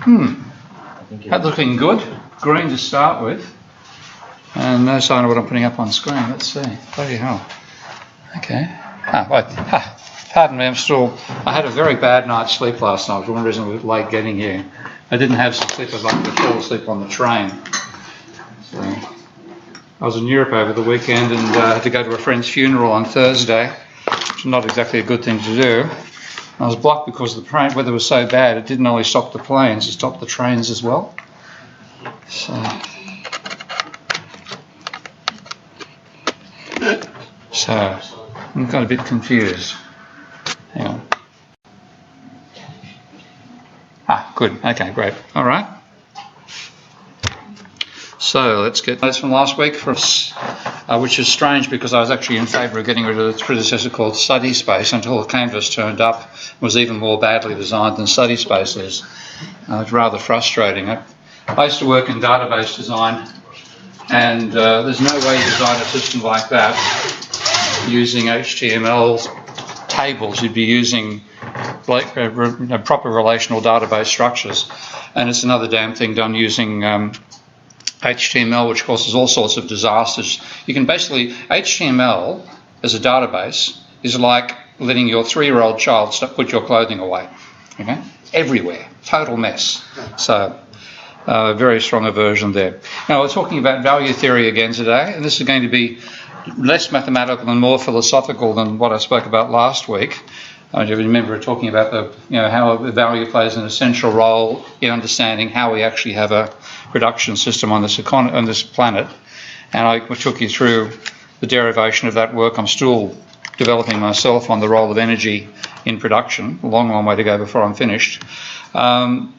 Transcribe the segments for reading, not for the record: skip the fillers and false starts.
That's looking good. Green to start with. And no sign of what I'm putting up on screen. Let's see. Bloody hell. Okay. Pardon me, I had a very bad night's sleep last night. For one reason I was late getting here. I didn't have some sleep. I was like to fall asleep on the train. So I was in Europe over the weekend and had to go to a friend's funeral on Thursday, which is not exactly a good thing to do. I was blocked because the weather was so bad. It didn't only stop the planes, it stopped the trains as well. So I'm kind of a bit confused. Hang on. Good. Okay, great. All right. So let's get those from last week for us, which is strange because I was actually in favour of getting rid of the predecessor called study space until the canvas turned up. It was even more badly designed than study space is. It's rather frustrating. I used to work in database design, and there's no way you design a system like that using HTML tables. You'd be using proper relational database structures, and it's another damn thing done using HTML, which causes all sorts of disasters. You can basically, HTML as a database is like letting your 3-year-old child put your clothing away, okay? Everywhere, total mess. So very strong aversion there. Now we're talking about value theory again today, and this is going to be less mathematical and more philosophical than what I spoke about last week. I remember talking about how value plays an essential role in understanding how we actually have a production system on this planet, and I took you through the derivation of that work. I'm still developing myself on the role of energy in production. A long, long way to go before I'm finished. And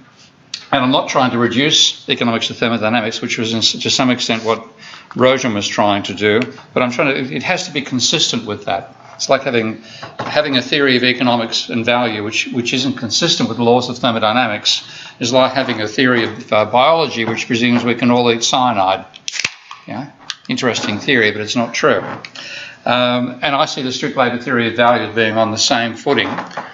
I'm not trying to reduce economics to thermodynamics, which was to some extent what Proudhon was trying to do, but it has to be consistent with that. It's like having a theory of economics and value which isn't consistent with the laws of thermodynamics is like having a theory of biology which presumes we can all eat cyanide. Yeah, interesting theory, but it's not true. And I see the strict labour theory of value as being on the same footing,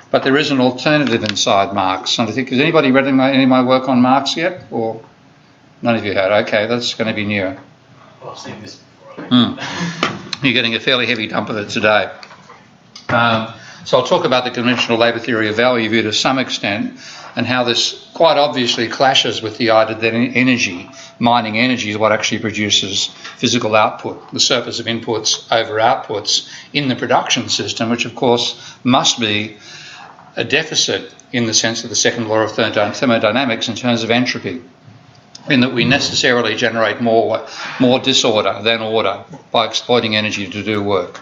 but there is an alternative inside Marx. And I think, has anybody read any of my work on Marx yet? Or none of you had? Okay, that's going to be new. Well, I've seen this before. You're getting a fairly heavy dump of it today. So I'll talk about the conventional labour theory of value view to some extent, and how this quite obviously clashes with the idea that mining energy is what actually produces physical output, the surplus of inputs over outputs in the production system, which of course must be a deficit in the sense of the second law of thermodynamics in terms of entropy, in that we necessarily generate more disorder than order by exploiting energy to do work.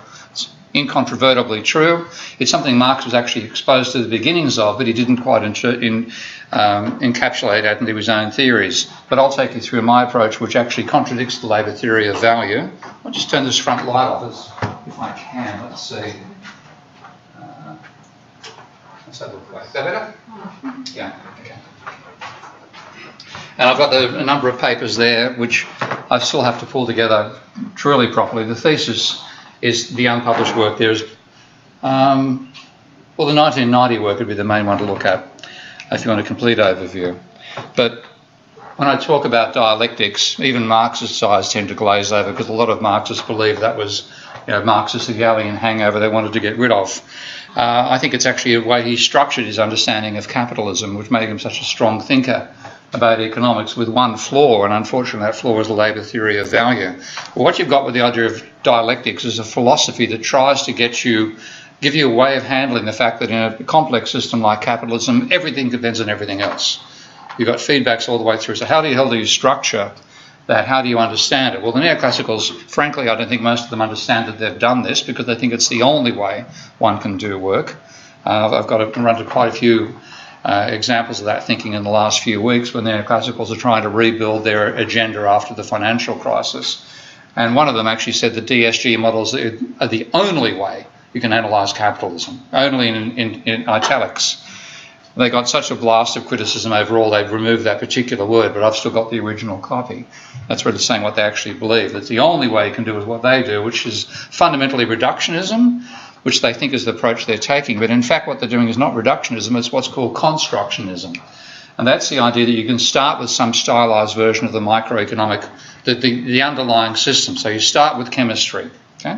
Incontrovertibly true. It's something Marx was actually exposed to the beginnings of, but he didn't quite encapsulate it into his own theories. But I'll take you through my approach, which actually contradicts the labour theory of value. I'll just turn this front light off if I can. Let's see. What's that look like? Is that better? Yeah. Okay. And I've got a number of papers there which I still have to pull together truly properly. The thesis is the unpublished work. There's, the 1990 work would be the main one to look at if you want a complete overview. But when I talk about dialectics, even Marxist eyes tend to glaze over because a lot of Marxists believe that was Marxist Hegelian hangover they wanted to get rid of. I think it's actually a way he structured his understanding of capitalism, which made him such a strong thinker about economics, with one flaw, and unfortunately that flaw is the labour theory of value. Well, what you've got with the idea of dialectics is a philosophy that tries to give you a way of handling the fact that in a complex system like capitalism, everything depends on everything else. You've got feedbacks all the way through. So how do you structure that? How do you understand it? Well, the neoclassicals, frankly, I don't think most of them understand that they've done this because they think it's the only way one can do work. I've got to run to quite a few examples of that thinking in the last few weeks when the neoclassicals are trying to rebuild their agenda after the financial crisis. And one of them actually said that DSG models are the only way you can analyse capitalism, only in italics. They got such a blast of criticism overall, they've removed that particular word, but I've still got the original copy. That's really saying what they actually believe. That the only way you can do is what they do, which is fundamentally reductionism, which they think is the approach they're taking. But in fact, what they're doing is not reductionism, it's what's called constructionism. And that's the idea that you can start with some stylized version of the microeconomic, the underlying system. So you start with chemistry, okay?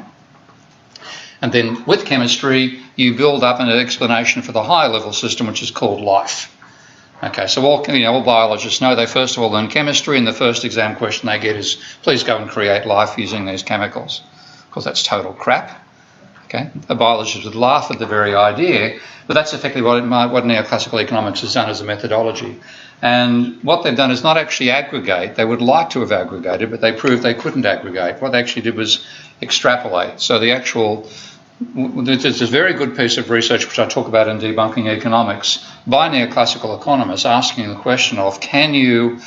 And then with chemistry, you build up an explanation for the higher level system, which is called life. Okay, so all biologists know they first of all learn chemistry, and the first exam question they get is, please go and create life using these chemicals. Of course, that's total crap. Okay, a biologist would laugh at the very idea, but that's effectively what neoclassical economics has done as a methodology. And what they've done is not actually aggregate. They would like to have aggregated, but they proved they couldn't aggregate. What they actually did was extrapolate. So there's a very good piece of research which I talk about in Debunking Economics by neoclassical economists asking the question of, can you,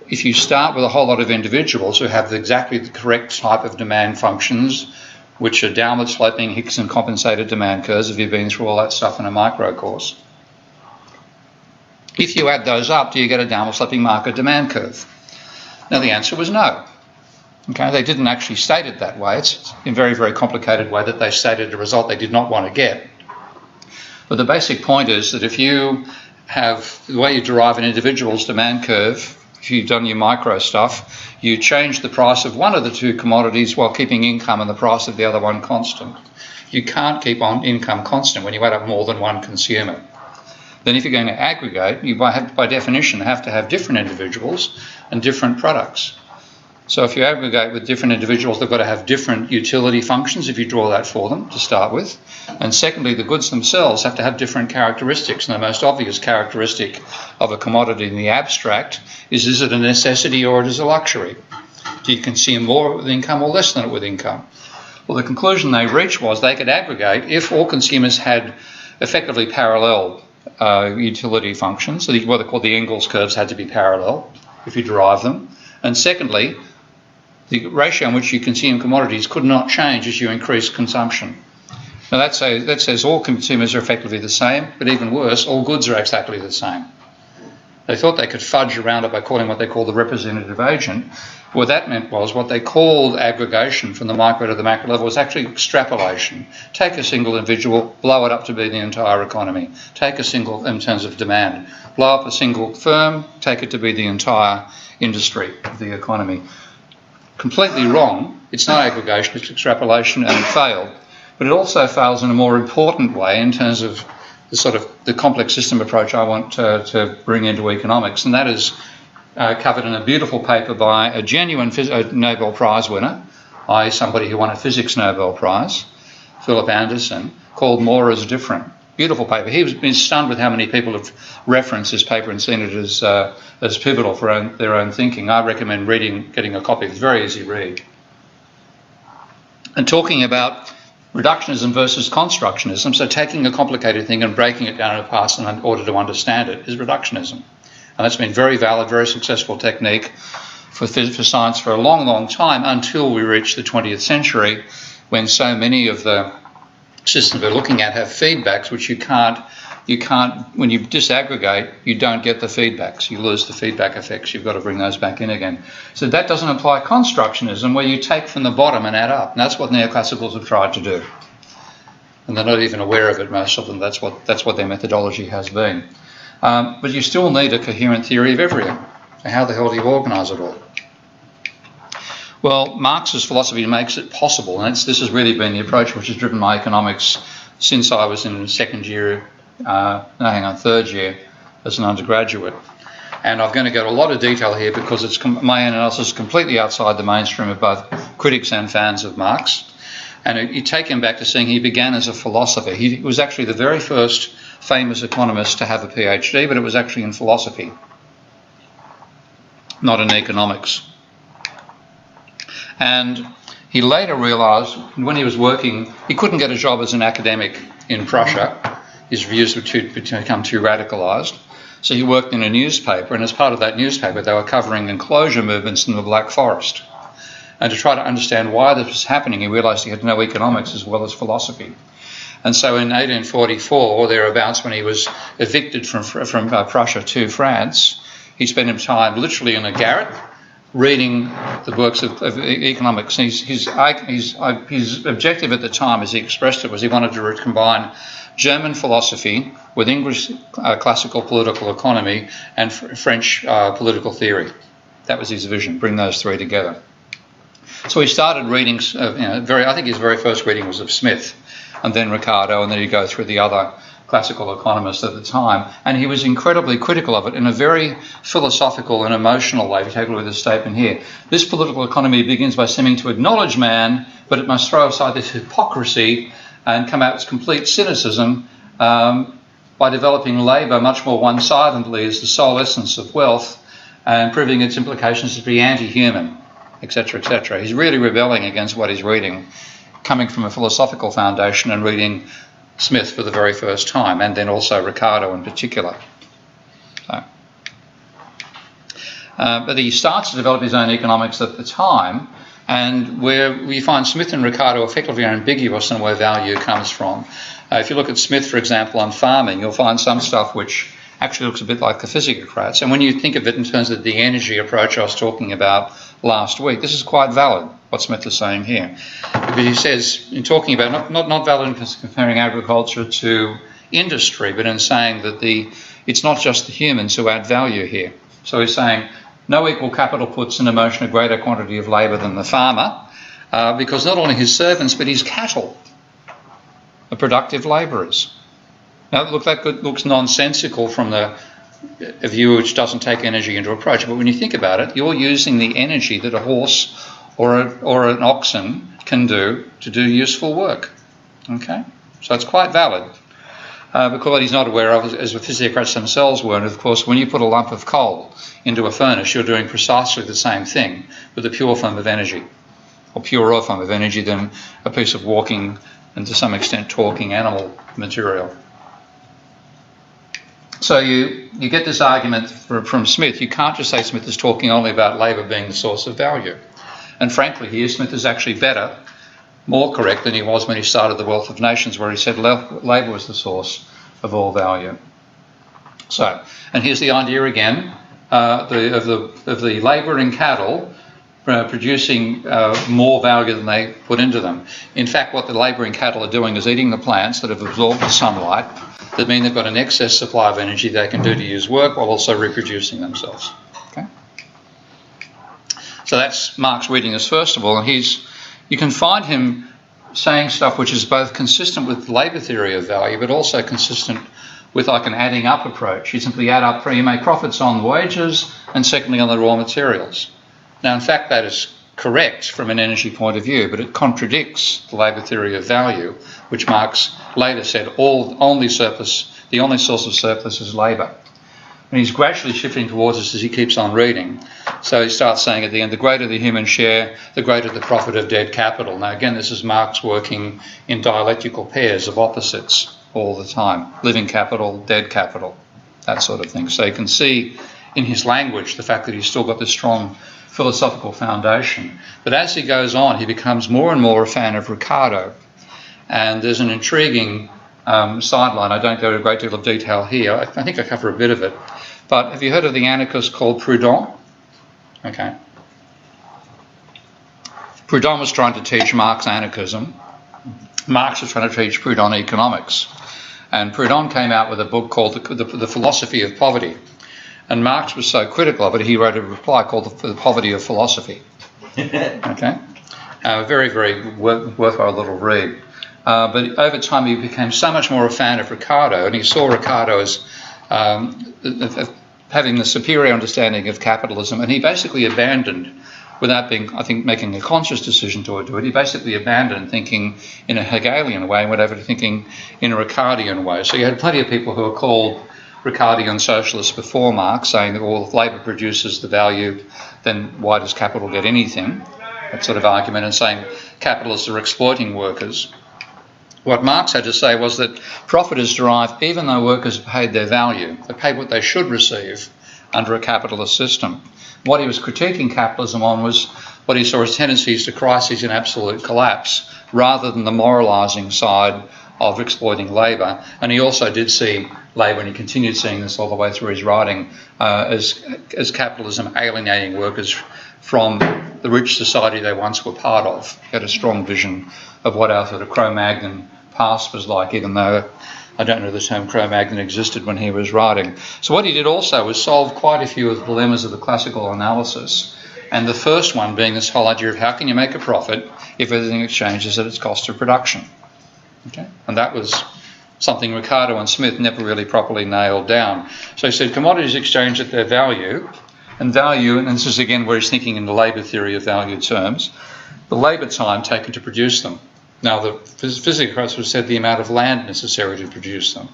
if you start with a whole lot of individuals who have exactly the correct type of demand functions, which are downward sloping Hicks and compensated demand curves, if you've been through all that stuff in a micro course, if you add those up, do you get a downward sloping market demand curve? Now the answer was no. Okay, they didn't actually state it that way. It's in a very, very complicated way that they stated a result they did not want to get. But the basic point is that if you have the way you derive an individual's demand curve, if you've done your micro stuff, you change the price of one of the two commodities while keeping income and the price of the other one constant. You can't keep on income constant when you add up more than one consumer. Then if you're going to aggregate, you by definition have to have different individuals and different products. So if you aggregate with different individuals, they've got to have different utility functions if you draw that for them to start with. And secondly, the goods themselves have to have different characteristics. And the most obvious characteristic of a commodity in the abstract is it a necessity or it is a luxury? Do you consume more with income or less than it with income? Well, the conclusion they reached was they could aggregate if all consumers had effectively parallel utility functions. So what they call the Engels curves had to be parallel if you derive them. And secondly, the ratio in which you consume commodities could not change as you increase consumption. Now that says all consumers are effectively the same, but even worse, all goods are exactly the same. They thought they could fudge around it by calling what they call the representative agent. What that meant was what they called aggregation from the micro to the macro level was actually extrapolation. Take a single individual, blow it up to be the entire economy. Take a single, in terms of demand, blow up a single firm, take it to be the entire industry of the economy. Completely wrong. It's not aggregation, it's extrapolation, and it failed. But it also fails in a more important way in terms of the complex system approach I want to bring into economics, and that is covered in a beautiful paper by a genuine Nobel Prize winner, i.e. somebody who won a physics Nobel Prize, Philip Anderson, called More is Different. Beautiful paper. He was been stunned with how many people have referenced this paper and seen it as pivotal for their own thinking. I recommend getting a copy. It's a very easy read. And talking about reductionism versus constructionism, so taking a complicated thing and breaking it down into parts in order to understand it, is reductionism. And that's been very valid, very successful technique for science for a long, long time until we reach the 20th century, when so many of the systems we're looking at have feedbacks which you can't, when you disaggregate, you don't get the feedbacks. You lose the feedback effects. You've got to bring those back in again. So that doesn't apply constructionism, where you take from the bottom and add up. And that's what neoclassicals have tried to do. And they're not even aware of it, most of them. That's what their methodology has been. But you still need a coherent theory of everything. So how the hell do you organise it all? Well, Marx's philosophy makes it possible, and this has really been the approach which has driven my economics since I was in third year as an undergraduate. And I'm going to go to a lot of detail here because my analysis is completely outside the mainstream of both critics and fans of Marx. And you take him back to seeing he began as a philosopher. He was actually the very first famous economist to have a PhD, but it was actually in philosophy, not in economics. And he later realised when he was working, he couldn't get a job as an academic in Prussia. His views would become too radicalised. So he worked in a newspaper, and as part of that newspaper, they were covering enclosure movements in the Black Forest. And to try to understand why this was happening, he realised he had no economics as well as philosophy. And so in 1844, or thereabouts, when he was evicted from Prussia to France, he spent his time literally in a garret, reading the works of economics. His objective at the time, as he expressed it, was he wanted to combine German philosophy with English classical political economy and French political theory. That was his vision, bring those three together. So he started reading, I think his very first reading was of Smith, and then Ricardo, and then he'd go through the other classical economists at the time, and he was incredibly critical of it in a very philosophical and emotional way. If you take a look at this statement here, this political economy begins by seeming to acknowledge man, but it must throw aside this hypocrisy and come out with complete cynicism by developing labour much more one-sidedly as the sole essence of wealth and proving its implications to be anti-human, etc., etc. He's really rebelling against what he's reading, coming from a philosophical foundation and reading Smith for the very first time, and then also Ricardo in particular. But he starts to develop his own economics at the time, and where we find Smith and Ricardo effectively ambiguous in where value comes from. If you look at Smith, for example, on farming, you'll find some stuff which actually looks a bit like the physicocrats. And when you think of it in terms of the energy approach I was talking about last week, this is quite valid, what Smith is saying here. Because he says, in talking about, not valid in comparing agriculture to industry, but in saying that it's not just the humans who add value here. So he's saying, no equal capital puts in motion a greater quantity of labour than the farmer, because not only his servants, but his cattle are productive labourers. Now, look, that looks nonsensical from a view which doesn't take energy into approach, but when you think about it, you're using the energy that a horse or an oxen can do to do useful work. Okay? So it's quite valid. But what he's not aware of, as the physiocrats themselves weren't, of course, when you put a lump of coal into a furnace, you're doing precisely the same thing with a pure form of energy, or purer form of energy than a piece of walking and to some extent talking animal material. So you get this argument from Smith. You can't just say Smith is talking only about labour being the source of value. And frankly, here Smith is actually better, more correct than he was when he started The Wealth of Nations, where he said labour was the source of all value. So, and here's the idea again of the labouring cattle producing more value than they put into them. In fact, what the labouring cattle are doing is eating the plants that have absorbed the sunlight, that mean they've got an excess supply of energy they can do to use work while also reproducing themselves. Okay? So that's Marx reading this first of all, and you can find him saying stuff which is both consistent with labour theory of value, but also consistent with like an adding up approach. You simply add up, you make profits on wages, and secondly on the raw materials. Now, in fact, that is correct from an energy point of view, but it contradicts the labour theory of value, which Marx later said the only source of surplus is labour. And he's gradually shifting towards this as he keeps on reading. So he starts saying at the end, the greater the human share, the greater the profit of dead capital. Now again, this is Marx working in dialectical pairs of opposites all the time. Living capital, dead capital, that sort of thing. So you can see in his language the fact that he's still got this strong philosophical foundation. But as he goes on, he becomes more and more a fan of Ricardo. And there's an intriguing sideline. I don't go into a great deal of detail here. I think I cover a bit of it. But have you heard of the anarchist called Proudhon? Okay. Proudhon was trying to teach Marx anarchism. Marx was trying to teach Proudhon economics. And Proudhon came out with a book called The Philosophy of Poverty. And Marx was so critical of it, he wrote a reply called The Poverty of Philosophy. Okay? Very, very worthwhile little read. But over time he became so much more a fan of Ricardo, and he saw Ricardo as having the superior understanding of capitalism, and he basically abandoned, without making a conscious decision to do it, he basically abandoned thinking in a Hegelian way and went over to thinking in a Ricardian way. So you had plenty of people who were called Ricardian socialists before Marx, saying that, well, if labour produces the value, then why does capital get anything? That sort of argument, and saying capitalists are exploiting workers. What Marx had to say was that profit is derived even though workers are paid their value. They're paid what they should receive under a capitalist system. What he was critiquing capitalism on was what he saw as tendencies to crises and absolute collapse, rather than the moralising side of exploiting labour. And he also did see labour, and he continued seeing this all the way through his writing, as capitalism alienating workers from the rich society they once were part of. He had a strong vision of what our sort of Cro-Magnon past was like, even though I don't know the term Cro-Magnon existed when he was writing. So what he did also was solve quite a few of the dilemmas of the classical analysis, and the first one being this whole idea of how can you make a profit if everything exchanges at its cost of production. Okay? And that was something Ricardo and Smith never really properly nailed down. So he said commodities exchange at their value, and this is again where he's thinking in the labour theory of value terms, the labour time taken to produce them. Now the physicrats have said the amount of land necessary to produce them,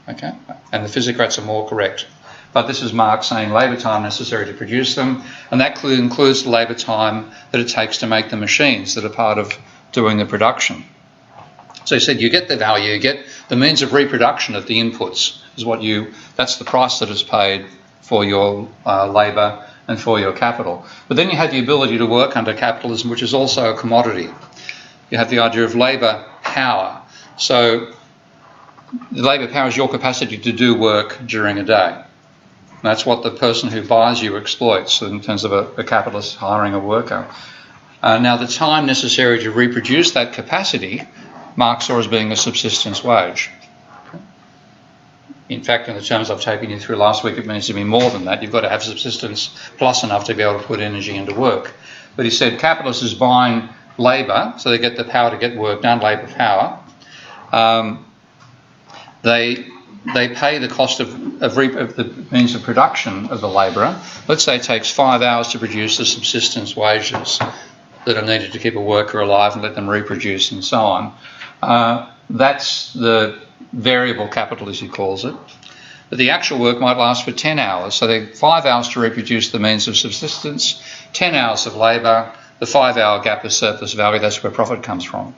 okay? And the physicrats are more correct. But this is Marx saying labour time necessary to produce them, and that includes the labour time that it takes to make the machines that are part of doing the production. So he said you get the value, you get the means of reproduction of the inputs, that's the price that is paid for your labour and for your capital. But then you have the ability to work under capitalism, which is also a commodity. You have the idea of labour power. So the labour power is your capacity to do work during a day. That's what the person who buys you exploits in terms of a capitalist hiring a worker. Now, the time necessary to reproduce that capacity, Marx saw as being a subsistence wage. In fact, in the terms I've taken you through last week, it means to be more than that. You've got to have subsistence plus enough to be able to put energy into work. But he said capitalists is buying labour, so they get the power to get work done, labour power. They pay the cost of the means of production of the labourer. Let's say it takes 5 hours to produce the subsistence wages that are needed to keep a worker alive and let them reproduce and so on. That's the variable capital, as he calls it. But the actual work might last for 10 hours. So they 5 hours to reproduce the means of subsistence, 10 hours of labour, the 5-hour gap is surplus value. That's where profit comes from.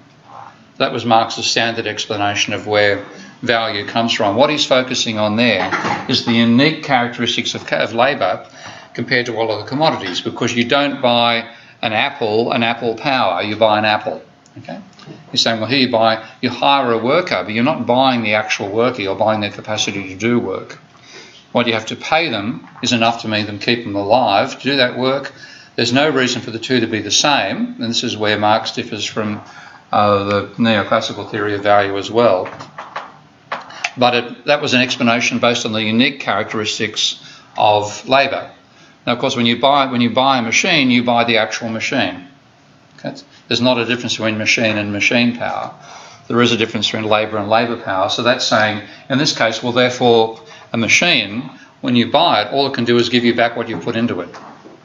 That was Marx's standard explanation of where value comes from. What he's focusing on there is the unique characteristics of labour compared to all other commodities, because you don't buy an apple power, you buy an apple. Okay? He's saying, well, here you hire a worker, but you're not buying the actual worker, you're buying their capacity to do work. What you have to pay them is enough to make them keep them alive. To do that work, there's no reason for the two to be the same, and this is where Marx differs from the neoclassical theory of value as well. But that was an explanation based on the unique characteristics of labour. Now, of course, when you buy a machine, you buy the actual machine. Okay? There's not a difference between machine and machine power. There is a difference between labour and labour power. So that's saying, in this case, well, therefore, a machine, when you buy it, all it can do is give you back what you put into it.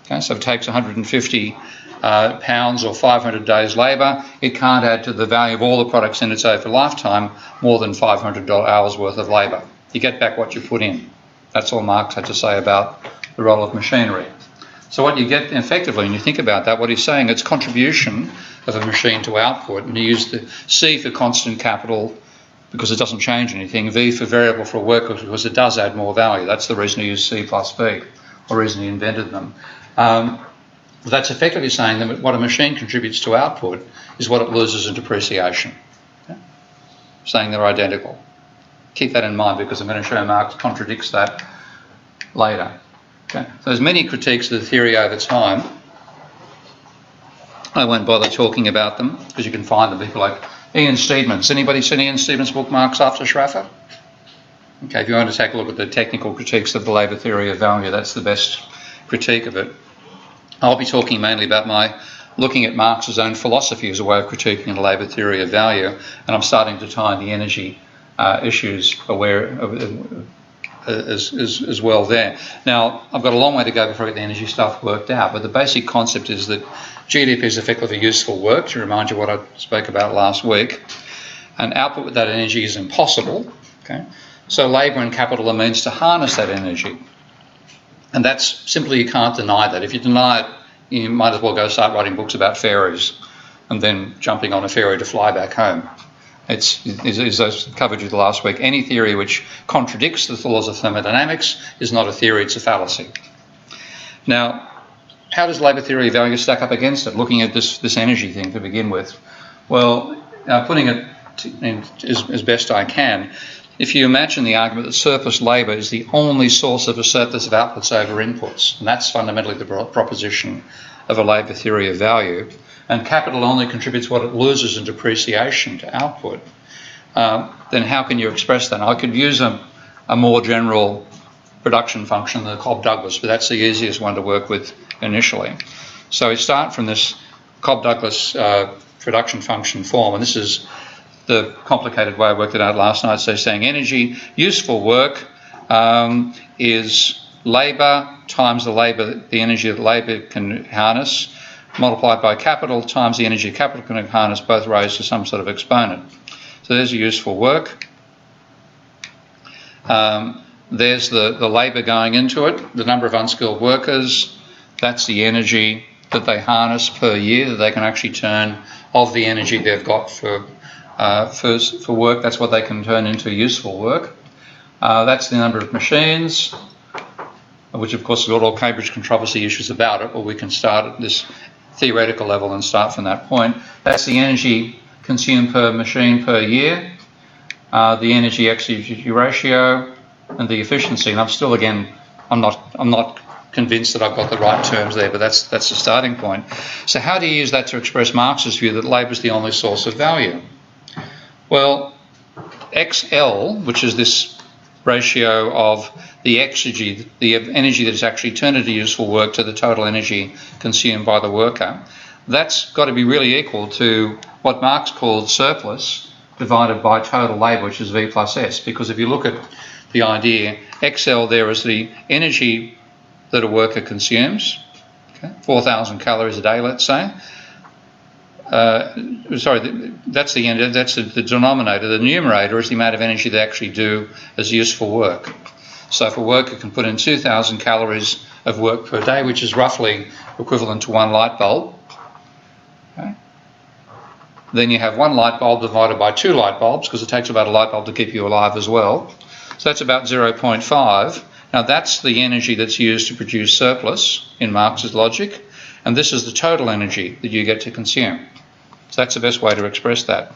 Okay? So if it takes 150 pounds or 500 days labour, it can't add to the value of all the products in its over lifetime more than 500 hours worth of labour. You get back what you put in. That's all Marx had to say about the role of machinery. So what you get effectively, when you think about that, what he's saying, it's contribution of a machine to output, and he used the C for constant capital because it doesn't change anything, V for variable for a worker because it does add more value. That's the reason he used C plus V, or the reason he invented them. That's effectively saying that what a machine contributes to output is what it loses in depreciation. Okay? Saying they're identical. Keep that in mind, because I'm going to show Marx contradicts that later. Okay? So there's many critiques of the theory over time. I won't bother talking about them because you can find them. People like Ian Steedman's. Anybody seen Ian Steedman's book, Marx After Schaffer? Okay, if you want to take a look at the technical critiques of the labour theory of value, that's the best critique of it. I'll be talking mainly about looking at Marx's own philosophy as a way of critiquing the labour theory of value, and I'm starting to tie the energy issues as well there. Now, I've got a long way to go before I get the energy stuff worked out, but the basic concept is that GDP is effectively useful work, to remind you what I spoke about last week, and output with that energy is impossible. Okay? So labour and capital are means to harness that energy. And that's simply, you can't deny that. If you deny it, you might as well go start writing books about fairies and then jumping on a ferry to fly back home. As I covered you the last week, any theory which contradicts the laws of thermodynamics is not a theory, it's a fallacy. Now, how does labour theory of value stack up against it, looking at this energy thing to begin with? Well, putting it as best I can, if you imagine the argument that surplus labour is the only source of a surplus of outputs over inputs, and that's fundamentally the proposition of a labour theory of value, and capital only contributes what it loses in depreciation to output, then how can you express that? I could use a more general production function than the Cobb-Douglas, but that's the easiest one to work with initially. So we start from this Cobb-Douglas production function form, and this is the complicated way I worked it out last night. So saying energy, useful work is labour times the energy that labour can harness, multiplied by capital times the energy capital can harness, both raised to some sort of exponent. So there's a useful work. There's the labour going into it, the number of unskilled workers. That's the energy that they harness per year that they can actually turn of the energy they've got for work. That's what they can turn into useful work. That's the number of machines, which of course has got all Cambridge controversy issues about it, but we can start at this theoretical level and start from that point. That's the energy consumed per machine per year, the energy exergy ratio, and the efficiency. And I'm still, again, I'm not convinced that I've got the right terms there, but that's the starting point. So how do you use that to express Marx's view that labour is the only source of value? Well, XL, which is this ratio of the exergy, the energy that is actually turned into useful work, to the total energy consumed by the worker, that's got to be really equal to what Marx called surplus divided by total labour, which is V plus S. Because if you look at the idea, XL there is the energy that a worker consumes, 4,000 calories a day, let's say. That's the denominator. The numerator is the amount of energy they actually do as useful work. So if a worker can put in 2,000 calories of work per day, which is roughly equivalent to one light bulb, then you have one light bulb divided by two light bulbs, because it takes about a light bulb to keep you alive as well. So that's about 0.5. Now that's the energy that's used to produce surplus in Marx's logic, and this is the total energy that you get to consume. So that's the best way to express that.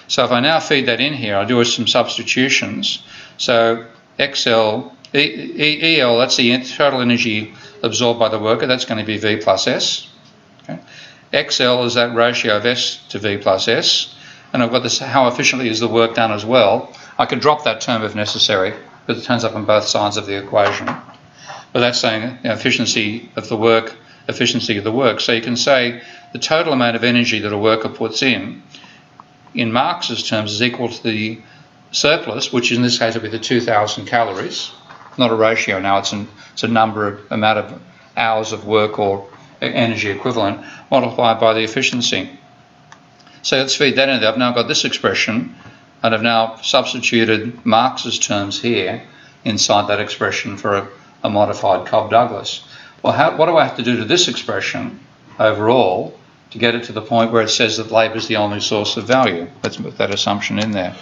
So if I now feed that in here, I do some substitutions. So XL, EL, that's the total energy absorbed by the worker, that's going to be V plus S. Okay. XL is that ratio of S to V plus S, and I've got this, how efficiently is the work done as well. I could drop that term if necessary, because it turns up on both sides of the equation. But that's saying efficiency of the work, efficiency of the work. So you can say the total amount of energy that a worker puts in Marx's terms, is equal to the surplus, which in this case will be the 2,000 calories. Not a ratio now, it's a amount of hours of work or energy equivalent, multiplied by the efficiency. So let's feed that in there. I've now got this expression, and I've now substituted Marx's terms here inside that expression for a modified Cobb-Douglas. Well, what do I have to do to this expression overall to get it to the point where it says that labour is the only source of value? Let's put that assumption in there.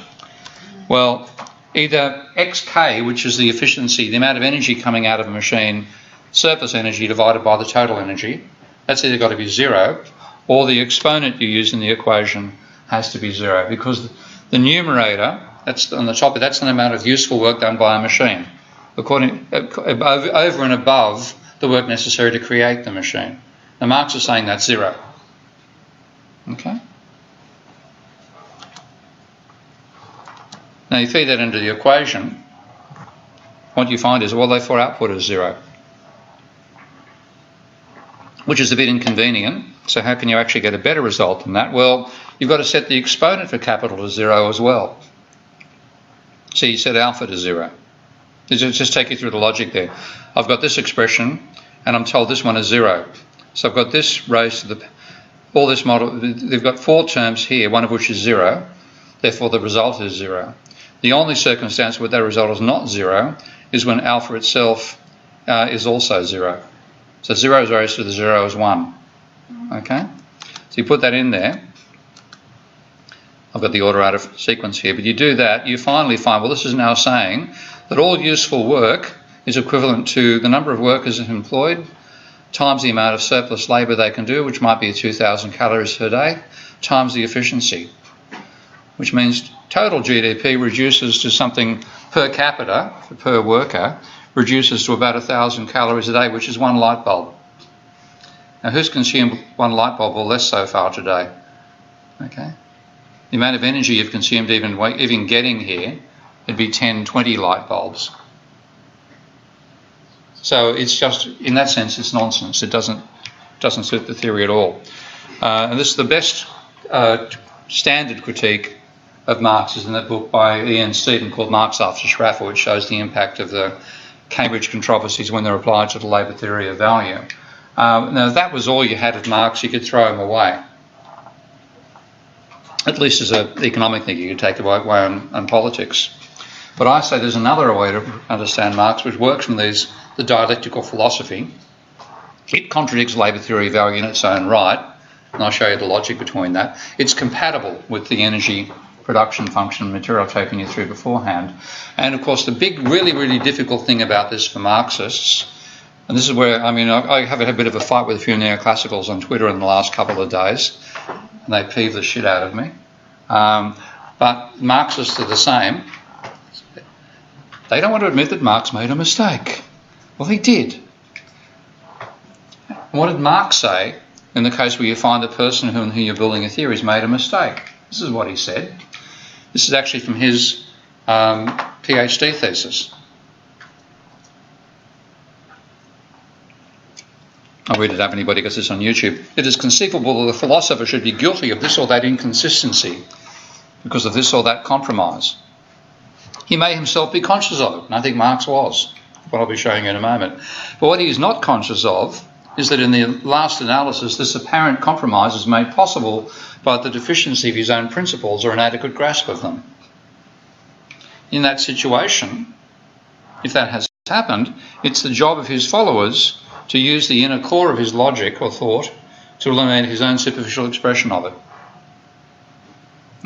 Well, either XK, which is the efficiency, the amount of energy coming out of a machine, surplus energy divided by the total energy, that's either got to be 0, or the exponent you use in the equation has to be 0, because the numerator, that's on the top, that's the amount of useful work done by a machine, over and above the work necessary to create the machine. Now Marx is saying that's 0. Okay? Now you feed that into the equation, what you find is, well, therefore output is 0, which is a bit inconvenient. So how can you actually get a better result than that? Well, you've got to set the exponent for capital to 0 as well. So you set alpha to 0. Just take you through the logic there. I've got this expression, and I'm told this one is 0. So I've got this raised to all this model. They've got 4 terms here, one of which is 0. Therefore, the result is 0. The only circumstance where that result is not 0 is when alpha itself is also 0. So 0 is raised to the 0 is 1. Okay? So you put that in there. I've got the order out of sequence here, but you do that, you finally find, well, this is now saying that all useful work is equivalent to the number of workers employed times the amount of surplus labour they can do, which might be 2,000 calories per day, times the efficiency, which means total GDP reduces to something per capita, per worker, reduces to about 1,000 calories a day, which is one light bulb. Now, who's consumed one light bulb or less so far today? Okay. The amount of energy you've consumed even getting here, it'd be 10, 20 light bulbs. So it's just, in that sense, it's nonsense. It doesn't suit the theory at all. And this is the best standard critique of Marx is in that book by Ian Stephen called Marx After Schaffer, which shows the impact of the Cambridge controversies when they're applied to the labour theory of value. Now, if that was all you had of Marx, you could throw him away. At least as an economic thing, you could take away on politics. But I say there's another way to understand Marx, which works from the dialectical philosophy. It contradicts labour theory of value in its own right, and I'll show you the logic between that. It's compatible with the energy production function material I've taken you through beforehand. And of course, the big, really, really difficult thing about this for Marxists, and this is where, I mean, I have had a bit of a fight with a few neoclassicals on Twitter in the last couple of days, and they peeve the shit out of me. But Marxists are the same. They don't want to admit that Marx made a mistake. Well, he did. What did Marx say in the case where you find the person who you're building a theory has made a mistake? This is what he said. This is actually from his PhD thesis. I'll read it up if anybody gets this on YouTube. It is conceivable that the philosopher should be guilty of this or that inconsistency because of this or that compromise. He may himself be conscious of it, and I think Marx was, what I'll be showing you in a moment. But what he is not conscious of is that in the last analysis, this apparent compromise is made possible by the deficiency of his own principles or inadequate grasp of them. In that situation, if that has happened, it's the job of his followers to use the inner core of his logic or thought to eliminate his own superficial expression of it.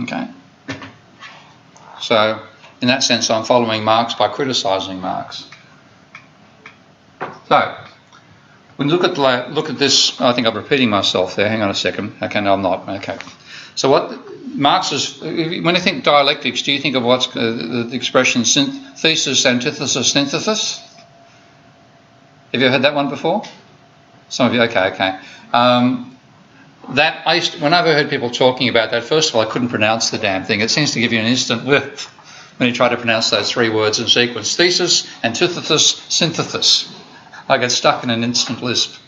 Okay? So, in that sense, I'm following Marx by criticising Marx. So, when you look at this, I think I'm repeating myself there. Hang on a second. Okay, no, I'm not. Okay. So what Marx is, when you think dialectics, do you think of what's the expression thesis, antithesis, synthesis? Have you ever heard that one before? Some of you, okay. Whenever I heard people talking about that, first of all, I couldn't pronounce the damn thing. It seems to give you an instant whiff when you try to pronounce those three words in sequence. Thesis, antithesis, synthesis. I get stuck in an instant lisp.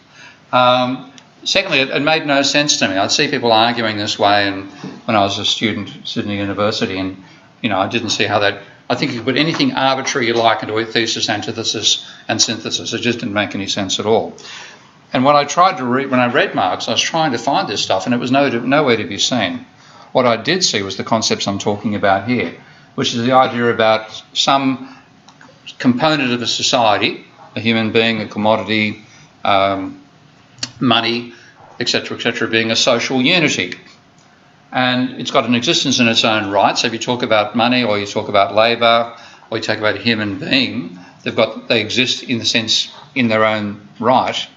Secondly, it made no sense to me. I'd see people arguing this way, and when I was a student at Sydney University, and I didn't see how that. I think you could put anything arbitrary you like into a thesis, antithesis, and synthesis. It just didn't make any sense at all. And when I tried to read, when I read Marx, I was trying to find this stuff, and it was nowhere to be seen. What I did see was the concepts I'm talking about here, which is the idea about some component of a society, a human being, a commodity, money, etc., being a social unity. And it's got an existence in its own right. So if you talk about money, or you talk about labour, or you talk about a human being, they exist in the sense in their own right,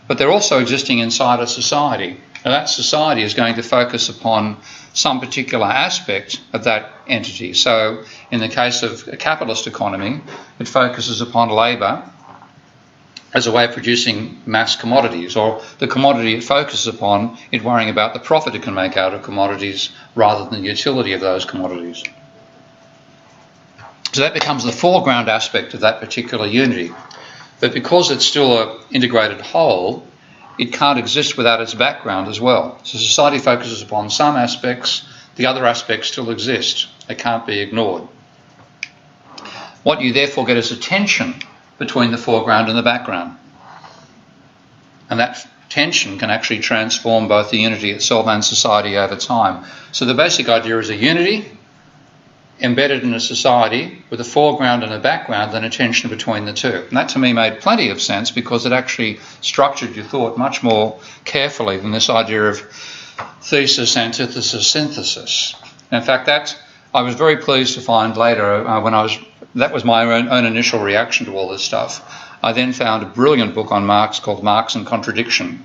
but they're also existing inside a society. Now that society is going to focus upon some particular aspect of that entity. So in the case of a capitalist economy, it focuses upon labour as a way of producing mass commodities, or the commodity it focuses upon, it worrying about the profit it can make out of commodities rather than the utility of those commodities. So that becomes the foreground aspect of that particular unity. But because it's still an integrated whole, it can't exist without its background as well. So society focuses upon some aspects, the other aspects still exist. They can't be ignored. What you therefore get is a tension between the foreground and the background. And that tension can actually transform both the unity itself and society over time. So the basic idea is a unity embedded in a society with a foreground and a background and a tension between the two. And that to me made plenty of sense because it actually structured your thought much more carefully than this idea of thesis, antithesis, synthesis. And in fact, I was very pleased to find later that was my own initial reaction to all this stuff. I then found a brilliant book on Marx called Marx and Contradiction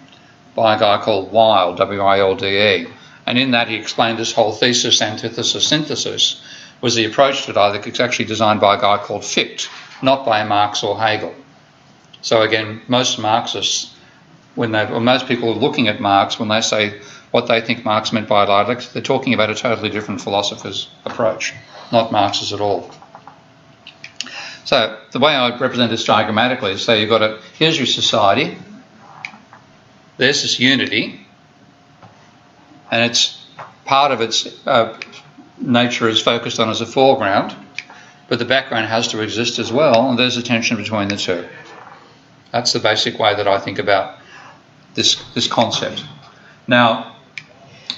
by a guy called Wilde, W-I-L-D-E. And in that he explained this whole thesis, antithesis, synthesis was the approach to dialectics actually designed by a guy called Fichte, not by Marx or Hegel. So again, most Marxists, most people looking at Marx, when they say what they think Marx meant by dialectics, they're talking about a totally different philosopher's approach, not Marx's at all. So the way I represent this diagrammatically is, say you've got here's your society, there's this unity, and it's part of its nature is focused on as a foreground, but the background has to exist as well, and there's a tension between the two. That's the basic way that I think about this concept. Now,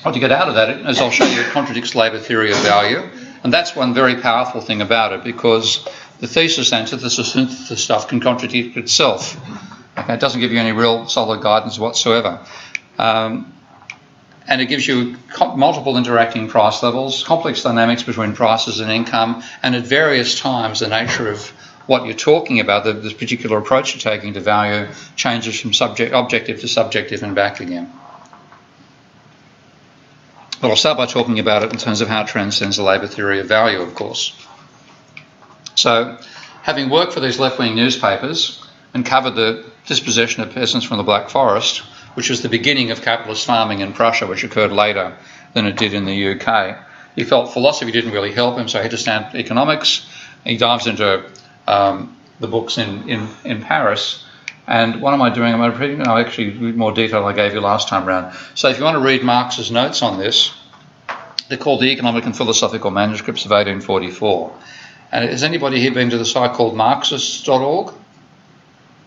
what you get out of that, as I'll show you, it contradicts labour theory of value, and that's one very powerful thing about it, because the thesis, antithesis, synthesis stuff can contradict itself. Okay, it doesn't give you any real solid guidance whatsoever. And it gives you multiple interacting price levels, complex dynamics between prices and income, and at various times the nature of what you're talking about, this particular approach you're taking to value, changes from objective to subjective and back again. But I'll start by talking about it in terms of how it transcends the labour theory of value, of course. So, having worked for these left-wing newspapers and covered the dispossession of peasants from the Black Forest, which was the beginning of capitalist farming in Prussia, which occurred later than it did in the UK, he felt philosophy didn't really help him, so he had to stand economics. He dives into the books in Paris. And what am I doing? I'm reading, no, actually, more detail I gave you last time round. So if you want to read Marx's notes on this, they're called the Economic and Philosophical Manuscripts of 1844. And has anybody here been to the site called Marxist.org?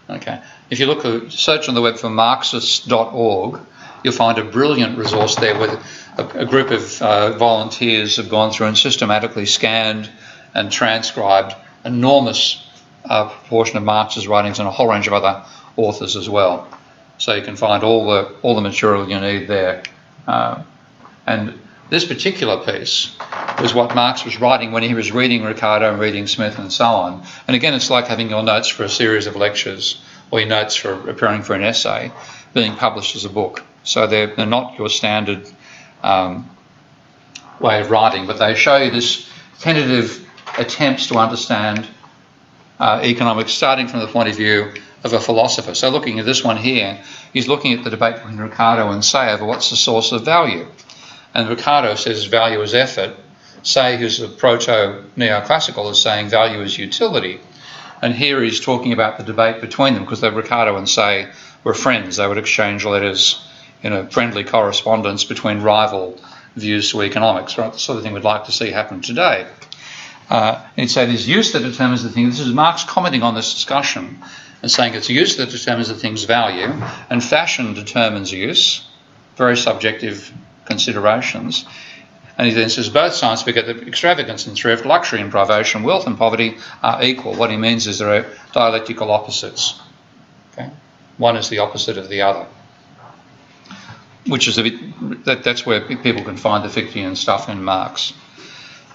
Okay. If you search on the web for Marxist.org, you'll find a brilliant resource there where a group of volunteers have gone through and systematically scanned and transcribed enormous proportion of Marx's writings and a whole range of other authors as well. So you can find all the material you need there. And this particular piece was what Marx was writing when he was reading Ricardo and reading Smith and so on. And again, it's like having your notes for a series of lectures or your notes for preparing for an essay being published as a book. So they're not your standard way of writing, but they show you this tentative attempts to understand economics starting from the point of view of a philosopher. So looking at this one here, he's looking at the debate between Ricardo and Say over what's the source of value. And Ricardo says value is effort. Say, who's a proto-neoclassical, is saying value is utility. And here he's talking about the debate between them, because Ricardo and Say were friends. They would exchange letters in a friendly correspondence between rival views to economics, right? The sort of thing we'd like to see happen today. He'd say there's use that determines the thing. This is Marx commenting on this discussion and saying it's use that determines the thing's value, and fashion determines use, very subjective considerations. And he then says both sides forget that extravagance and thrift, luxury and privation, wealth and poverty are equal. What he means is there are dialectical opposites. Okay? One is the opposite of the other, which is that's where people can find the Fichtean stuff in Marx.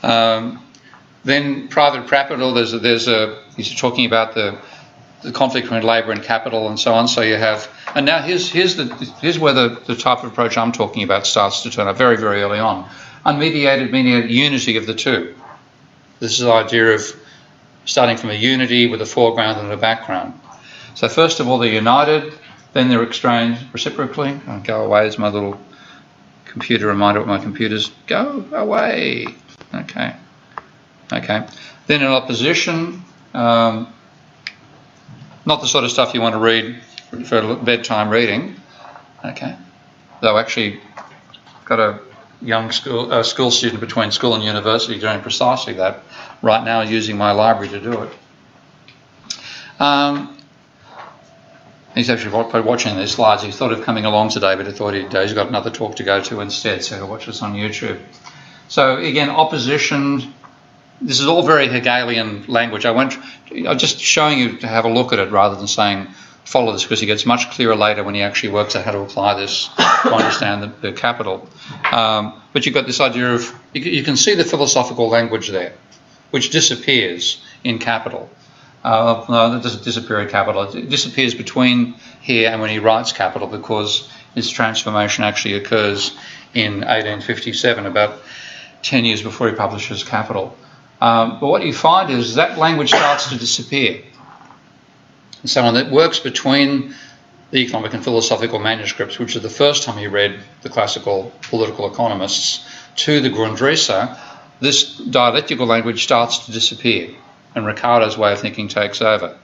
Then private capital, he's talking about the conflict between labour and capital and so on. So you have, and now here's where the type of approach I'm talking about starts to turn up very, very early on. Unmediated, mediated unity of the two. This is the idea of starting from a unity with a foreground and a background. So first of all, they're united, then they're exchanged reciprocally. Oh, go away, is my little computer reminder what my computer's. Go away. Okay. Then in opposition, not the sort of stuff you want to read for bedtime reading. Okay. Though actually got a young school student between school and university doing precisely that right now, using my library to do it. He's actually watching these slides. He thought of coming along today, but he thought he's got another talk to go to instead, so he'll watch this on YouTube. So again, opposition. This is all very Hegelian language. I'm just showing you to have a look at it rather than saying follow this, because he gets much clearer later when he actually works out how to apply this to understand the capital. But you've got this idea of, you can see the philosophical language there, which disappears in capital. No, it doesn't disappear in capital. It disappears between here and when he writes capital, because his transformation actually occurs in 1857, about 10 years before he publishes Capital. But what you find is that language starts to disappear. And so on, it works between the economic and philosophical manuscripts, which are the first time he read the classical political economists, to the Grundrisse. This dialectical language starts to disappear, and Ricardo's way of thinking takes over.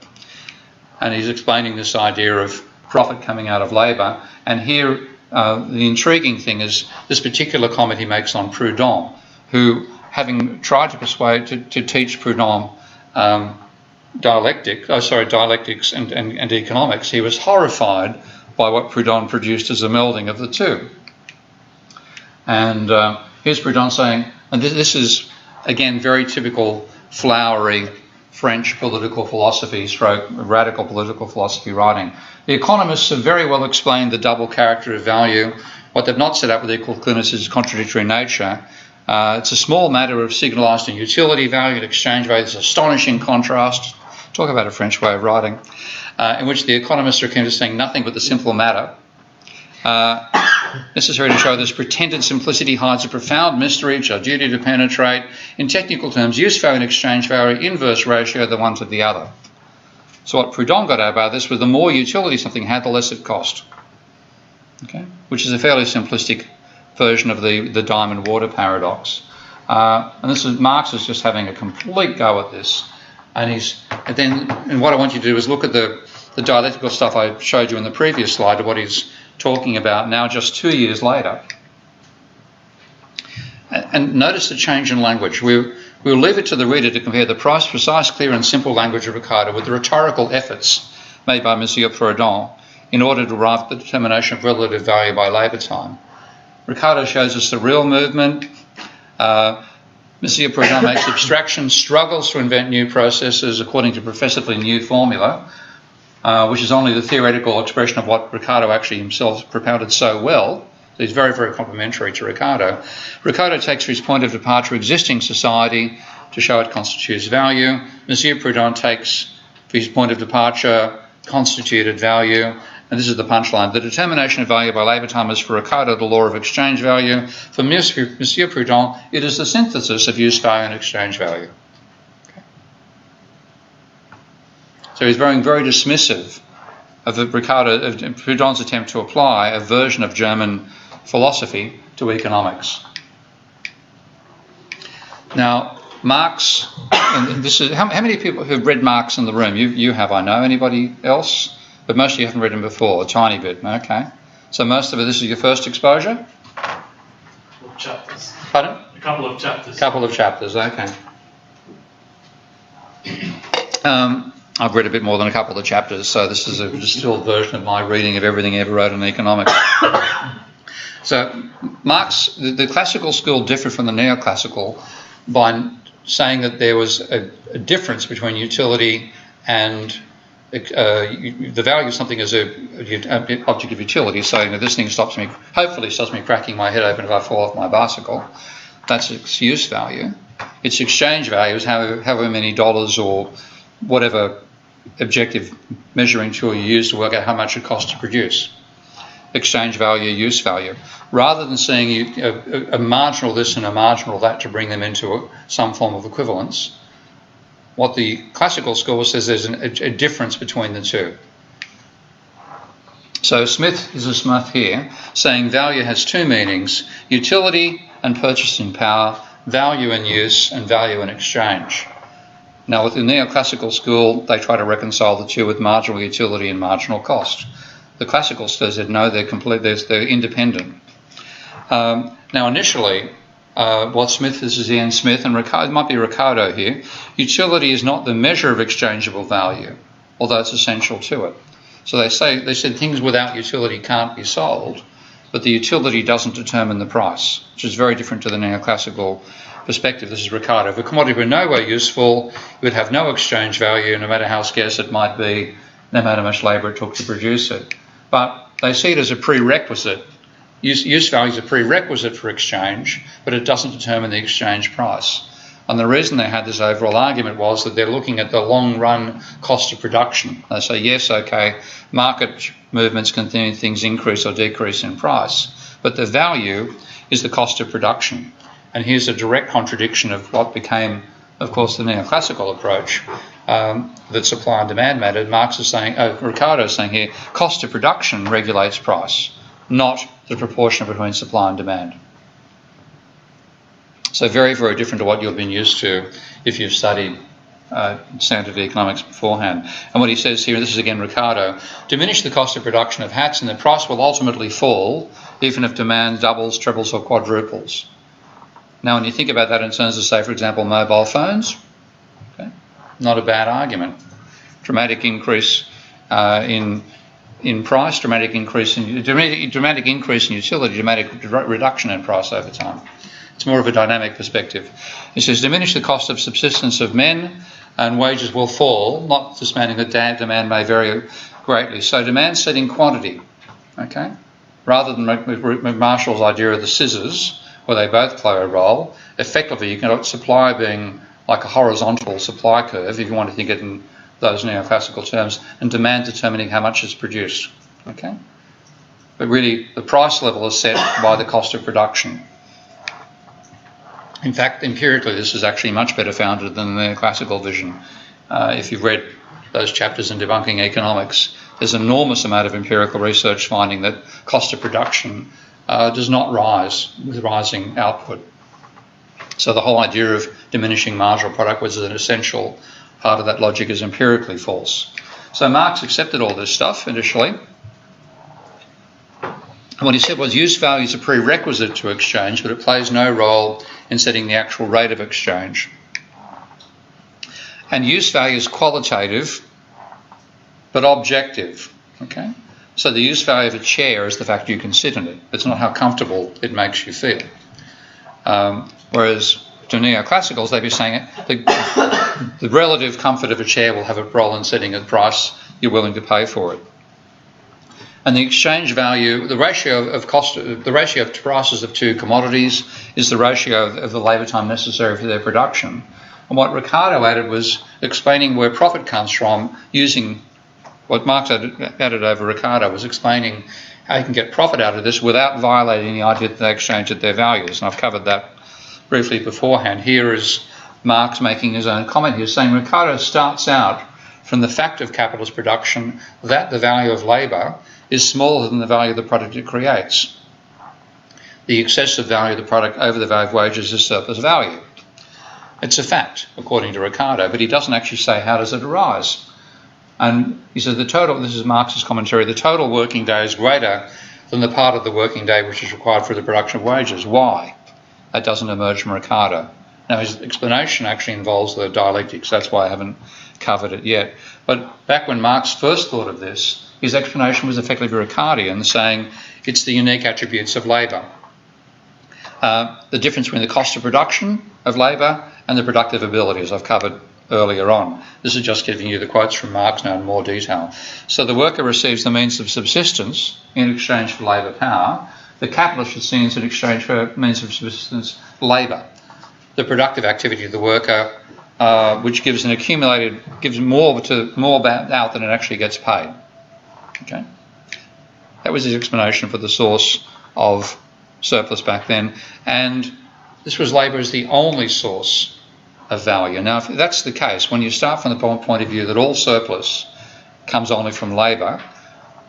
And he's explaining this idea of profit coming out of labour. And here, the intriguing thing is this particular comment he makes on Proudhon, who, having tried to persuade, to teach Proudhon dialectics and economics, he was horrified by what Proudhon produced as a melding of the two. And here's Proudhon saying, and this is, again, very typical flowery French political philosophy, radical political philosophy writing. The economists have very well explained the double character of value. What they've not set up with equal clearness is contradictory nature. It's a small matter of signalised and utility value and exchange value. There's astonishing contrast. Talk about a French way of writing, in which the economists are akin to saying nothing but the simple matter. Necessary to show this pretended simplicity hides a profound mystery which our duty to penetrate. In technical terms, use value and exchange value inverse ratio the one to the other. So what Proudhon got out about this was the more utility something had, the less it cost. Okay, which is a fairly simplistic version of the diamond water paradox. And Marx is just having a complete go at this. And what I want you to do is look at the dialectical stuff I showed you in the previous slide of what he's talking about now just 2 years later. And notice the change in language. We'll leave it to the reader to compare the precise, clear and simple language of Ricardo with the rhetorical efforts made by Monsieur Proudhon in order to arrive at the determination of relative value by labour time. Ricardo shows us the real movement. Monsieur Proudhon makes abstraction, struggles to invent new processes according to professedly new formula, which is only the theoretical expression of what Ricardo actually himself propounded so well. He's very, very complementary to Ricardo. Ricardo takes for his point of departure existing society to show it constitutes value. Monsieur Proudhon takes for his point of departure constituted value. And this is the punchline. The determination of value by labour time is for Ricardo the law of exchange value. For Monsieur Proudhon, it is the synthesis of use value and exchange value. Okay. So he's very, very dismissive of Proudhon's attempt to apply a version of German philosophy to economics. Now, Marx, and this is how many people who've read Marx in the room? You have, I know. Anybody else? But most of you haven't read him before, a tiny bit. Okay. So most of it, this is your first exposure? Chapters. Pardon? A couple of chapters. Couple of chapters, okay. I've read a bit more than a couple of chapters, so this is a distilled version of my reading of everything he ever wrote in economics. So Marx, the classical school differed from the neoclassical by saying that there was a difference between utility and the value of something as an object of utility, saying that this thing hopefully stops me cracking my head open if I fall off my bicycle. That's its use value. Its exchange value is however many dollars or whatever objective measuring tool you use to work out how much it costs to produce. Exchange value, use value. Rather than seeing a marginal this and a marginal that to bring them into some form of equivalence, what the classical school says there's a difference between the two. So Smith is a Smith here, saying value has two meanings: utility and purchasing power, value and use, and value and exchange. Now, with the neoclassical school, they try to reconcile the two with marginal utility and marginal cost. The classical school said no, they're independent. Now, initially, what Smith, this is Ian Smith, and Ricardo, it might be Ricardo here, utility is not the measure of exchangeable value, although it's essential to it. So they said things without utility can't be sold, but the utility doesn't determine the price, which is very different to the neoclassical perspective. This is Ricardo. If a commodity were nowhere useful, it would have no exchange value, no matter how scarce it might be, no matter how much labour it took to produce it. But they see it as a prerequisite. Use value is a prerequisite for exchange, but it doesn't determine the exchange price. And the reason they had this overall argument was that they're looking at the long-run cost of production. They say, yes, okay, market movements can things increase or decrease in price, but the value is the cost of production. And here's a direct contradiction of what became, of course, the neoclassical approach, that supply and demand mattered. Ricardo is saying here, cost of production regulates price, not the proportion between supply and demand. So very, very different to what you've been used to if you've studied standard economics beforehand. And what he says here, this is again Ricardo, diminish the cost of production of hats and the price will ultimately fall even if demand doubles, triples or quadruples. Now when you think about that in terms of, say, for example, mobile phones, okay, not a bad argument. Dramatic increase in price, dramatic increase in utility, dramatic reduction in price over time. It's more of a dynamic perspective. It says diminish the cost of subsistence of men and wages will fall, notwithstanding that demand may vary greatly. So demand setting quantity, okay? Rather than Marshall's idea of the scissors, where they both play a role, effectively you can supply being like a horizontal supply curve, if you want to think it in those neoclassical terms, and demand determining how much is produced, okay? But really the price level is set by the cost of production. In fact, empirically, this is actually much better founded than the classical vision. If you've read those chapters in Debunking Economics, there's an enormous amount of empirical research finding that cost of production does not rise with rising output. So the whole idea of diminishing marginal product was an essential part of that logic is empirically false. So Marx accepted all this stuff initially. And what he said was use value is a prerequisite to exchange, but it plays no role in setting the actual rate of exchange. And use value is qualitative, but objective, okay? So the use value of a chair is the fact you can sit in it. It's not how comfortable it makes you feel. Whereas to neoclassicals, they'd be saying the relative comfort of a chair will have a role in setting a price you're willing to pay for it. And the exchange value, the ratio of prices of two commodities is the ratio of the labour time necessary for their production. And what Ricardo added was explaining where profit comes from using what Marx added over Ricardo was explaining how you can get profit out of this without violating the idea that they exchange at their values. And I've covered that briefly beforehand. Here is Marx making his own comment here, saying Ricardo starts out from the fact of capitalist production that the value of labour is smaller than the value of the product it creates. The excessive value of the product over the value of wages is surplus value. It's a fact, according to Ricardo, but he doesn't actually say how does it arise. And he says the total, this is Marx's commentary, the total working day is greater than the part of the working day which is required for the production of wages. Why? That doesn't emerge from Ricardo. Now his explanation actually involves the dialectics, that's why I haven't covered it yet. But back when Marx first thought of this, his explanation was effectively Ricardian, saying it's the unique attributes of labour. The difference between the cost of production of labour and the productive abilities I've covered earlier on. This is just giving you the quotes from Marx now in more detail. So the worker receives the means of subsistence in exchange for labour power. The capitalist receives in exchange for means of subsistence labour. The productive activity of the worker, which gives an accumulated, gives more out than it actually gets paid. Okay, that was his explanation for the source of surplus back then, and this was labour as the only source of value. Now, if that's the case, when you start from the point of view that all surplus comes only from labour,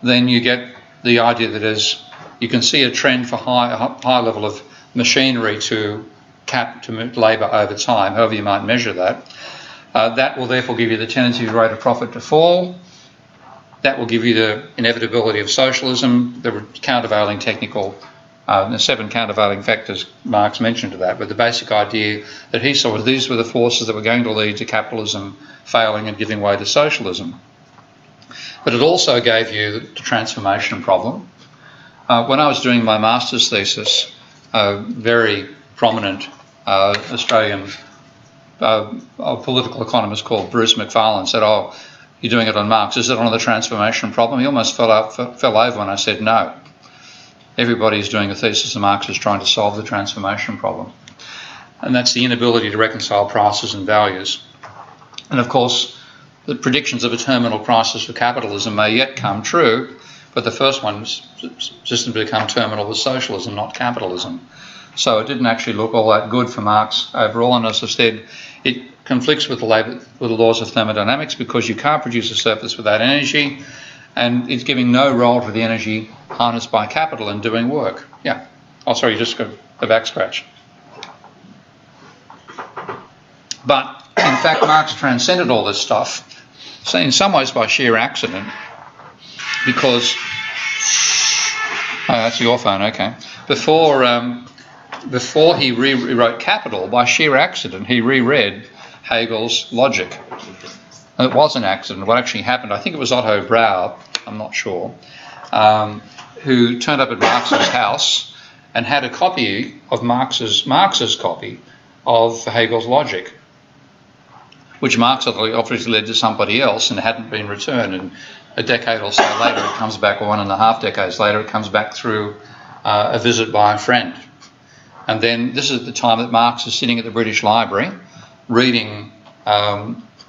then you get the idea that as you can see a trend for high level of machinery to labour over time, however you might measure that, that will therefore give you the tendency of rate of profit to fall. That will give you the inevitability of socialism, the countervailing technical, the 7 countervailing factors Marx mentioned to that, but the basic idea that he saw was these were the forces that were going to lead to capitalism failing and giving way to socialism. But it also gave you the transformation problem. When I was doing my master's thesis, a very prominent Australian political economist called Bruce McFarlane said, "Oh, you're doing it on Marx. Is it on the transformation problem?" He almost fell over when I said no. Everybody's doing a thesis on Marx is trying to solve the transformation problem. And that's the inability to reconcile prices and values. And of course, the predictions of a terminal prices for capitalism may yet come true, But the first one system to become terminal was socialism, not capitalism. So it didn't actually look all that good for Marx overall, and as I've said, it conflicts with the laws of thermodynamics because you can't produce a surplus without energy, and it's giving no role to the energy harnessed by capital in doing work. Yeah. Oh, sorry, you just got the back scratch. But in fact, Marx transcended all this stuff, so in some ways by sheer accident, because that's your phone, okay. Before he rewrote Capital, by sheer accident, he reread Hegel's logic. And it was an accident. What actually happened, I think it was Otto Brau, I'm not sure, who turned up at Marx's house and had a copy of Marx's copy of Hegel's logic, which Marx obviously led to somebody else and hadn't been returned. And a decade or so later, it comes back, or 1.5 decades later, it comes back through a visit by a friend. And then this is the time that Marx is sitting at the British Library reading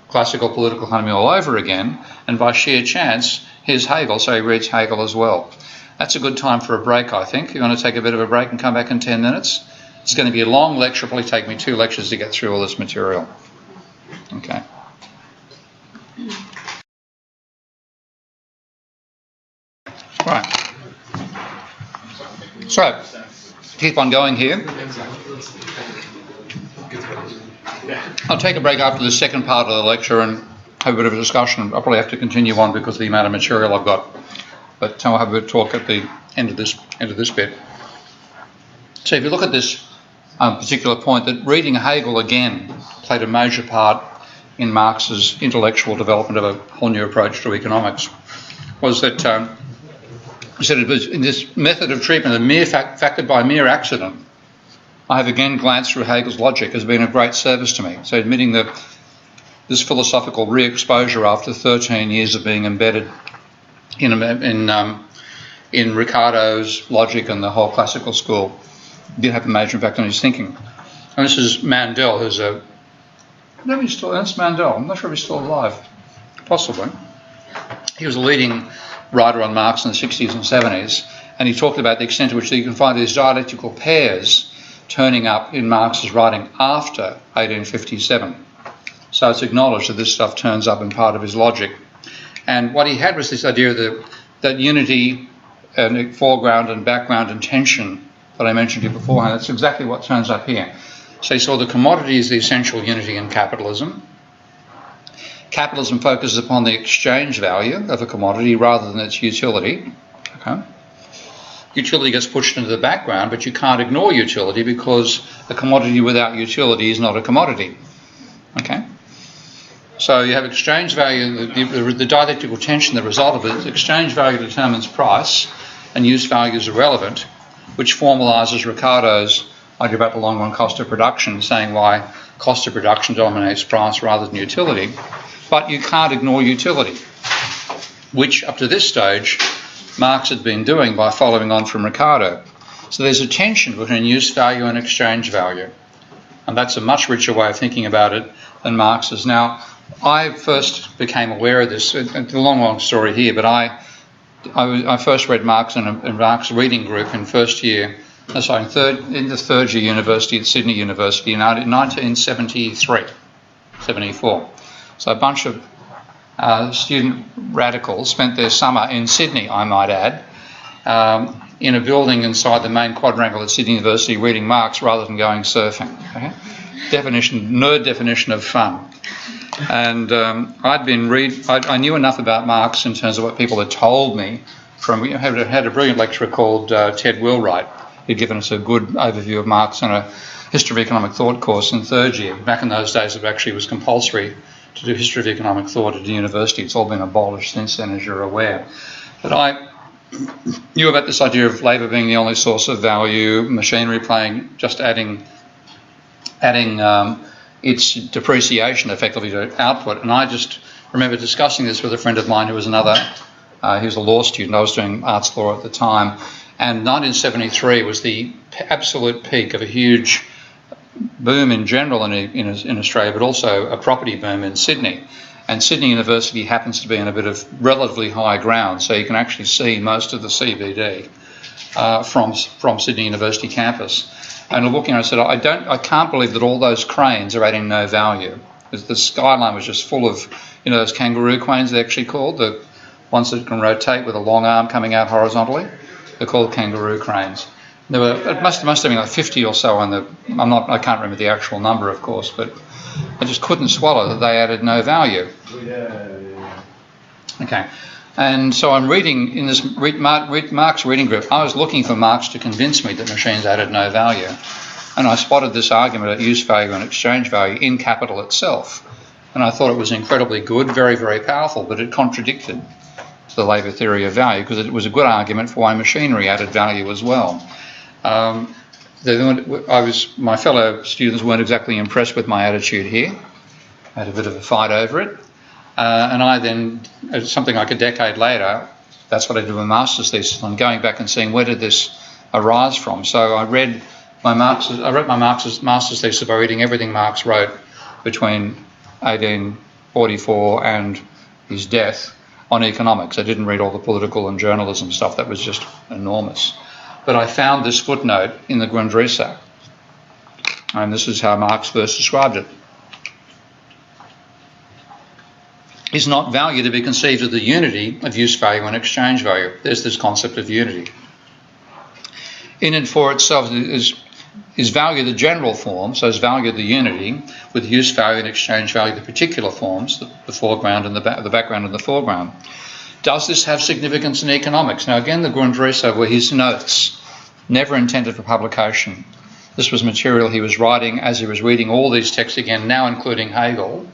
classical political economy all over again, and by sheer chance, here's Hegel, so he reads Hegel as well. That's a good time for a break, I think. You want to take a bit of a break and come back in 10 minutes? It's going to be a long lecture, probably take me 2 lectures to get through all this material. Okay. Right. So, keep on going here. I'll take a break after the second part of the lecture and have a bit of a discussion. I'll probably have to continue on because of the amount of material I've got. But I'll have a bit of talk at the end of this bit. So if you look at this particular point, that reading Hegel again played a major part in Marx's intellectual development of a whole new approach to economics, was that he said it was in this method of treatment, factored by mere accident, I have again glanced through Hegel's logic has been of great service to me. So admitting that this philosophical re-exposure after 13 years of being embedded in Ricardo's logic and the whole classical school did have a major impact on his thinking. And this is Mandel, who's Ernst Mandel. I'm not sure if he's still alive. Possibly. He was a leading writer on Marx in the 60s and 70s, and he talked about the extent to which you can find these dialectical pairs turning up in Marx's writing after 1857. So it's acknowledged that this stuff turns up in part of his logic. And what he had was this idea that unity and foreground and background and tension that I mentioned to you beforehand. That's exactly what turns up here. So he saw the commodity as the essential unity in capitalism. Capitalism focuses upon the exchange value of a commodity rather than its utility. Okay. Utility gets pushed into the background, but you can't ignore utility because a commodity without utility is not a commodity. Okay. So you have exchange value, the dialectical tension, the result of it, exchange value determines price and use value is irrelevant, which formalises Ricardo's idea about the long-run cost of production, saying why cost of production dominates price rather than utility. But you can't ignore utility, which up to this stage Marx had been doing by following on from Ricardo. So there's a tension between use value and exchange value. And that's a much richer way of thinking about it than Marx's. Now, I first became aware of this, it's a long story here, but I first read Marx in a Marx reading group in third year university at Sydney University in 1973, 74. So a bunch of student radicals spent their summer in Sydney, I might add, in a building inside the main quadrangle at Sydney University reading Marx rather than going surfing. Okay? Nerd definition of fun. And I knew enough about Marx in terms of what people had told me. We had a brilliant lecturer called Ted Wheelwright. He'd given us a good overview of Marx in a history of economic thought course in third year. Back in those days, it actually was compulsory to do history of economic thought at the university. It's all been abolished since then, as you're aware. But I knew about this idea of labour being the only source of value, machinery just adding its depreciation effectively to output. And I just remember discussing this with a friend of mine who was he was a law student. I was doing arts law at the time. And 1973 was the absolute peak of a huge boom in general in Australia, but also a property boom in Sydney. And Sydney University happens to be in a bit of relatively high ground, so you can actually see most of the CBD from Sydney University campus. And looking, I said, I can't believe that all those cranes are adding no value. The skyline was just full of, those kangaroo cranes they're actually called, the ones that can rotate with a long arm coming out horizontally. They're called kangaroo cranes. It must have been like 50 or so on the. I can't remember the actual number, of course, but I just couldn't swallow that they added no value. Okay, and so I'm reading in this Marx reading group. I was looking for Marx to convince me that machines added no value, and I spotted this argument about use value and exchange value in Capital itself, and I thought it was incredibly good, very, very powerful, but it contradicted the labour theory of value because it was a good argument for why machinery added value as well. My fellow students weren't exactly impressed with my attitude here. I had a bit of a fight over it. And I then, something like a decade later, that's what I did with my master's thesis on going back and seeing where did this arise from. So I read my master's thesis by reading everything Marx wrote between 1844 and his death on economics. I didn't read all the political and journalism stuff. That was just enormous. But I found this footnote in the Grundrisse, and this is how Marx first described it. Is not value to be conceived as the unity of use value and exchange value? There's this concept of unity. In and for itself is value the general form, so is value the unity, with use value and exchange value the particular forms, the foreground and the background and the foreground. Does this have significance in economics? Now again, the Grundrisse were his notes, never intended for publication. This was material he was writing as he was reading all these texts again, now including Hegel,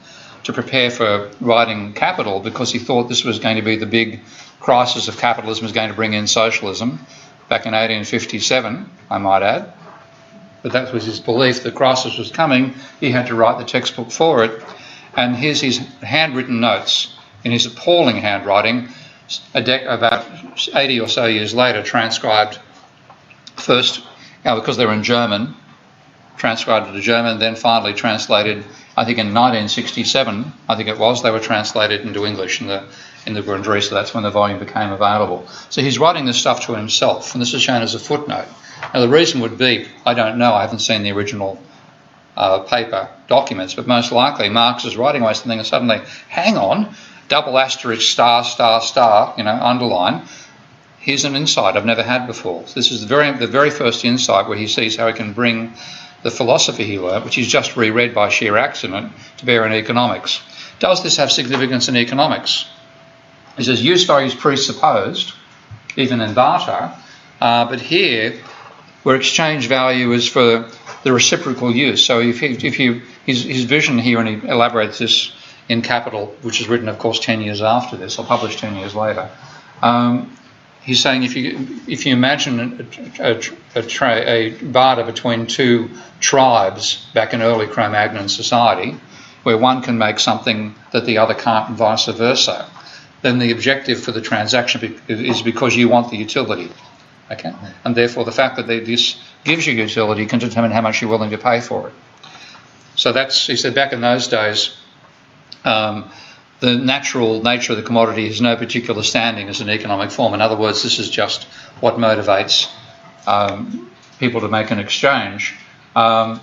to prepare for writing Capital, because he thought this was going to be the big crisis of capitalism, was going to bring in socialism back in 1857, I might add. But that was his belief, the crisis was coming, he had to write the textbook for it. And here's his handwritten notes in his appalling handwriting, about 80 or so years later, transcribed first, because they were in German, transcribed into German, then finally translated, I think in 1967, they were translated into English in the Grundrisse. That's when the volume became available. So he's writing this stuff to himself, and this is shown as a footnote. Now the reason would be, I don't know, I haven't seen the original paper documents, but most likely Marx is writing away something and suddenly, hang on, double asterisk, star, star, star, underline. Here's an insight I've never had before. So this is the very first insight where he sees how he can bring the philosophy he learnt, which he's just reread by sheer accident, to bear in economics. Does this have significance in economics? He says use value is presupposed, even in barter, but here, where exchange value is for the reciprocal use. So his vision here, and he elaborates this in Capital, which is written, of course, 10 years after this, or published 10 years later. He's saying if you imagine a barter between two tribes back in early Cro-Magnon society, where one can make something that the other can't and vice versa, then the objective for the transaction is because you want the utility. Okay? And therefore the fact that this gives you utility can determine how much you're willing to pay for it. So he said back in those days, the natural nature of the commodity has no particular standing as an economic form. In other words, this is just what motivates people to make an exchange. But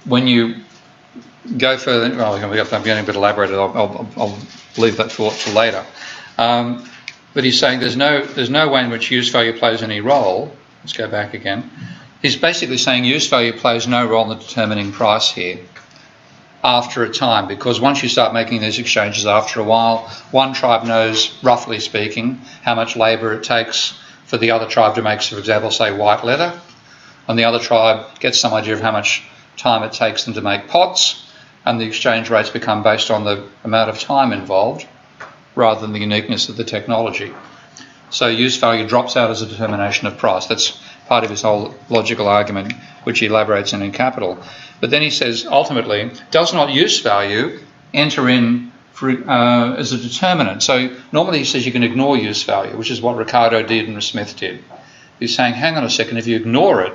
when you go further, I'm getting a bit elaborated. I'll leave that thought till later. But he's saying there's no way in which use value plays any role. Let's go back again. He's basically saying use value plays no role in the determining price here after a time, because once you start making these exchanges after a while, one tribe knows, roughly speaking, how much labour it takes for the other tribe to make, for example, say white leather, and the other tribe gets some idea of how much time it takes them to make pots, and the exchange rates become based on the amount of time involved rather than the uniqueness of the technology. So use value drops out as a determination of price. That's part of his whole logical argument, which he elaborates in Capital. But then he says, ultimately, does not use value enter in as a determinant? So normally he says you can ignore use value, which is what Ricardo did and Smith did. He's saying, hang on a second, if you ignore it,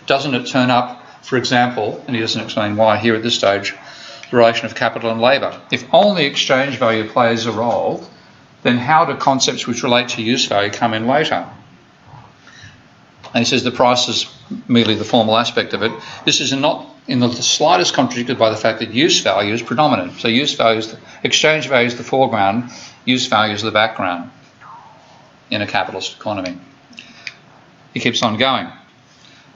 doesn't it turn up, for example, and he doesn't explain why here at this stage, the relation of capital and labour. If only exchange value plays a role, then how do concepts which relate to use value come in later? And he says the price is merely the formal aspect of it. This is not in the slightest contradicted by the fact that use value is predominant. So exchange value is the foreground, use value is the background in a capitalist economy. He keeps on going.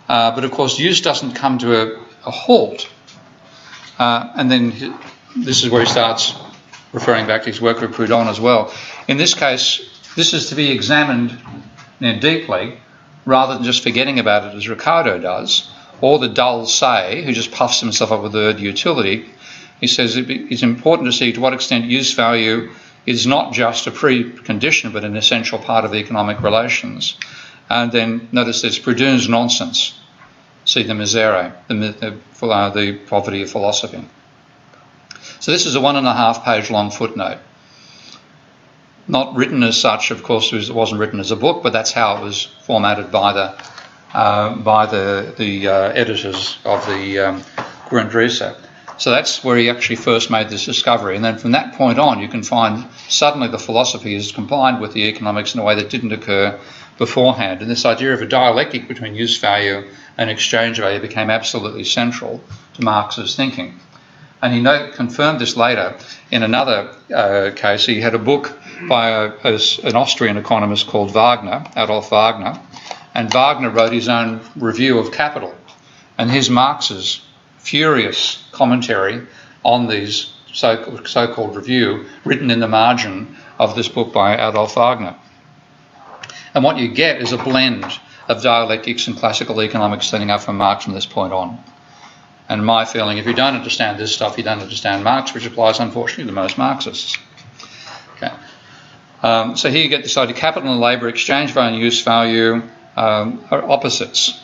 But of course, use doesn't come to a halt. And then this is where he starts referring back to his work with Proudhon as well. In this case, this is to be examined deeply, rather than just forgetting about it as Ricardo does, or the dull say, who just puffs himself up with the word utility. He says it's important to see to what extent use value is not just a precondition, but an essential part of the economic relations. And then notice there's Proudhon's nonsense. See the misere, the poverty of philosophy. So this is a 1.5 page long footnote. Not written as such, of course, it wasn't written as a book, but that's how it was formatted by the editors of the Grundrisse. So that's where he actually first made this discovery. And then from that point on, you can find suddenly the philosophy is combined with the economics in a way that didn't occur beforehand. And this idea of a dialectic between use value and exchange value became absolutely central to Marx's thinking. And he confirmed this later in another case. He had a book by an Austrian economist called Wagner, Adolf Wagner, and Wagner wrote his own review of Capital. And here's Marx's furious commentary on these so-called review written in the margin of this book by Adolf Wagner. And what you get is a blend of dialectics and classical economics setting up from Marx from this point on. And my feeling, if you don't understand this stuff, you don't understand Marx, which applies, unfortunately, to most Marxists. Okay. So here you get this idea: capital and labour, exchange value and use value are opposites.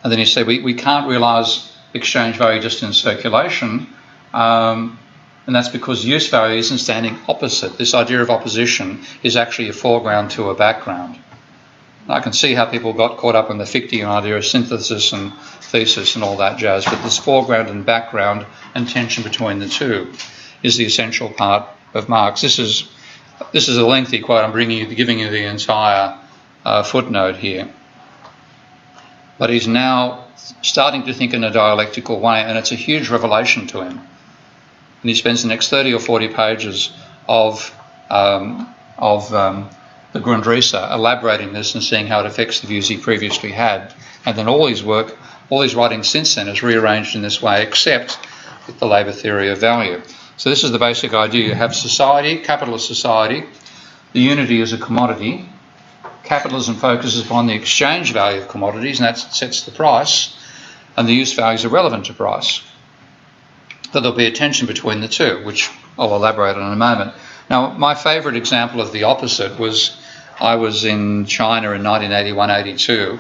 And then you say we can't realise exchange value just in circulation, and that's because use value isn't standing opposite. This idea of opposition is actually a foreground to a background. I can see how people got caught up in the Fichtean idea of synthesis and thesis and all that jazz, but this foreground and background and tension between the two is the essential part of Marx. This is a lengthy quote. I'm giving you the entire footnote here. But he's now starting to think in a dialectical way, and it's a huge revelation to him. And he spends the next 30 or 40 pages of the Grundrisse elaborating this and seeing how it affects the views he previously had. And then all his writing since then is rearranged in this way, except with the labour theory of value. So this is the basic idea. You have society, capitalist society. The unity is a commodity. Capitalism focuses upon the exchange value of commodities, and that sets the price, and the use values are relevant to price. But there'll be a tension between the two, which I'll elaborate on in a moment. Now, my favourite example of the opposite was I was in China in 1981-82,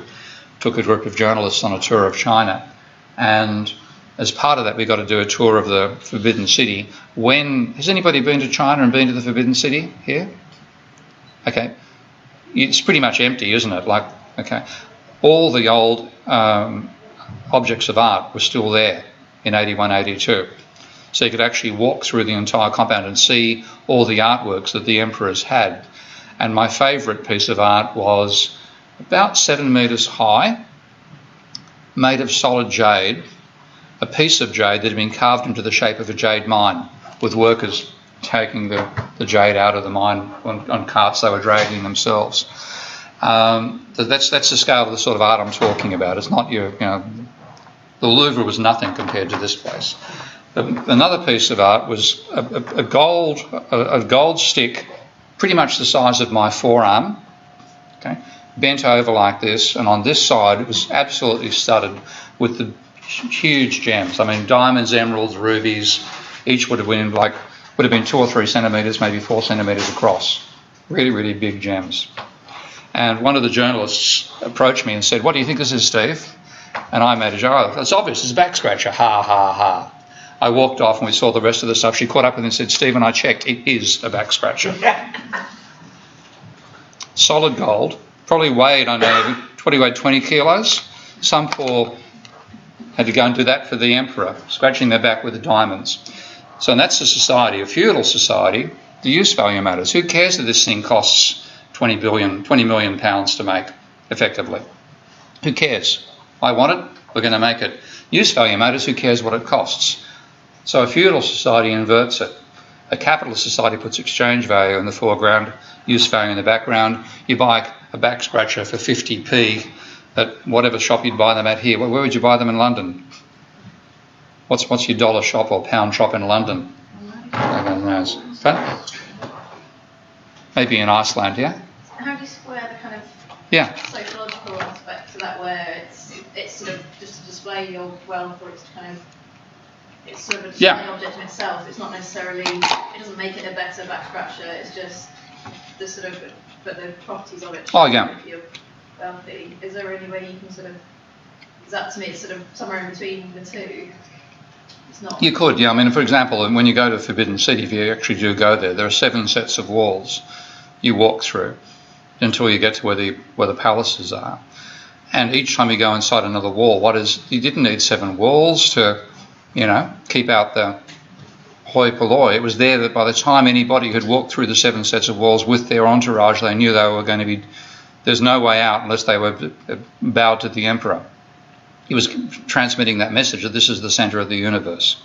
took a group of journalists on a tour of China, and as part of that we got to do a tour of the Forbidden City. Has anybody been to China and been to the Forbidden City here? Okay. It's pretty much empty, isn't it? All the old objects of art were still there in 81-82. So you could actually walk through the entire compound and see all the artworks that the emperors had. And my favourite piece of art was about 7 metres high, made of solid jade, a piece of jade that had been carved into the shape of a jade mine, with workers taking the jade out of the mine on carts they were dragging themselves. That's the scale of the sort of art I'm talking about. It's not the Louvre was nothing compared to this place. Another piece of art was a gold stick, pretty much the size of my forearm, okay, bent over like this, and on this side it was absolutely studded with the huge gems. I mean, diamonds, emeralds, rubies, each would have been 2 or 3 centimetres, maybe 4 centimetres across. Really, really big gems. And one of the journalists approached me and said, "What do you think this is, Steve?" And I made a joke. "It's obvious, it's a back scratcher, ha, ha, ha." I walked off and we saw the rest of the stuff. She caught up with me and said, "Stephen, I checked, it is a back scratcher." Solid gold, probably weighed 20 kilos. Some poor Had to go and do that for the emperor, scratching their back with the diamonds. So that's a society, a feudal society. The use value matters. Who cares that this thing costs 20 million pounds to make, effectively? Who cares? I want it, we're going to make it. Use value matters, who cares what it costs? So a feudal society inverts it. A capitalist society puts exchange value in the foreground, use value in the background. You buy a back scratcher for 50p at whatever shop you'd buy them at here. Where would you buy them in London? What's your dollar shop or pound shop in London? Nobody knows. Maybe in Iceland, yeah? How do you square the kind of psychological aspect to that, where it's sort of just to display your wealth, or it's kind of, it's sort of a display object in itself. It's not necessarily, it doesn't make it a better back scratcher. It's just the sort of, but the properties of it. If you're wealthy, is there any way you can sort of? Because that to me is sort of somewhere in between the two. It's not. You could, yeah. I mean, for example, when you go to Forbidden City, if you actually do go there, there are 7 sets of walls you walk through until you get to where the palaces are. And each time you go inside another wall, you didn't need 7 walls to, keep out the hoi polloi. It was there that by the time anybody had walked through the 7 sets of walls with their entourage, they knew they were going to be, there's no way out unless they were bowed to the emperor. He was transmitting that message that this is the centre of the universe.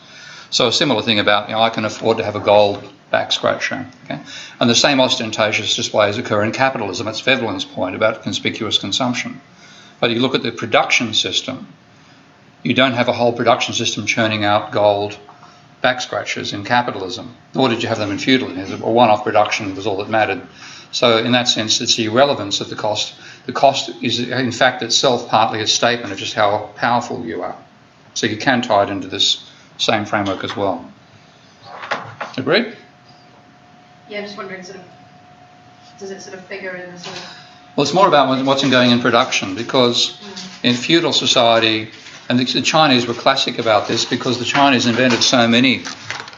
So a similar thing about, I can afford to have a gold back scratcher. Okay? And the same ostentatious displays occur in capitalism. That's Veblen's point about conspicuous consumption. But you look at the production system, you don't have a whole production system churning out gold back scratchers in capitalism, nor did you have them in feudalism. A one-off production was all that mattered. So in that sense, it's the irrelevance of the cost. The cost is, in fact, itself partly a statement of just how powerful you are. So you can tie it into this same framework as well. Agreed? Yeah, I'm just wondering, does it sort of figure in the sort of... Well, it's more about what's going in production, because in feudal society, and the Chinese were classic about this, because the Chinese invented so many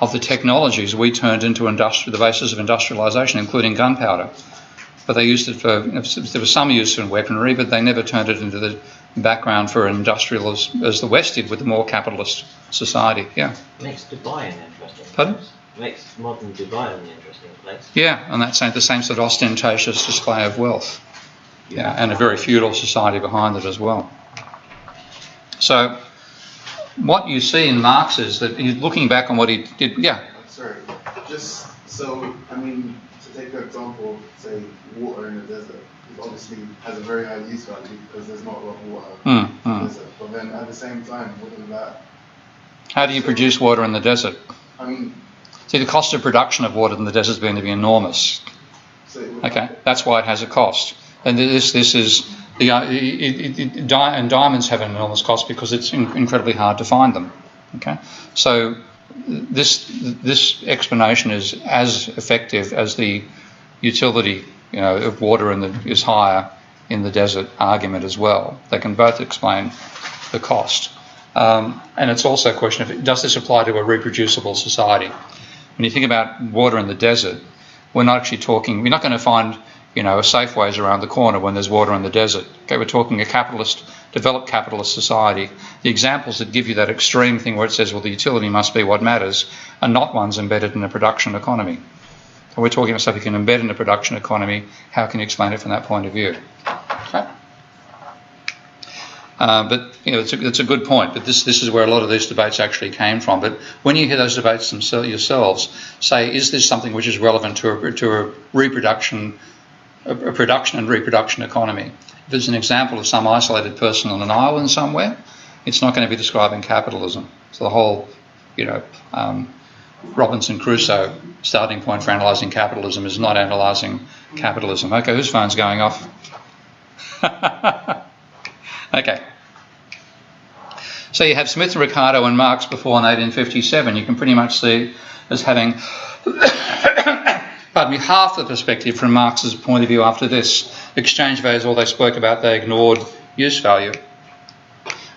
of the technologies we turned into the basis of industrialisation, including gunpowder. But they used it for, there was some use in weaponry, but they never turned it into the background for industrial as the West did with the more capitalist society. Yeah. Makes Dubai an interesting place. Pardon? Makes modern Dubai an interesting place. Yeah, and that's the same sort of ostentatious display of wealth. Yeah, and a very feudal society behind it as well. So what you see in Marx is that he's looking back on what he did. Yeah. Sorry, just so, I mean, to take an example, say water in the desert, it obviously has a very high use value because there's not a lot of water in the desert. But then at the same time, wouldn't that... How do you produce water in the desert? I mean... See, the cost of production of water in the desert is going to be enormous. Okay, that's why it has a cost. And this is... and diamonds have an enormous cost because it's incredibly hard to find them. Okay, so this explanation is as effective as the utility, of water is higher in the desert argument as well. They can both explain the cost, and it's also a question of, does this apply to a reproducible society? When you think about water in the desert, we're not going to find a Safeways around the corner when there's water in the desert. Okay, we're talking a developed capitalist society. The examples that give you that extreme thing where it says, well, the utility must be what matters, are not ones embedded in a production economy. So we're talking about stuff you can embed in a production economy. How can you explain it from that point of view? Okay. But it's a good point. But this is where a lot of these debates actually came from. But when you hear those debates yourselves, say, is this something which is relevant to a production and reproduction economy? If it's an example of some isolated person on an island somewhere, it's not going to be describing capitalism. So the whole, Robinson Crusoe starting point for analysing capitalism is not analysing capitalism. Okay, whose phone's going off? Okay. So you have Smith, Ricardo and Marx before in 1857. You can pretty much see as having half the perspective from Marx's point of view after this. Exchange value is all they spoke about, they ignored use value.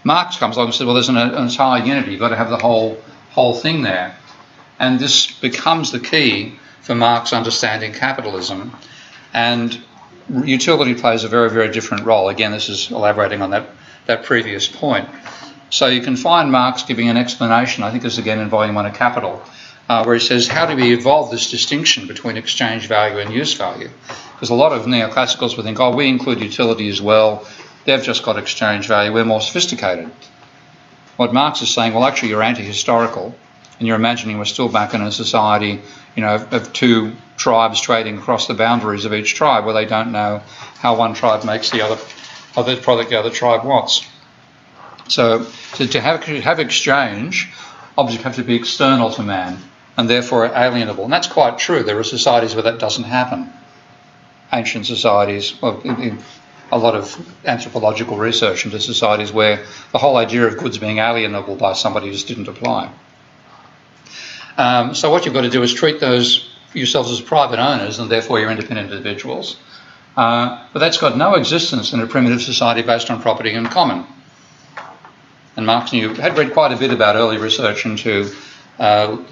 Marx comes along and said, well, there's an entire unity, you've got to have the whole thing there. And this becomes the key for Marx understanding capitalism. And utility plays a very, very different role. Again, this is elaborating on that previous point. So you can find Marx giving an explanation, I think this is again in Volume 1 of Capital, where he says, how do we evolve this distinction between exchange value and use value? Because a lot of neoclassicals would think, oh, we include utility as well, they've just got exchange value, we're more sophisticated. What Marx is saying, well, actually you're anti-historical, and you're imagining we're still back in a society, you know, of two tribes trading across the boundaries of each tribe, where they don't know how one tribe makes the other product the other tribe wants. So to have exchange, objects have to be external to man and therefore alienable. And that's quite true. There are societies where that doesn't happen. Ancient societies, well, a lot of anthropological research into societies where the whole idea of goods being alienable by somebody just didn't apply. So what you've got to do is treat yourselves as private owners, and therefore you're independent individuals. But that's got no existence in a primitive society based on property in common. And Marx had read quite a bit about early research into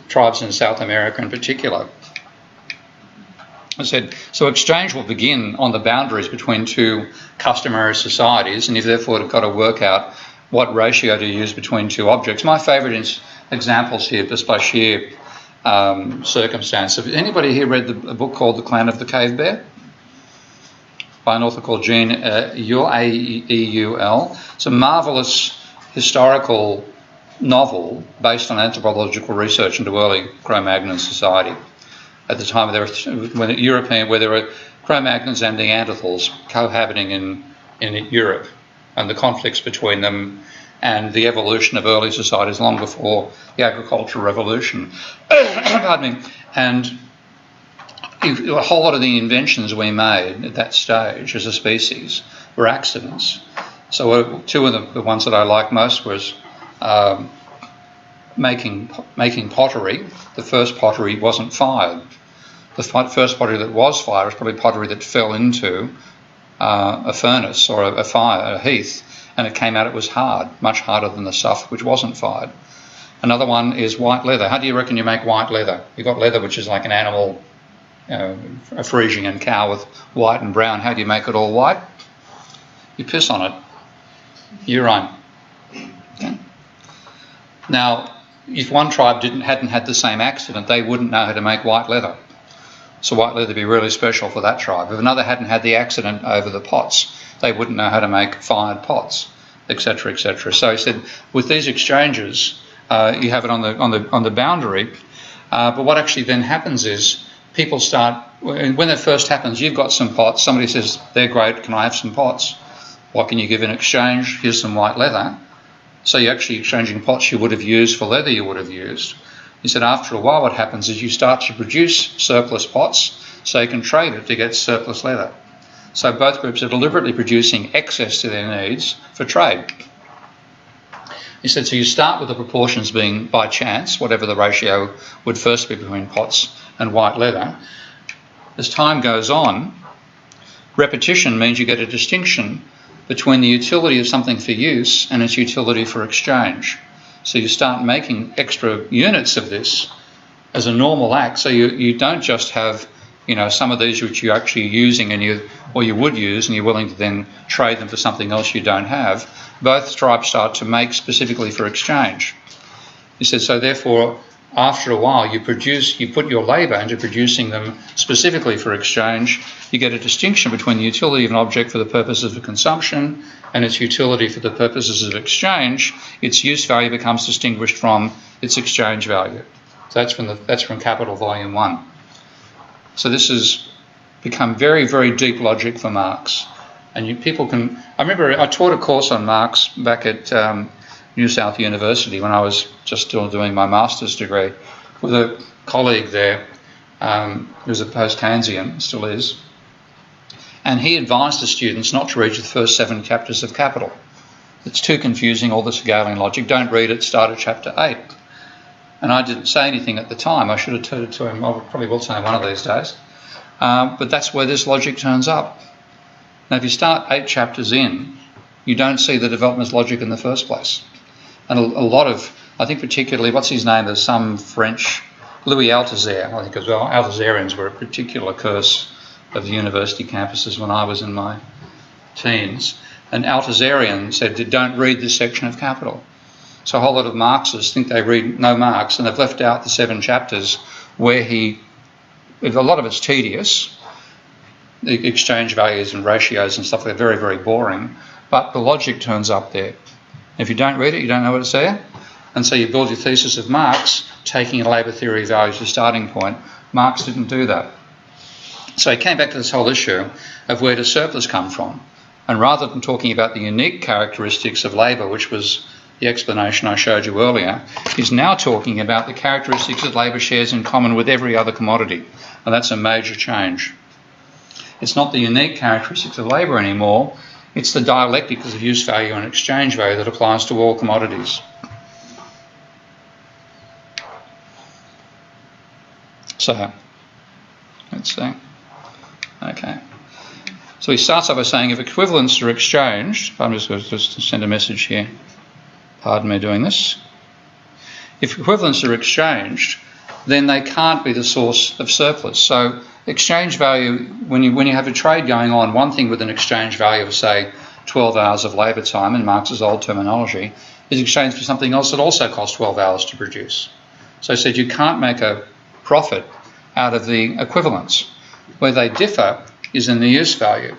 tribes in South America in particular. I said, so exchange will begin on the boundaries between two customary societies, and you've therefore got to work out what ratio to use between two objects. My favourite examples here, just by sheer circumstance. Have anybody here read a book called The Clan of the Cave Bear? By an author called Jean Eul, A-E-U-L. It's a marvellous historical novel based on anthropological research into early Cro-Magnon society. At the time where there were Cro-Magnons and Neanderthals cohabiting in Europe, and the conflicts between them and the evolution of early societies long before the agricultural revolution. Pardon me. And a whole lot of the inventions we made at that stage as a species were accidents. So two of the ones that I like most was making pottery. The first pottery wasn't fired. The first pottery that was fired was probably pottery that fell into a furnace or a fire, a heath, and it came out, it was hard, much harder than the stuff which wasn't fired. Another one is white leather. How do you reckon you make white leather? You've got leather which is like an animal, a Frisian cow with white and brown. How do you make it all white? You piss on it. Urine. Okay. Now, if one tribe hadn't had the same accident, they wouldn't know how to make white leather. So white leather would be really special for that tribe. If another hadn't had the accident over the pots, they wouldn't know how to make fired pots, etc., etc. So he said, with these exchanges, you have it on the boundary. But what actually then happens is people start, when that first happens, you've got some pots. Somebody says, they're great, can I have some pots? What can you give in exchange? Here's some white leather. So you're actually exchanging pots you would have used for leather you would have used. He said after a while what happens is you start to produce surplus pots so you can trade it to get surplus leather. So both groups are deliberately producing excess to their needs for trade. He said so you start with the proportions being by chance, whatever the ratio would first be between pots and white leather. As time goes on, repetition means you get a distinction between the utility of something for use and its utility for exchange. So you start making extra units of this as a normal act. So you don't just have, some of these which you're actually using and you would use, and you're willing to then trade them for something else you don't have. Both tribes start to make specifically for exchange. He said, so therefore, after a while, you put your labour into producing them specifically for exchange. You get a distinction between the utility of an object for the purposes of consumption and its utility for the purposes of exchange. Its use value becomes distinguished from its exchange value. So that's from Capital Volume 1. So this has become very, very deep logic for Marx. And people can... I remember I taught a course on Marx back at New South University when I was just still doing my master's degree with a colleague there who was a post-Keynesian, still is. And he advised the students not to read the first 7 chapters of Capital. It's too confusing, all this Hegelian logic. Don't read it, start at chapter 8. And I didn't say anything at the time. I should have told it to him. I probably will say one of these days. But that's where this logic turns up. Now, if you start 8 chapters in, you don't see the development logic in the first place. And a lot of, I think particularly, what's his name? There's some French, Louis Althusser, I think as well. Althusserians were a particular curse of the university campuses when I was in my teens. And Althusserian said, don't read this section of Capital. So a whole lot of Marxists think they know Marx, and they've left out the 7 chapters where a lot of it's tedious, the exchange values and ratios and stuff, they're very, very boring, but the logic turns up there. If you don't read it, you don't know what it's there. And so you build your thesis of Marx, taking labour theory values as a starting point. Marx didn't do that. So he came back to this whole issue of where does surplus come from? And rather than talking about the unique characteristics of labour, which was the explanation I showed you earlier, he's now talking about the characteristics that labour shares in common with every other commodity. And that's a major change. It's not the unique characteristics of labour anymore, it's the dialectics of use value and exchange value that applies to all commodities. So, let's see. Okay. So he starts off by saying if equivalents are exchanged, I'm just going to send a message here. Pardon me doing this. If equivalents are exchanged, then they can't be the source of surplus. So exchange value, when you have a trade going on, one thing with an exchange value of, say, 12 hours of labour time, in Marx's old terminology, is exchanged for something else that also costs 12 hours to produce. So he said you can't make a profit out of the equivalents. Where they differ is in the use value.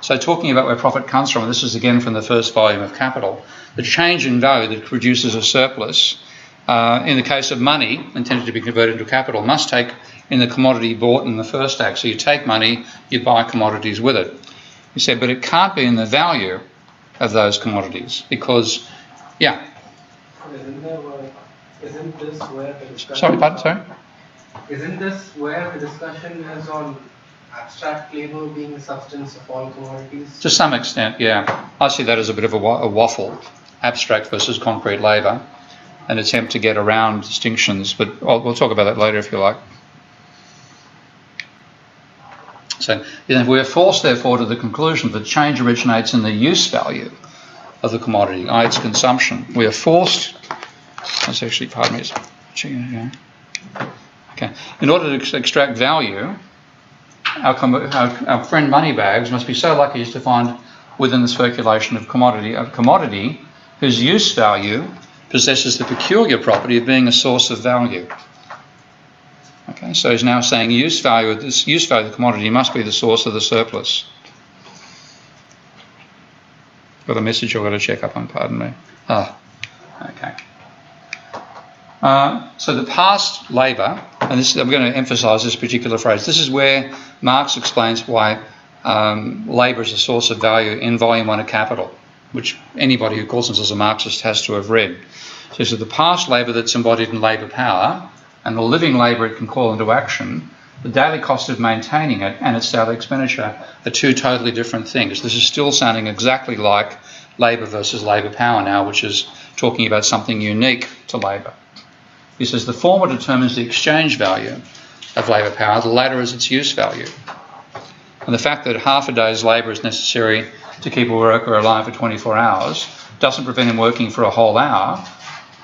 So talking about where profit comes from, this is again from the first volume of Capital, the change in value that produces a surplus, in the case of money intended to be converted into capital, must take in the commodity bought in the first act. So you take money, you buy commodities with it. He said, but it can't be in the value of those commodities because, yeah. Isn't this where the discussion... Sorry, pardon, sorry? Isn't this where the discussion is on abstract labour being the substance of all commodities? To some extent, yeah. I see that as a bit of a waffle, abstract versus concrete labour, an attempt to get around distinctions, but we'll talk about that later if you like. So we are forced, therefore, to the conclusion that change originates in the use value of the commodity, i.e. its consumption. We are forced... That's actually, pardon me, okay. In order to extract value, our friend Moneybags must be so lucky as to find within the circulation of commodity a commodity whose use value possesses the peculiar property of being a source of value. Okay, so he's now saying this use value of the commodity must be the source of the surplus. Got a message I've got to check up on, pardon me. Okay. So the past labour, and I'm going to emphasise this particular phrase, this is where Marx explains why labour is a source of value in Volume 1 of Capital, which anybody who calls themselves a Marxist has to have read. So he said the past labour that's embodied in labour power and the living labour it can call into action, the daily cost of maintaining it and its daily expenditure are two totally different things. This is still sounding exactly like labour versus labour power now, which is talking about something unique to labour. He says the former determines the exchange value of labour power, the latter is its use value. And the fact that half a day's labour is necessary to keep a worker alive for 24 hours doesn't prevent him working for a whole hour.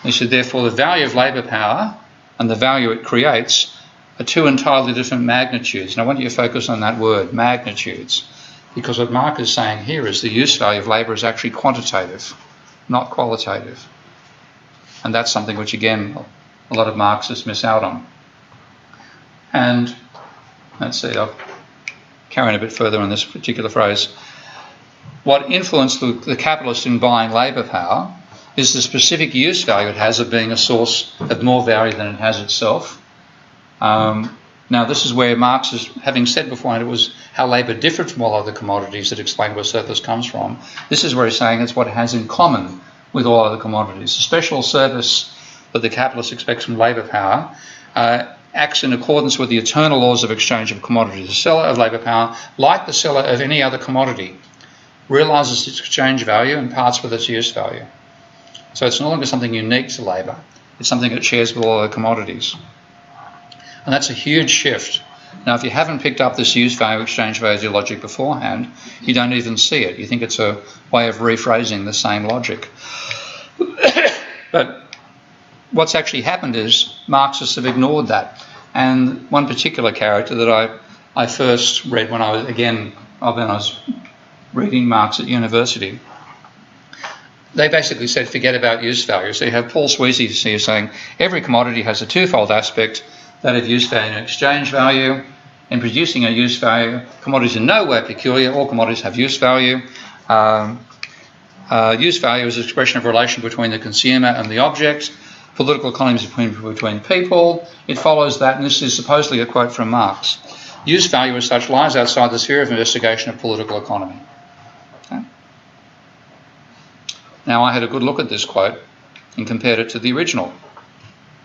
He said therefore the value of labour power and the value it creates are two entirely different magnitudes. And I want you to focus on that word, magnitudes, because what Marx is saying here is the use value of labour is actually quantitative, not qualitative. And that's something which, again, a lot of Marxists miss out on. And let's see, I'll carry on a bit further on this particular phrase. What influenced the capitalist in buying labour power is the specific use value it has of being a source of more value than it has itself. Now, this is where Marx is, having said beforehand, it was how labour differed from all other commodities that explained where surplus comes from. This is where he's saying it's what it has in common with all other commodities. The special service that the capitalist expects from labour power acts in accordance with the eternal laws of exchange of commodities. The seller of labour power, like the seller of any other commodity, realises its exchange value and parts with its use value. So it's no longer something unique to labour. It's something it shares with all other commodities. And that's a huge shift. Now, if you haven't picked up this use value, exchange value logic beforehand, you don't even see it. You think it's a way of rephrasing the same logic. But what's actually happened is Marxists have ignored that. And one particular character that I first read when I was reading Marx at university, they basically said forget about use value. So you have Paul Sweezy here saying every commodity has a twofold aspect, that of use value and exchange value. In producing a use value, commodities are nowhere peculiar. All commodities have use value. Use value is an expression of relation between the consumer and the object. Political economy is between people. It follows that, and this is supposedly a quote from Marx, use value as such lies outside the sphere of investigation of political economy. Okay. Now, I had a good look at this quote and compared it to the original.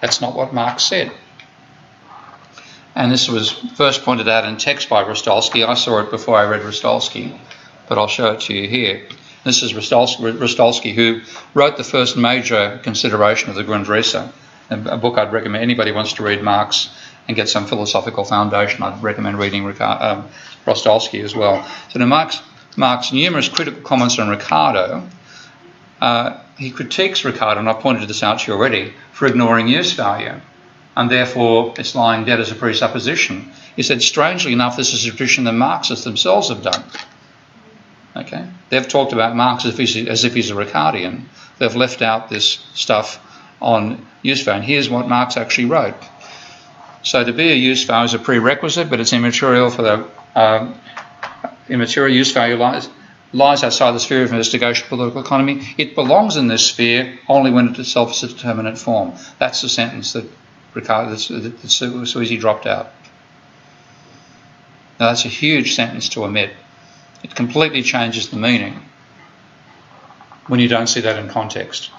That's not what Marx said. And this was first pointed out in text by Rostolsky. I saw it before I read Rostolsky, but I'll show it to you here. This is Rostolsky, who wrote the first major consideration of the Grundrisse, a book I'd recommend. Anybody who wants to read Marx and get some philosophical foundation, I'd recommend reading Rostolsky as well. So in Marx's numerous critical comments on Ricardo, he critiques Ricardo, and I pointed this out to you already, for ignoring use value, and therefore it's lying dead as a presupposition. He said, strangely enough, this is a tradition that Marxists themselves have done. Okay, they've talked about Marx as if he's a Ricardian. They've left out this stuff on use value. And here's what Marx actually wrote. So to be a use value is a prerequisite, but it's immaterial for the immaterial use value lies outside the sphere of investigation of political economy. It belongs in this sphere only when it itself is a determinate form. That's the sentence that Sweezy dropped out. Now that's a huge sentence to omit. It completely changes the meaning when you don't see that in context.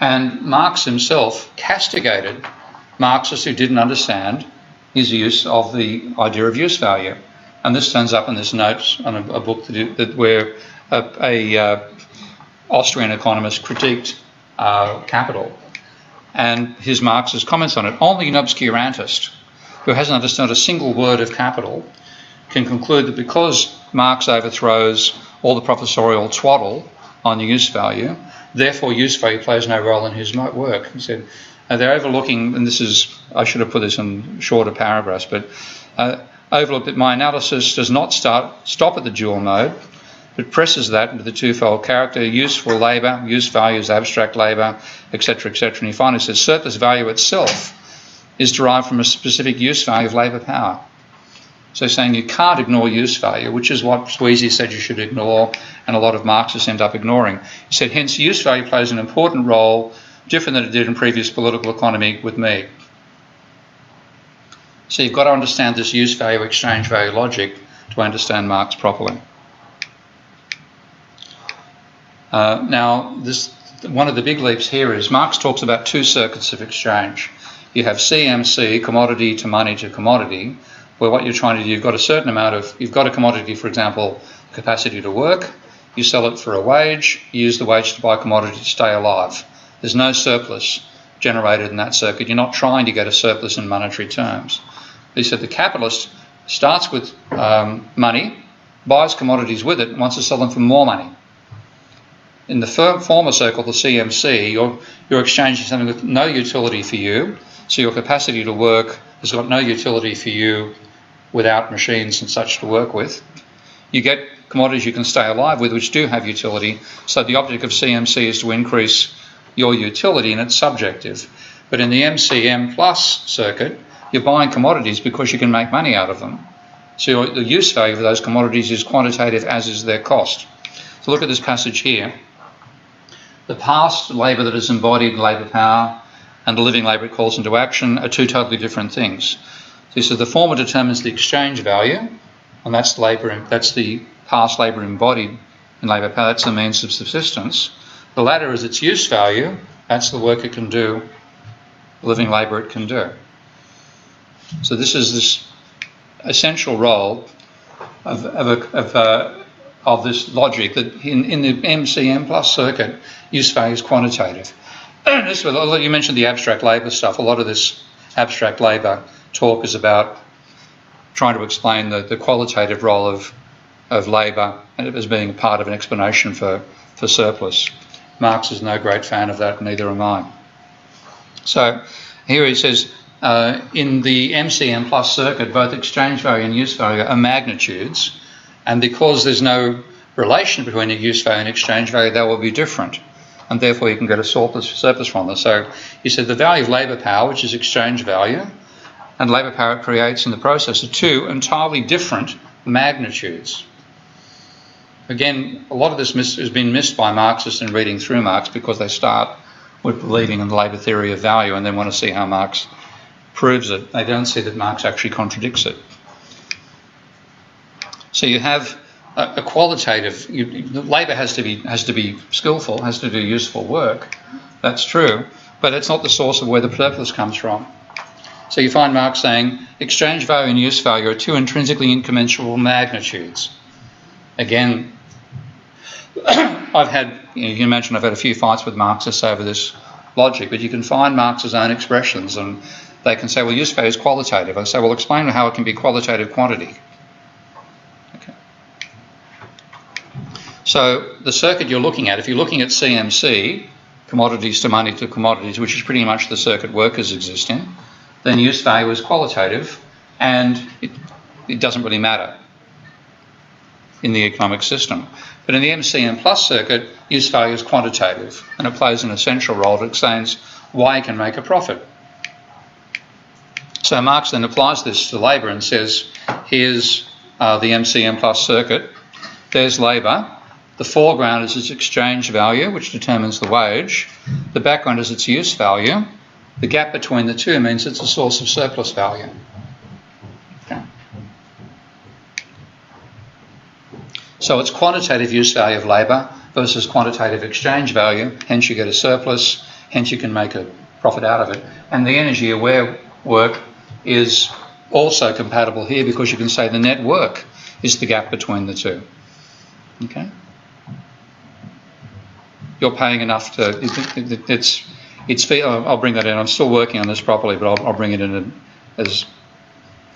And Marx himself castigated Marxists who didn't understand his use of the idea of use value. And this turns up in this notes on a book where a Austrian economist critiqued Capital. And his Marxist comments on it. Only an obscurantist who hasn't understood a single word of Capital can conclude that because Marx overthrows all the professorial twaddle on the use value, therefore use value plays no role in his work. He said, they're overlooking, and this is, I should have put this in shorter paragraphs, but overlook that my analysis does not stop at the dual mode, but presses that into the twofold character, useful labour, use value is abstract labour, etc., etc. And he finally says, surplus value itself is derived from a specific use value of labour power. So saying you can't ignore use value, which is what Sweezy said you should ignore, and a lot of Marxists end up ignoring. He said, hence, use value plays an important role, different than it did in previous political economy with me. So you've got to understand this use value, exchange value logic to understand Marx properly. Now, one of the big leaps here is Marx talks about two circuits of exchange. You have CMC, commodity to money to commodity, where what you're trying to do, you've got a commodity, for example, capacity to work, you sell it for a wage, you use the wage to buy a commodity to stay alive. There's no surplus generated in that circuit. You're not trying to get a surplus in monetary terms. He said the capitalist starts with money, buys commodities with it, and wants to sell them for more money. In the former circle, the CMC, you're exchanging something with no utility for you, so your capacity to work has got no utility for you without machines and such to work with. You get commodities you can stay alive with, which do have utility, so the object of CMC is to increase your utility, and it's subjective. But in the MCM plus circuit, you're buying commodities because you can make money out of them. So the use value of those commodities is quantitative, as is their cost. So look at this passage here. The past labour that is embodied in labour power and the living labour it calls into action are two totally different things. So the former determines the exchange value, and that's the past labour embodied in labour power, that's the means of subsistence. The latter is its use value, that's the work it can do, the living labour it can do. So this is this essential role of this logic that in the MCM plus circuit, use value is quantitative. You mentioned the abstract labour stuff. A lot of this abstract labour talk is about trying to explain the qualitative role of labour as being part of an explanation for surplus. Marx is no great fan of that, neither am I. So here he says, in the MCM plus circuit, both exchange value and use value are magnitudes, and because there's no relation between the use value and exchange value, they will be different. And therefore you can get a surplus from them. So he said the value of labour power, which is exchange value, and labour power it creates in the process are two entirely different magnitudes. Again, a lot of this has been missed by Marxists in reading through Marx because they start with believing in the labour theory of value and then want to see how Marx proves it. They don't see that Marx actually contradicts it. So you have a qualitative. Labour has to be skillful, has to do useful work. That's true, but it's not the source of where the surplus comes from. So you find Marx saying exchange value and use value are two intrinsically incommensurable magnitudes. Again, I've had, you can imagine I've had a few fights with Marxists over this logic, but you can find Marx's own expressions and they can say, well, use value is qualitative. I say, well, explain how it can be qualitative quantity. Okay. So the circuit you're looking at, if you're looking at CMC, commodities to money to commodities, which is pretty much the circuit workers exist in, then use value is qualitative and it doesn't really matter in the economic system. But in the MCM plus circuit, use value is quantitative and it plays an essential role. It explains why you can make a profit. So Marx then applies this to labour and says, here's the MCM plus circuit, there's labour, the foreground is its exchange value, which determines the wage, the background is its use value, the gap between the two means it's a source of surplus value. Okay. So it's quantitative use value of labour versus quantitative exchange value, hence you get a surplus, hence you can make a profit out of it. And the energy aware work is also compatible here because you can say the net work is the gap between the two. Okay? You're paying enough to, I'll bring that in. I'm still working on this properly, but I'll bring it in as,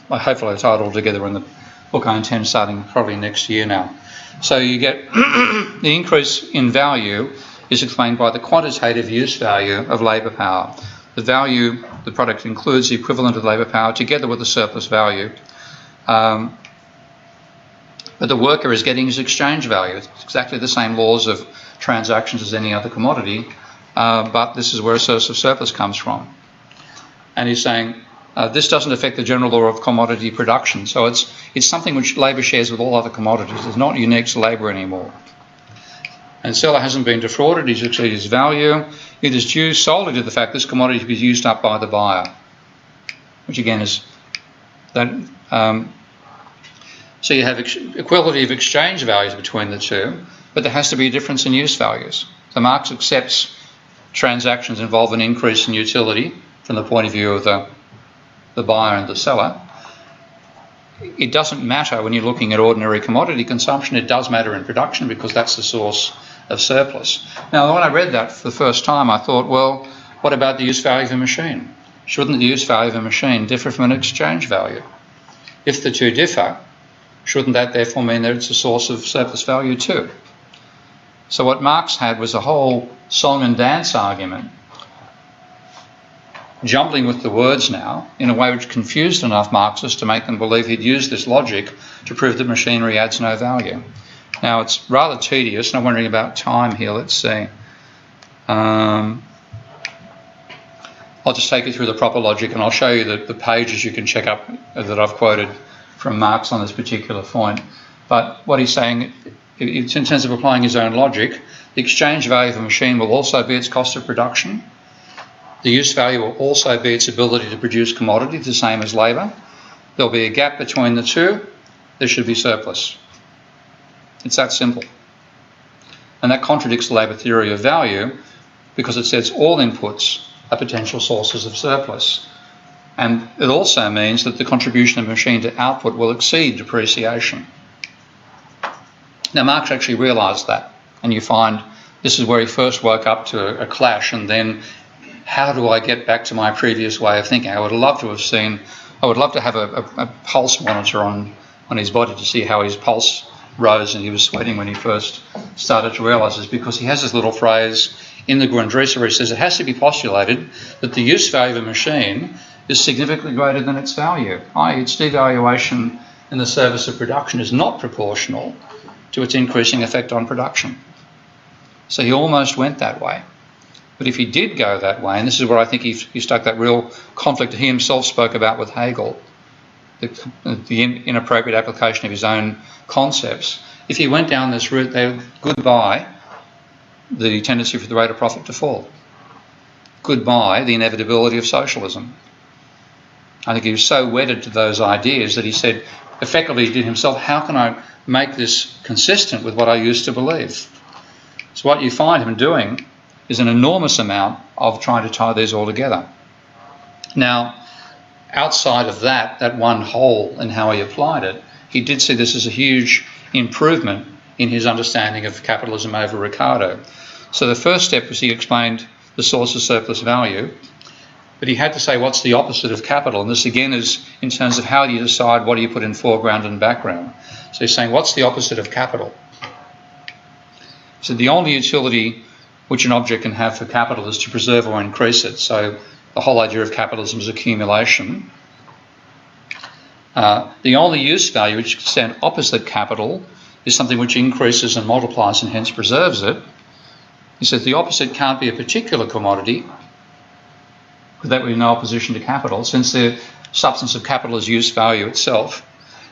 hopefully I'll tie it all together in the book I intend starting probably next year now. So you get the increase in value is explained by the quantitative use value of labour power. The value the product includes the equivalent of labour power together with the surplus value. But the worker is getting his exchange value. It's exactly the same laws of transactions as any other commodity, but this is where a source of surplus comes from. And he's saying this doesn't affect the general law of commodity production. So it's something which labour shares with all other commodities. It's not unique to labour anymore. And seller hasn't been defrauded, he's exceeded his value. It is due solely to the fact this commodity to be used up by the buyer, which again is that. So you have equality of exchange values between the two, but there has to be a difference in use values. So Marx accepts transactions involve an increase in utility from the point of view of the buyer and the seller. It doesn't matter when you're looking at ordinary commodity consumption. It does matter in production because that's the source of surplus. Now, when I read that for the first time, I thought, well, what about the use value of a machine? Shouldn't the use value of a machine differ from an exchange value? If the two differ, shouldn't that therefore mean that it's a source of surplus value too? So what Marx had was a whole song and dance argument, jumbling with the words now in a way which confused enough Marxists to make them believe he'd used this logic to prove that machinery adds no value. Now it's rather tedious, and I'm wondering about time here. Let's see. I'll just take you through the proper logic and I'll show you the pages you can check up that I've quoted from Marx on this particular point. But what he's saying, in terms of applying his own logic, the exchange value of a machine will also be its cost of production. The use value will also be its ability to produce commodity, the same as labour. There'll be a gap between the two. There should be surplus. It's that simple. And that contradicts the labour theory of value because it says all inputs are potential sources of surplus. And it also means that the contribution of a machine to output will exceed depreciation. Now, Marx actually realised that, and you find this is where he first woke up to a clash, and then how do I get back to my previous way of thinking? I would love to have a pulse monitor on his body to see how his pulse rose and he was sweating when he first started to realise this, because he has this little phrase in the Grundrisse where he says it has to be postulated that the use value of a machine is significantly greater than its value, i.e. its devaluation in the service of production is not proportional to its increasing effect on production. So he almost went that way. But if he did go that way, and this is where I think he stuck that real conflict that he himself spoke about with Hegel, the inappropriate application of his own concepts. If he went down this route, they would goodbye the tendency for the rate of profit to fall. Goodbye the inevitability of socialism. I think he was so wedded to those ideas that he said, effectively he did himself, how can I make this consistent with what I used to believe? So what you find him doing is an enormous amount of trying to tie these all together. Now, outside of that one hole in how he applied it, he did see this as a huge improvement in his understanding of capitalism over Ricardo. So the first step was he explained the source of surplus value, but he had to say what's the opposite of capital, and this again is in terms of how do you decide what do you put in foreground and background. So he's saying what's the opposite of capital? So the only utility which an object can have for capital is to preserve or increase it. So the whole idea of capitalism is accumulation. The only use value which can stand opposite capital is something which increases and multiplies and hence preserves it. He says the opposite can't be a particular commodity, because that would be in opposition to capital. Since the substance of capital is use value itself,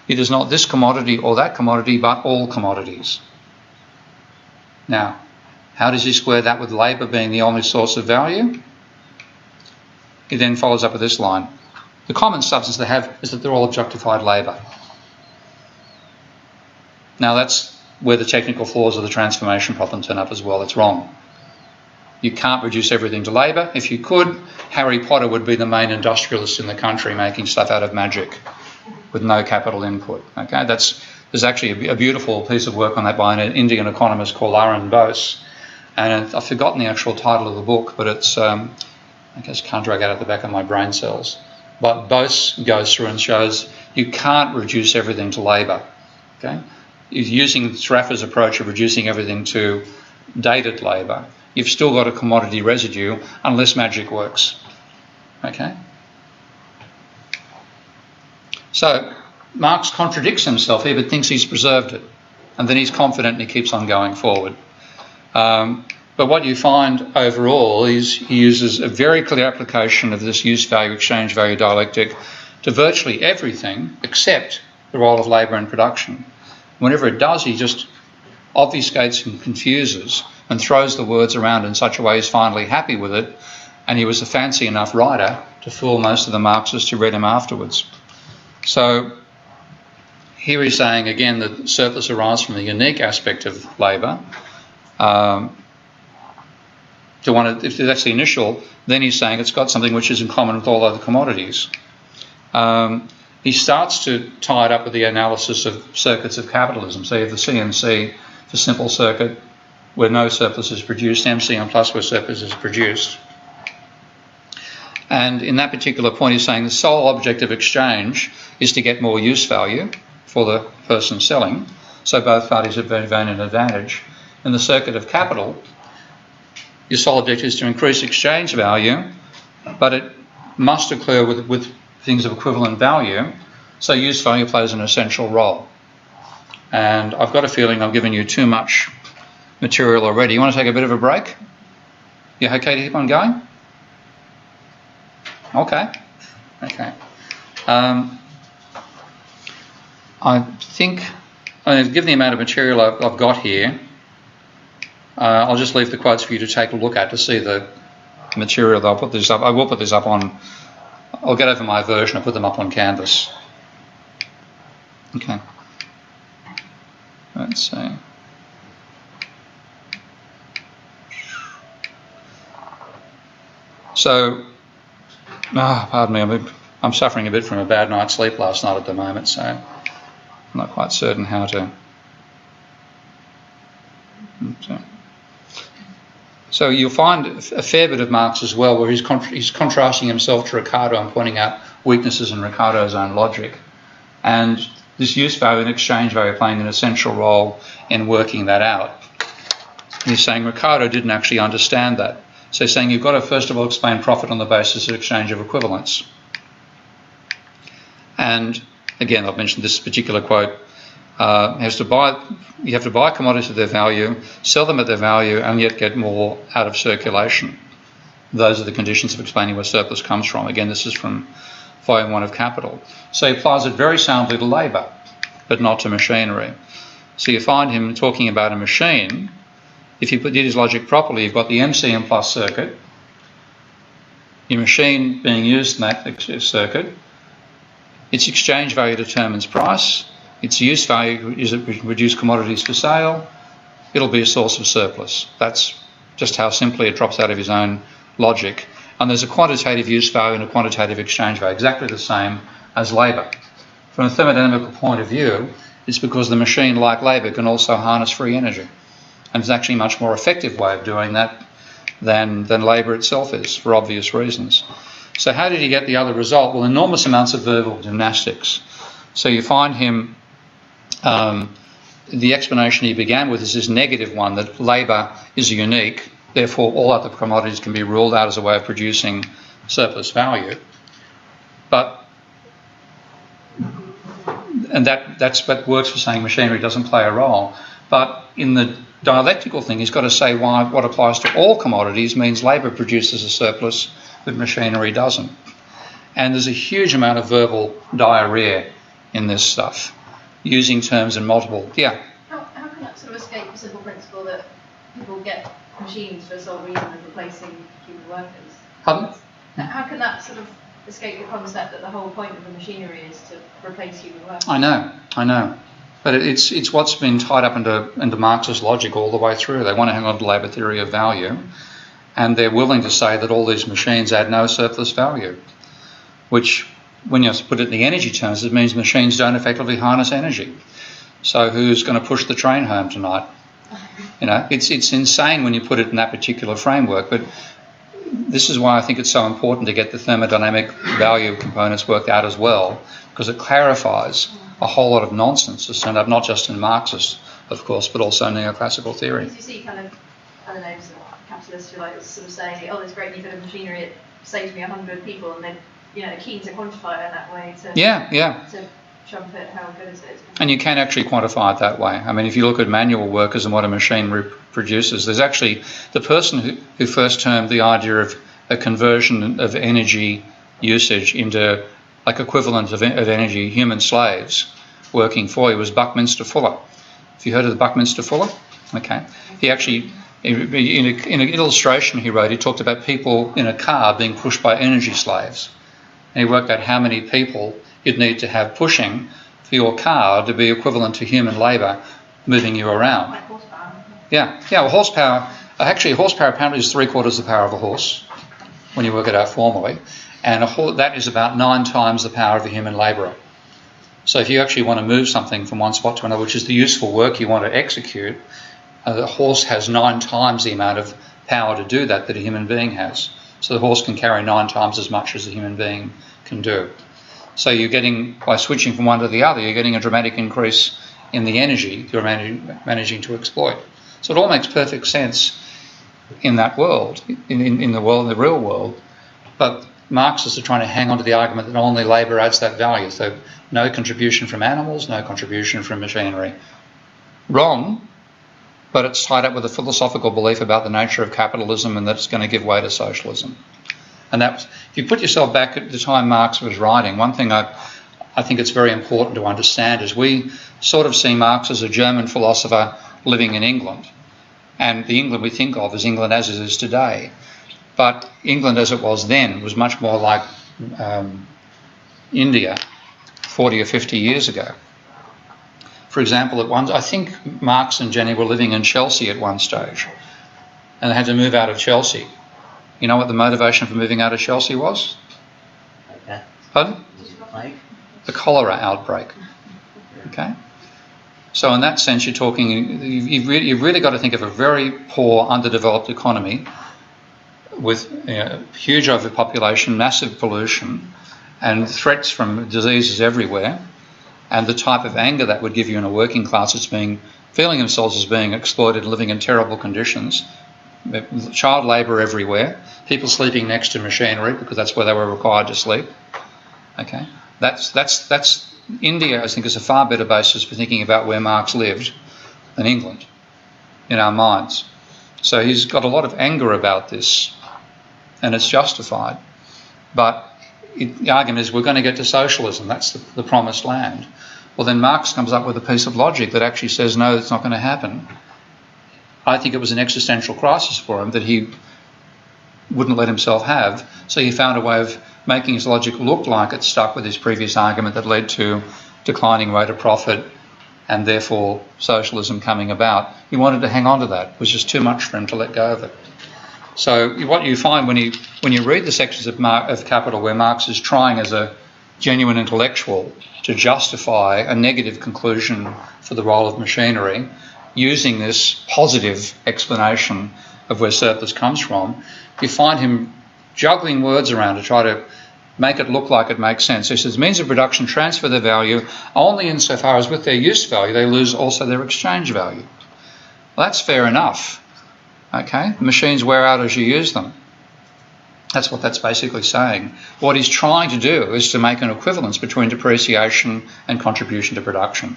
it is not this commodity or that commodity, but all commodities. Now, how does he square that with labour being the only source of value? He then follows up with this line. The common substance they have is that they're all objectified labour. Now that's where the technical flaws of the transformation problem turn up as well. It's wrong. You can't reduce everything to labour. If you could, Harry Potter would be the main industrialist in the country making stuff out of magic with no capital input. Okay, there's actually a beautiful piece of work on that by an Indian economist called Arun Bose, and I've forgotten the actual title of the book, but it's I guess can't drag out at the back of my brain cells. But Bose goes through and shows you can't reduce everything to labour. Okay, using Sraffa's approach of reducing everything to dated labour, you've still got a commodity residue unless magic works. Okay? So Marx contradicts himself here but thinks he's preserved it, and then he's confident and he keeps on going forward. But what you find overall is he uses a very clear application of this use value, exchange value dialectic to virtually everything except the role of labour in production. Whenever it does, he just obfuscates and confuses and throws the words around in such a way he's finally happy with it, and he was a fancy enough writer to fool most of the Marxists who read him afterwards. So here he's saying again that surplus arises from the unique aspect of labour. If that's the initial, then he's saying it's got something which is in common with all other commodities. He starts to tie it up with the analysis of circuits of capitalism. So you have the CNC, the simple circuit, where no surplus is produced, MCM plus where surplus is produced. And in that particular point, he's saying the sole object of exchange is to get more use value for the person selling. So both parties have gained an advantage. In the circuit of capital, your sole objective is to increase exchange value, but it must occur with things of equivalent value, so use value plays an essential role. And I've got a feeling I've given you too much material already. You want to take a bit of a break? You okay to keep on going? Okay. I think, given the amount of material I've got here, I'll just leave the quotes for you to take a look at to see the material. I'll put this up. I will put this up on. I'll get over my version and put them up on Canvas. Okay. Let's see. So, pardon me. I'm suffering a bit from a bad night's sleep last night at the moment, so I'm not quite certain how to. So you'll find a fair bit of Marx as well, where he's contrasting himself to Ricardo and pointing out weaknesses in Ricardo's own logic. And this use value and exchange value playing an essential role in working that out. And he's saying Ricardo didn't actually understand that. So he's saying you've got to first of all explain profit on the basis of exchange of equivalence. And again, I've mentioned this particular quote. You have to buy commodities at their value, sell them at their value, and yet get more out of circulation. Those are the conditions of explaining where surplus comes from. Again, this is from Volume 1 of Capital. So he applies it very soundly to labour, but not to machinery. So you find him talking about a machine. If you did his logic properly, you've got the MCM plus circuit, your machine being used in that circuit. Its exchange value determines price. Its use value is it produce commodities for sale. It'll be a source of surplus. That's just how simply it drops out of his own logic. And there's a quantitative use value and a quantitative exchange value, exactly the same as labour. From a thermodynamical point of view, it's because the machine, like labour, can also harness free energy. And it's actually a much more effective way of doing that than labour itself is, for obvious reasons. So how did he get the other result? Well, enormous amounts of verbal gymnastics. So you find him, the explanation he began with is this negative one, that labour is unique, therefore all other commodities can be ruled out as a way of producing surplus value. And that's what works for saying machinery doesn't play a role. But in the dialectical thing, he's got to say why what applies to all commodities means labour produces a surplus, but machinery doesn't. And there's a huge amount of verbal diarrhea in this stuff, using terms in multiple... Yeah? How can that sort of escape the simple principle that people get machines for the sole reason of replacing human workers? Pardon? How can that sort of escape the concept that the whole point of the machinery is to replace human workers? I know. But it's what's been tied up into Marxist logic all the way through. They want to hang on to labour theory of value, and they're willing to say that all these machines add no surplus value, which, when you put it in the energy terms, it means machines don't effectively harness energy. So who's going to push the train home tonight? You know, it's insane when you put it in that particular framework, but this is why I think it's so important to get the thermodynamic value components worked out as well, because it clarifies a whole lot of nonsense that's turned up not just in Marxist, of course, but also neoclassical theory. You see kind of, I don't know, some capitalists who like sort of say, oh, there's great new bit of machinery, it saves me 100 people, and they're keen to quantify it in that way to trumpet how good it is. And you can actually quantify it that way. I mean, if you look at manual workers and what a machine produces, there's actually the person who first termed the idea of a conversion of energy usage into like equivalent of energy, human slaves working for you, was Buckminster Fuller. Have you heard of the Buckminster Fuller? Okay. He actually, in an illustration he wrote, he talked about people in a car being pushed by energy slaves. And he worked out how many people you'd need to have pushing for your car to be equivalent to human labour moving you around. Like horsepower. Yeah, well, horsepower apparently is 3/4 the power of a horse when you work it out formally. And that is about 9 times the power of a human labourer. So if you actually want to move something from one spot to another, which is the useful work you want to execute, the horse has 9 times the amount of power to do that a human being has. So the horse can carry 9 times as much as a human being can do. So you're getting, by switching from one to the other, you're getting a dramatic increase in the energy you're managing to exploit. So it all makes perfect sense in that world, in the real world. But Marxists are trying to hang on to the argument that only labour adds that value. So no contribution from animals, no contribution from machinery. Wrong, but it's tied up with a philosophical belief about the nature of capitalism and that it's going to give way to socialism. And that, if you put yourself back at the time Marx was writing, one thing I think it's very important to understand is we sort of see Marx as a German philosopher living in England. And the England we think of is England as it is today. But England as it was then was much more like India 40 or 50 years ago. For example, I think Marx and Jenny were living in Chelsea at one stage, and they had to move out of Chelsea. You know what the motivation for moving out of Chelsea was? Okay. Pardon? The cholera outbreak. Okay? So in that sense, you're talking, you've really got to think of a very poor, underdeveloped economy with huge overpopulation, massive pollution, and threats from diseases everywhere, and the type of anger that would give you in a working class that's feeling themselves as being exploited, living in terrible conditions, child labour everywhere, people sleeping next to machinery because that's where they were required to sleep. Okay, that's India, I think, is a far better basis for thinking about where Marx lived than England in our minds. So he's got a lot of anger about this, and it's justified. But the argument is we're going to get to socialism. That's the promised land. Well, then Marx comes up with a piece of logic that actually says, no, it's not going to happen. I think it was an existential crisis for him that he wouldn't let himself have. So he found a way of making his logic look like it stuck with his previous argument that led to declining rate of profit and therefore socialism coming about. He wanted to hang on to that. It was just too much for him to let go of it. So what you find when you read the sections of Capital where Marx is trying as a genuine intellectual to justify a negative conclusion for the role of machinery, using this positive explanation of where surplus comes from, you find him juggling words around to try to make it look like it makes sense. He says means of production transfer their value only insofar as with their use value they lose also their exchange value. Well, that's fair enough. Okay, the machines wear out as you use them. That's what that's basically saying. What he's trying to do is to make an equivalence between depreciation and contribution to production.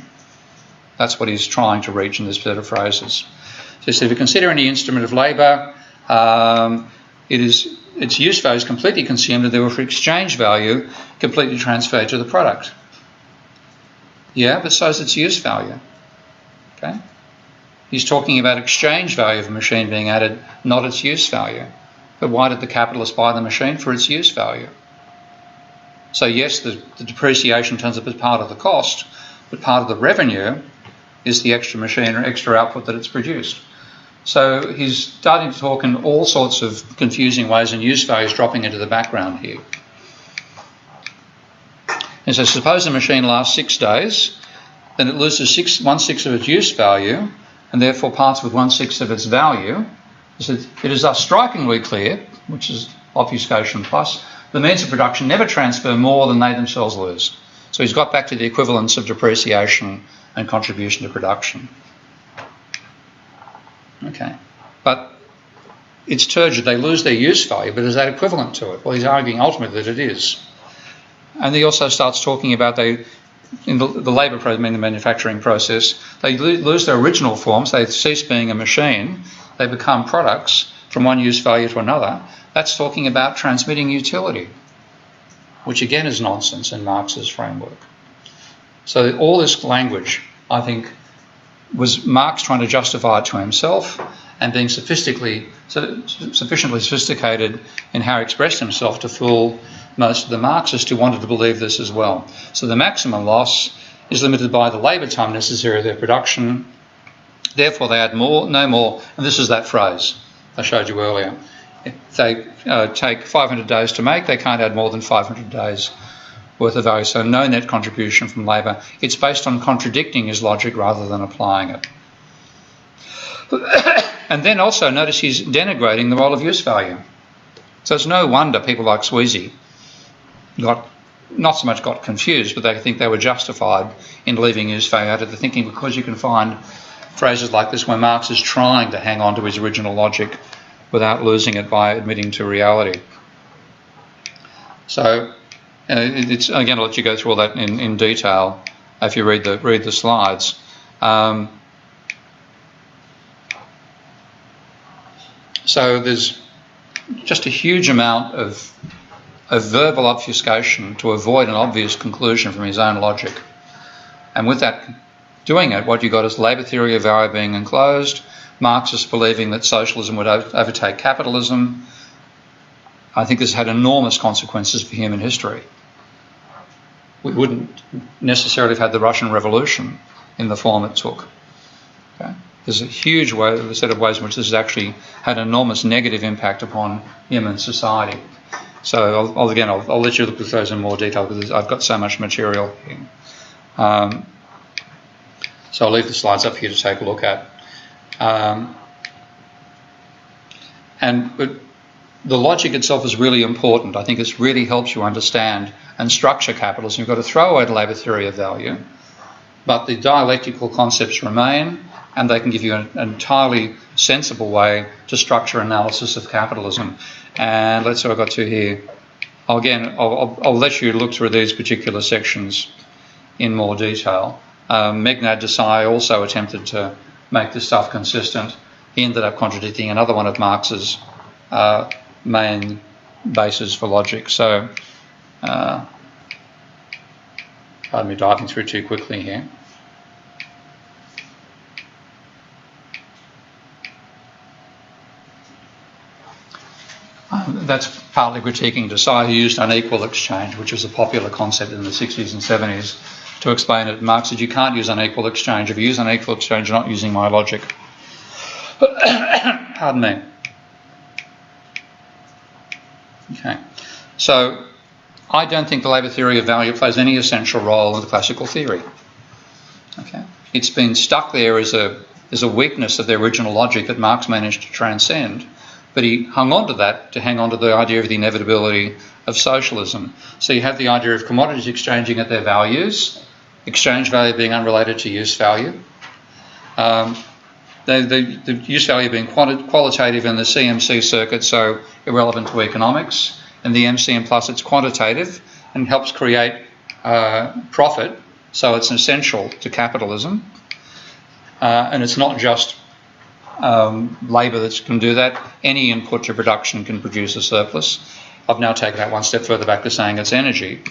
That's what he's trying to reach in this set of phrases. So he said, if you consider any instrument of labour, its use value is completely consumed and therefore exchange value completely transferred to the product. Yeah, but so is its use value. Okay? He's talking about exchange value of a machine being added, not its use value. But why did the capitalist buy the machine? For its use value. So yes, the depreciation turns up as part of the cost, but part of the revenue is the extra machine or extra output that it's produced. So he's starting to talk in all sorts of confusing ways, and use value is dropping into the background here. And so suppose a machine lasts 6 days, then it loses 1/6 of its use value, and therefore parts with 1/6 of its value. It is thus strikingly clear, which is obfuscation plus, the means of production never transfer more than they themselves lose. So he's got back to the equivalence of depreciation and contribution to production. Okay, but it's turgid. They lose their use value, but is that equivalent to it? Well, he's arguing ultimately that it is. And he also starts talking about in the labour process, the manufacturing process, they lose their original forms. They cease being a machine. They become products from one use value to another. That's talking about transmitting utility, which again is nonsense in Marx's framework. So all this language, I think, was Marx trying to justify it to himself and being sufficiently sophisticated in how he expressed himself to fool most of the Marxists who wanted to believe this as well. So the maximum loss is limited by the labour time necessary of their production. Therefore, they add no more, and this is that phrase I showed you earlier. If they take 500 days to make, they can't add more than 500 days worth of value, so no net contribution from labour. It's based on contradicting his logic rather than applying it. And then also notice he's denigrating the role of use value. So it's no wonder people like Sweezy not so much got confused, but they think they were justified in leaving use value out of the thinking, because you can find phrases like this where Marx is trying to hang on to his original logic without losing it by admitting to reality. So it's again, I'll let you go through all that in detail if you read the slides. So there's just a huge amount of verbal obfuscation to avoid an obvious conclusion from his own logic. And with that doing it, what you got is labour theory of value being enclosed, Marxists believing that socialism would overtake capitalism. I think this had enormous consequences for human history. We wouldn't necessarily have had the Russian Revolution in the form it took. Okay? There's a huge set of ways in which this has actually had enormous negative impact upon human society. So I'll let you look at those in more detail because I've got so much material here. So I'll leave the slides up here to take a look at. But the logic itself is really important. I think this really helps you understand and structure capitalism. You've got to throw away the labour theory of value, but the dialectical concepts remain, and they can give you an entirely sensible way to structure analysis of capitalism. And let's see what I've got to here. I'll let you look through these particular sections in more detail. Meghnad Desai also attempted to make this stuff consistent. He ended up contradicting another one of Marx's main bases for logic. So, pardon me diving through too quickly here. That's partly critiquing Desai, who used unequal exchange, which was a popular concept in the 60s and 70s, to explain it. Marx said you can't use unequal exchange. If you use unequal exchange, you're not using my logic. Pardon me. Okay. So I don't think the labour theory of value plays any essential role in the classical theory. Okay. It's been stuck there as a weakness of the original logic that Marx managed to transcend. But he hung on to that to hang on to the idea of the inevitability of socialism. So you have the idea of commodities exchanging at their values, exchange value being unrelated to use value, the use value being qualitative in the CMC circuit, so irrelevant to economics, and the MCM plus it's quantitative and helps create profit, so it's essential to capitalism. And it's not just labour that can do that. Any input to production can produce a surplus. I've now taken that one step further back to saying it's energy.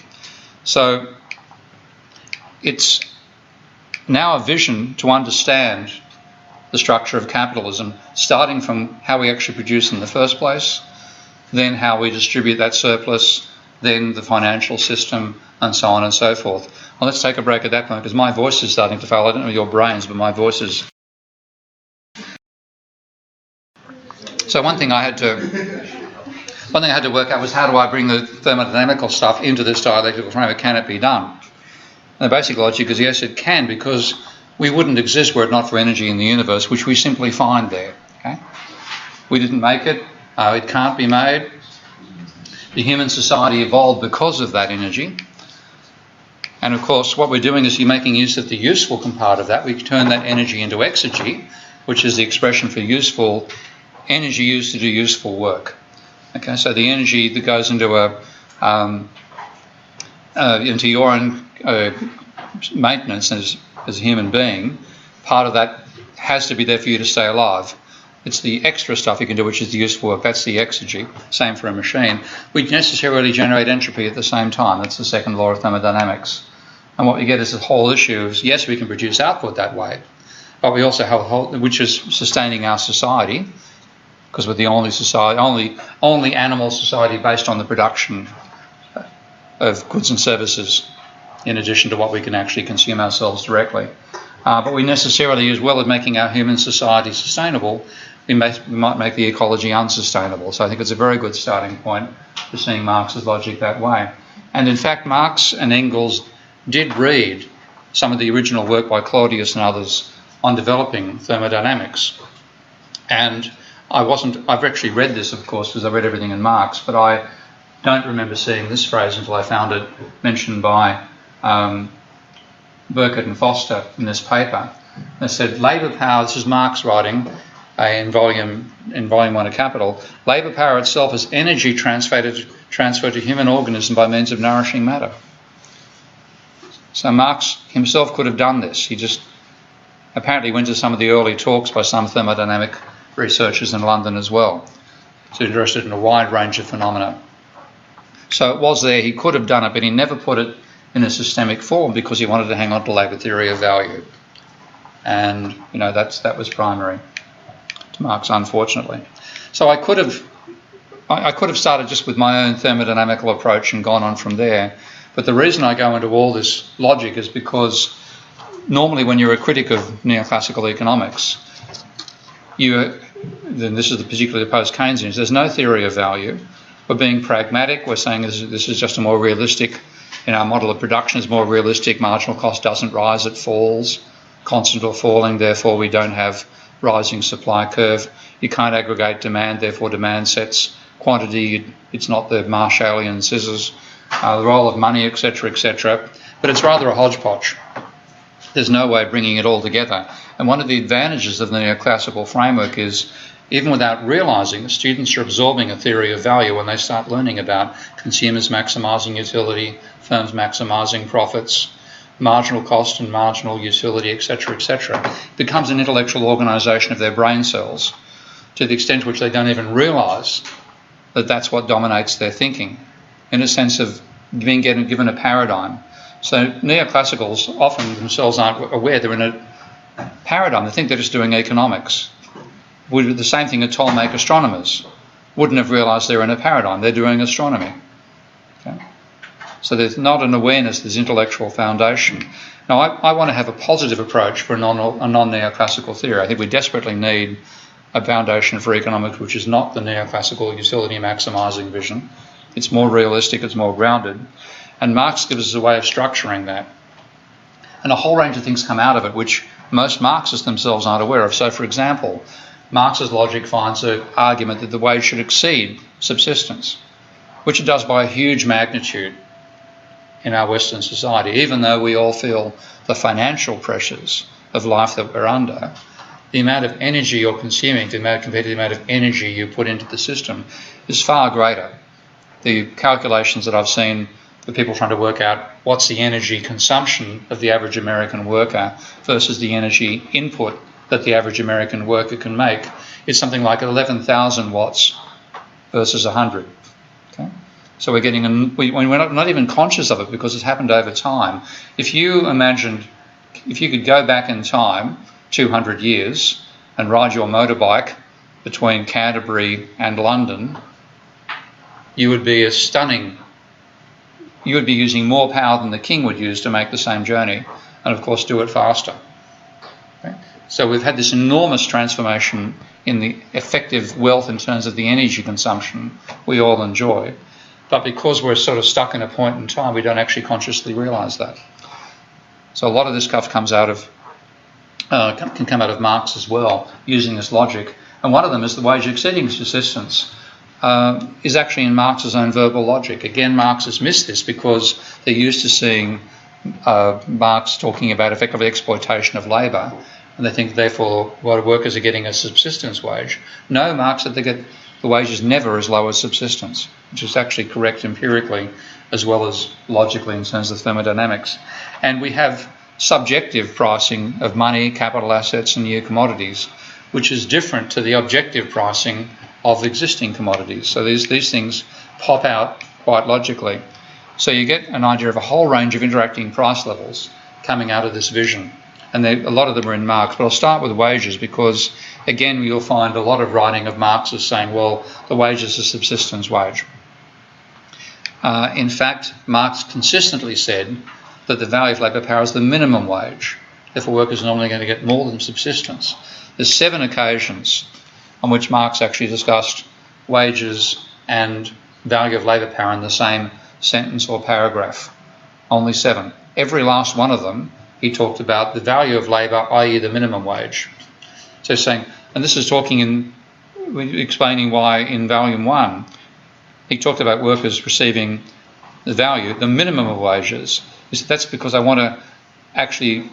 So it's now a vision to understand the structure of capitalism, starting from how we actually produce in the first place, then how we distribute that surplus, then the financial system, and so on and so forth. Well, let's take a break at that point, because my voice is starting to fail. I don't know your brains, but my voice is... So one thing I had to work out was how do I bring the thermodynamical stuff into this dialectical framework? Can it be done? And the basic logic is yes, it can, because we wouldn't exist were it not for energy in the universe, which we simply find there. Okay? We didn't make it. It can't be made. The human society evolved because of that energy. And of course, what we're doing is you're making use of the useful part of that. We turn that energy into exergy, which is the expression for useful energy used to do useful work. Okay, so the energy that goes into your own maintenance as a human being, part of that has to be there for you to stay alive. It's the extra stuff you can do, which is the useful work. That's the exergy. Same for a machine. We necessarily generate entropy at the same time. That's the second law of thermodynamics. And what we get is the whole issue of, yes, we can produce output that way, but we also have a whole, which is sustaining our society, because we're the only society, only animal society based on the production of goods and services, in addition to what we can actually consume ourselves directly. But we necessarily, as well as making our human society sustainable, we might make the ecology unsustainable. So I think it's a very good starting point for seeing Marx's logic that way. And in fact, Marx and Engels did read some of the original work by Claudius and others on developing thermodynamics. And I've actually read this, of course, because I read everything in Marx, but I don't remember seeing this phrase until I found it mentioned by Burkett and Foster in this paper. They said, labour power, this is Marx writing in volume 1 of Capital, labour power itself is energy transferred to human organism by means of nourishing matter. So Marx himself could have done this. He just apparently went to some of the early talks by some thermodynamic researchers in London as well, so interested in a wide range of phenomena. So it was there, he could have done it, but he never put it in a systemic form because he wanted to hang on to labour theory of value. And, that was primary to Marx, unfortunately. So I could have started just with my own thermodynamical approach and gone on from there. But the reason I go into all this logic is because normally when you're a critic of neoclassical economics, then this is particularly the post-Keynesians, there's no theory of value. We're being pragmatic. We're saying this is just a more realistic, our model of production is more realistic. Marginal cost doesn't rise, it falls, constant or falling, therefore we don't have rising supply curve. You can't aggregate demand, therefore demand sets quantity. It's not the Marshallian scissors, the role of money, etc., etc. But it's rather a hodgepodge. There's no way of bringing it all together. And one of the advantages of the neoclassical framework is, even without realising, students are absorbing a theory of value when they start learning about consumers maximising utility, firms maximising profits, marginal cost and marginal utility, etc., becomes an intellectual organisation of their brain cells, to the extent to which they don't even realise that that's what dominates their thinking, in a sense of being given a paradigm. So neoclassicals often themselves aren't aware they're in a paradigm. They think they're just doing economics. The same thing that Ptolemaic astronomers wouldn't have realised they're in a paradigm. They're doing astronomy. Okay? So there's not an awareness, there's intellectual foundation. Now, I want to have a positive approach for a non-neoclassical theory. I think we desperately need a foundation for economics which is not the neoclassical utility maximising vision. It's more realistic, it's more grounded. And Marx gives us a way of structuring that. And a whole range of things come out of it which most Marxists themselves aren't aware of. So, for example, Marx's logic finds an argument that the wage should exceed subsistence, which it does by a huge magnitude in our Western society. Even though we all feel the financial pressures of life that we're under, the amount of energy you're consuming compared to the amount of energy you put into the system is far greater. The calculations that I've seen for people trying to work out what's the energy consumption of the average American worker versus the energy input that the average American worker can make is something like 11,000 watts versus 100. Okay? So we're getting, we're not even conscious of it because it's happened over time. If you could go back in time 200 years and ride your motorbike between Canterbury and London, you would be you would be using more power than the king would use to make the same journey, and of course do it faster. Okay? So we've had this enormous transformation in the effective wealth in terms of the energy consumption we all enjoy, but because we're sort of stuck in a point in time, we don't actually consciously realise that. So a lot of this stuff can come out of Marx as well, using this logic. And one of them is the wage exceeding subsistence. Is actually in Marx's own verbal logic. Again, Marx has missed this because they're used to seeing Marx talking about effectively exploitation of labour, and they think therefore what workers are getting a subsistence wage. No, Marx said the wage is never as low as subsistence, which is actually correct empirically as well as logically in terms of thermodynamics. And we have subjective pricing of money, capital assets and new commodities, which is different to the objective pricing of existing commodities. So these things pop out quite logically. So you get an idea of a whole range of interacting price levels coming out of this vision. And a lot of them are in Marx, but I'll start with wages because, again, you'll find a lot of writing of Marx as saying, well, the wage is a subsistence wage. In fact, Marx consistently said that the value of labour power is the minimum wage. Therefore, workers are normally going to get more than subsistence. There's 7 occasions on which Marx actually discussed wages and value of labour power in the same sentence or paragraph. Only 7. Every last one of them, he talked about the value of labour, i.e. the minimum wage. So saying, and this is explaining why in volume 1, he talked about workers receiving the value, the minimum of wages. That's because I want to actually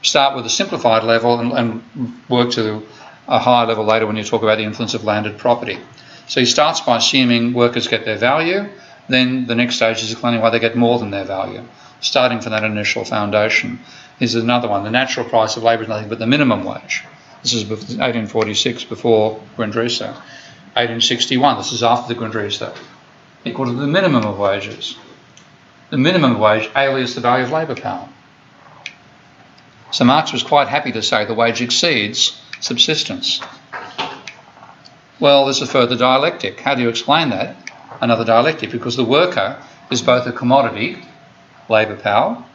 start with a simplified level and work to a higher level later when you talk about the influence of landed property. So he starts by assuming workers get their value, then the next stage is explaining why they get more than their value, starting from that initial foundation. Here's another one. The natural price of labour is nothing but the minimum wage. This is 1846, before Grundrisse. 1861, this is after the Grundrisse, equal to the minimum of wages. The minimum wage alias the value of labour power. So Marx was quite happy to say the wage exceeds subsistence. Well, there's a further dialectic. How do you explain that? Another dialectic, because the worker is both a commodity, labour power,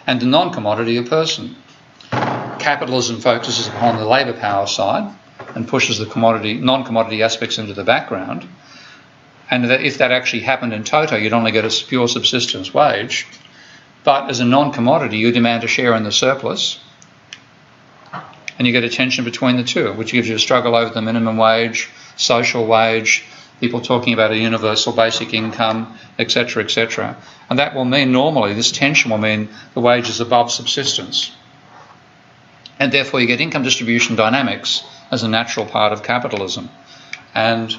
and a non-commodity, a person. Capitalism focuses upon the labour power side and pushes the non-commodity aspects into the background. And if that actually happened in toto, you'd only get a pure subsistence wage. But as a non-commodity, you demand a share in the surplus, and you get a tension between the two, which gives you a struggle over the minimum wage, social wage, people talking about a universal basic income, etc., etc. And that will mean normally, this tension will mean the wage is above subsistence. And therefore you get income distribution dynamics as a natural part of capitalism. And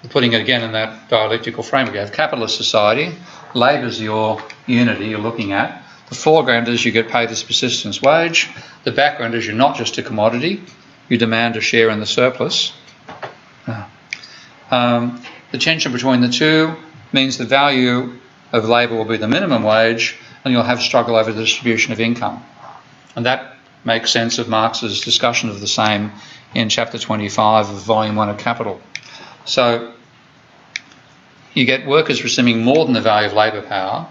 putting it again in that dialectical framework, you have capitalist society, labour's your unity you're looking at, The foreground is you get paid a subsistence wage. The background is you're not just a commodity. You demand a share in the surplus. The tension between the two means the value of labour will be the minimum wage, and you'll have struggle over the distribution of income. And that makes sense of Marx's discussion of the same in chapter 25 of volume 1 of Capital. So you get workers receiving more than the value of labour power,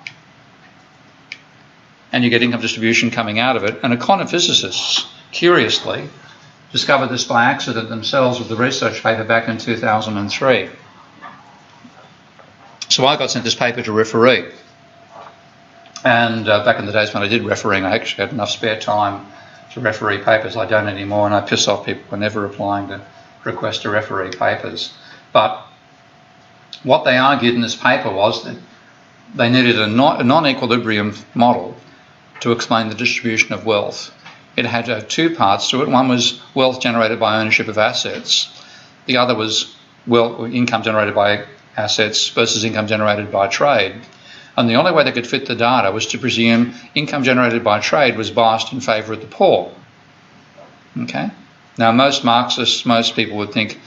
and you get income distribution coming out of it. And econophysicists, curiously, discovered this by accident themselves with the research paper back in 2003. So I got sent this paper to referee. And back in the days when I did refereeing, I actually had enough spare time to referee papers. I don't anymore, and I piss off people for never applying to request to referee papers. But what they argued in this paper was that they needed a non-equilibrium model to explain the distribution of wealth. It had two parts to it. One was wealth generated by ownership of assets. The other was income generated by assets versus income generated by trade. And the only way they could fit the data was to presume income generated by trade was biased in favour of the poor. Okay? Now, most Marxists, most people would think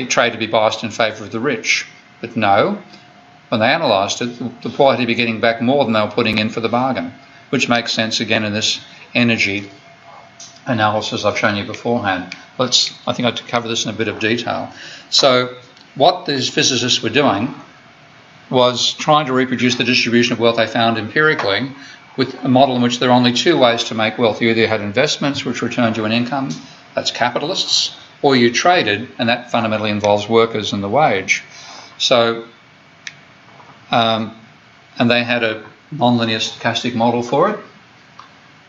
trade to be biased in favour of the rich. But no, when they analysed it, the poor had to be getting back more than they were putting in for the bargain, which makes sense again in this energy analysis I've shown you beforehand. I think I cover this in a bit of detail. So what these physicists were doing was trying to reproduce the distribution of wealth they found empirically with a model in which there are only two ways to make wealth. You either had investments which returned you an income, that's capitalists, or you traded, and that fundamentally involves workers and the wage. So, and they had a non-linear stochastic model for it.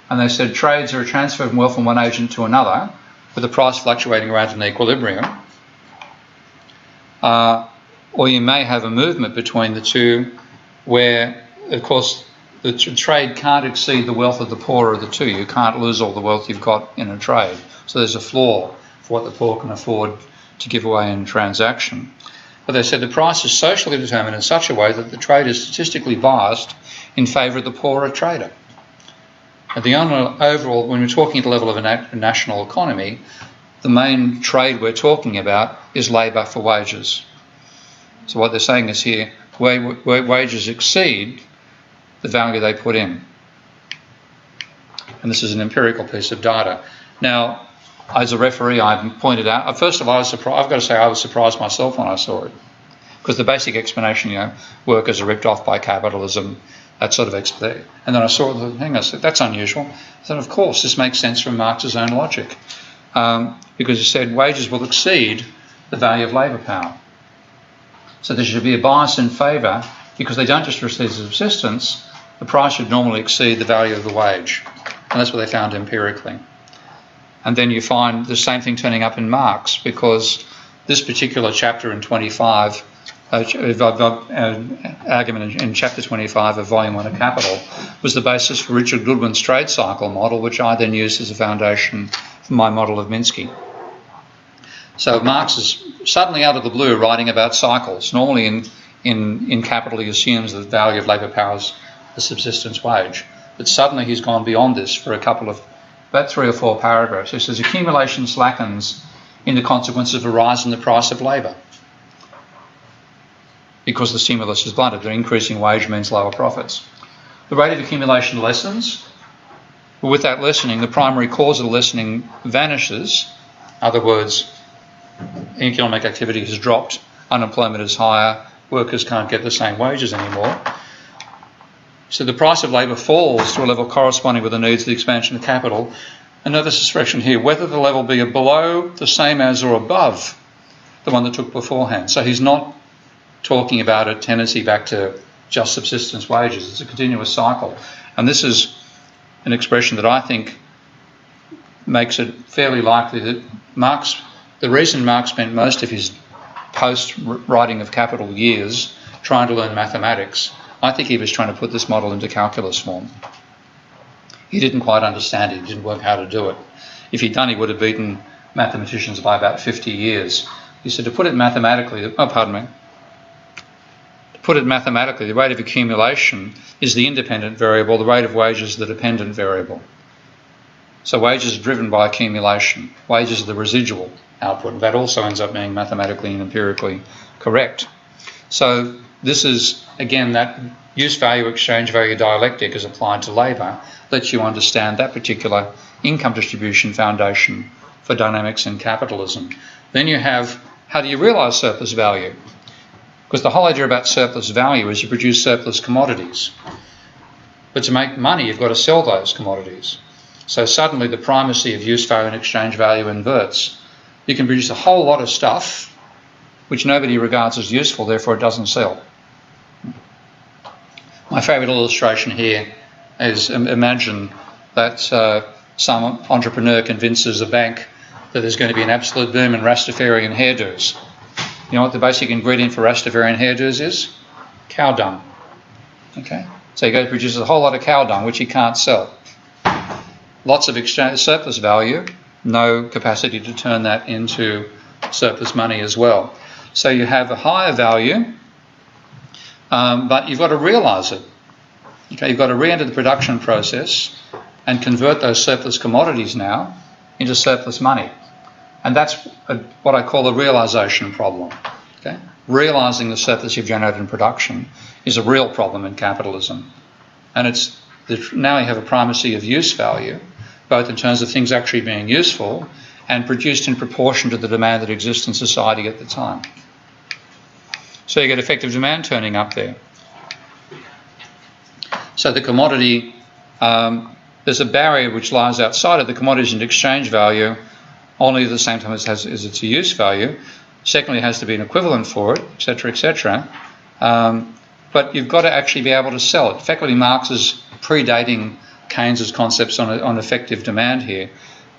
And they said trades are a transfer of wealth from one agent to another with the price fluctuating around an equilibrium. Or you may have a movement between the two where, of course, the trade can't exceed the wealth of the poorer of the two. You can't lose all the wealth you've got in a trade. So there's a floor for what the poor can afford to give away in transaction. But they said the price is socially determined in such a way that the trade is statistically biased in favour of the poorer trader. At the overall, when we're talking at the level of a national economy, the main trade we're talking about is labour for wages. So what they're saying is here, where wages exceed the value they put in. And this is an empirical piece of data. Now, as a referee, I pointed out, first of all, I've got to say I was surprised myself when I saw it. Because the basic explanation, workers are ripped off by capitalism, that sort of explanation. And then I saw the thing, I said, that's unusual. I said, of course, this makes sense from Marx's own logic. Because he said wages will exceed the value of labour power. So there should be a bias in favour, because they don't just receive subsistence, the price should normally exceed the value of the wage. And that's what they found empirically. And then you find the same thing turning up in Marx, because this particular chapter in 25, argument in chapter 25 of volume 1 of Capital, was the basis for Richard Goodwin's trade cycle model, which I then used as a foundation for my model of Minsky. So Marx is suddenly out of the blue writing about cycles. Normally in Capital he assumes that the value of labour power is the subsistence wage. But suddenly he's gone beyond this for about 3 or 4 paragraphs. He says accumulation slackens in the consequence of a rise in the price of labour, because the stimulus is blunted. The increasing wage means lower profits. The rate of accumulation lessens, but with that lessening, the primary cause of the lessening vanishes. In other words, economic activity has dropped, unemployment is higher, workers can't get the same wages anymore. So the price of labour falls to a level corresponding with the needs of the expansion of capital. And note this expression here, whether the level be below, the same as, or above the one that took beforehand. So he's not talking about a tendency back to just subsistence wages. It's a continuous cycle. And this is an expression that I think makes it fairly likely that the reason Marx spent most of his post-writing of Capital years trying to learn mathematics, I think he was trying to put this model into calculus form. He didn't quite understand it. He didn't work how to do it. If he'd done, he would have beaten mathematicians by about 50 years. He said to put it mathematically, to put it mathematically, the rate of accumulation is the independent variable, the rate of wages is the dependent variable. So wages are driven by accumulation. Wages are the residual output, and that also ends up being mathematically and empirically correct. So this is, again, that use value, exchange value dialectic as applied to labour lets you understand that particular income distribution foundation for dynamics in capitalism. Then you have, how do you realise surplus value? Because the whole idea about surplus value is you produce surplus commodities. But to make money, you've got to sell those commodities. So suddenly the primacy of use value and exchange value inverts. You can produce a whole lot of stuff which nobody regards as useful, therefore it doesn't sell. My favourite illustration here is, imagine that some entrepreneur convinces a bank that there's going to be an absolute boom in Rastafarian hairdos. You know what the basic ingredient for Rastafarian hairdos is? Cow dung. Okay? So he goes and produces a whole lot of cow dung, which he can't sell. Lots of exchange surplus value, no capacity to turn that into surplus money as well. So you have a higher value, but you've got to realise it. Okay, you've got to re-enter the production process and convert those surplus commodities now into surplus money. And that's what I call a realisation problem. Okay? Realising the surplus you've generated in production is a real problem in capitalism. And now you have a primacy of use value, both in terms of things actually being useful and produced in proportion to the demand that exists in society at the time. So you get effective demand turning up there. So the commodity, there's a barrier which lies outside of the commodities and exchange value, only at the same time as its use value. Secondly, it has to be an equivalent for it, etc., etc. But you've got to actually be able to sell it. Effectively, Marx is predating Keynes's concepts on effective demand here.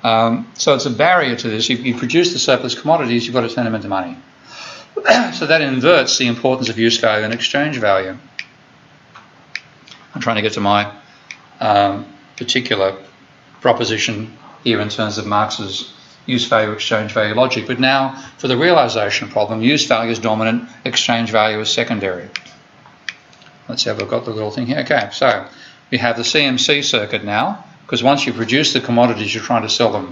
So it's a barrier to this. You produce the surplus commodities, you've got to turn them into money. So that inverts the importance of use value and exchange value. I'm trying to get to my particular proposition here in terms of Marx's use value, exchange value logic. But now, for the realisation problem, use value is dominant, exchange value is secondary. Let's see if I've got the little thing here. Okay, so we have the CMC circuit now, because once you produce the commodities, you're trying to sell them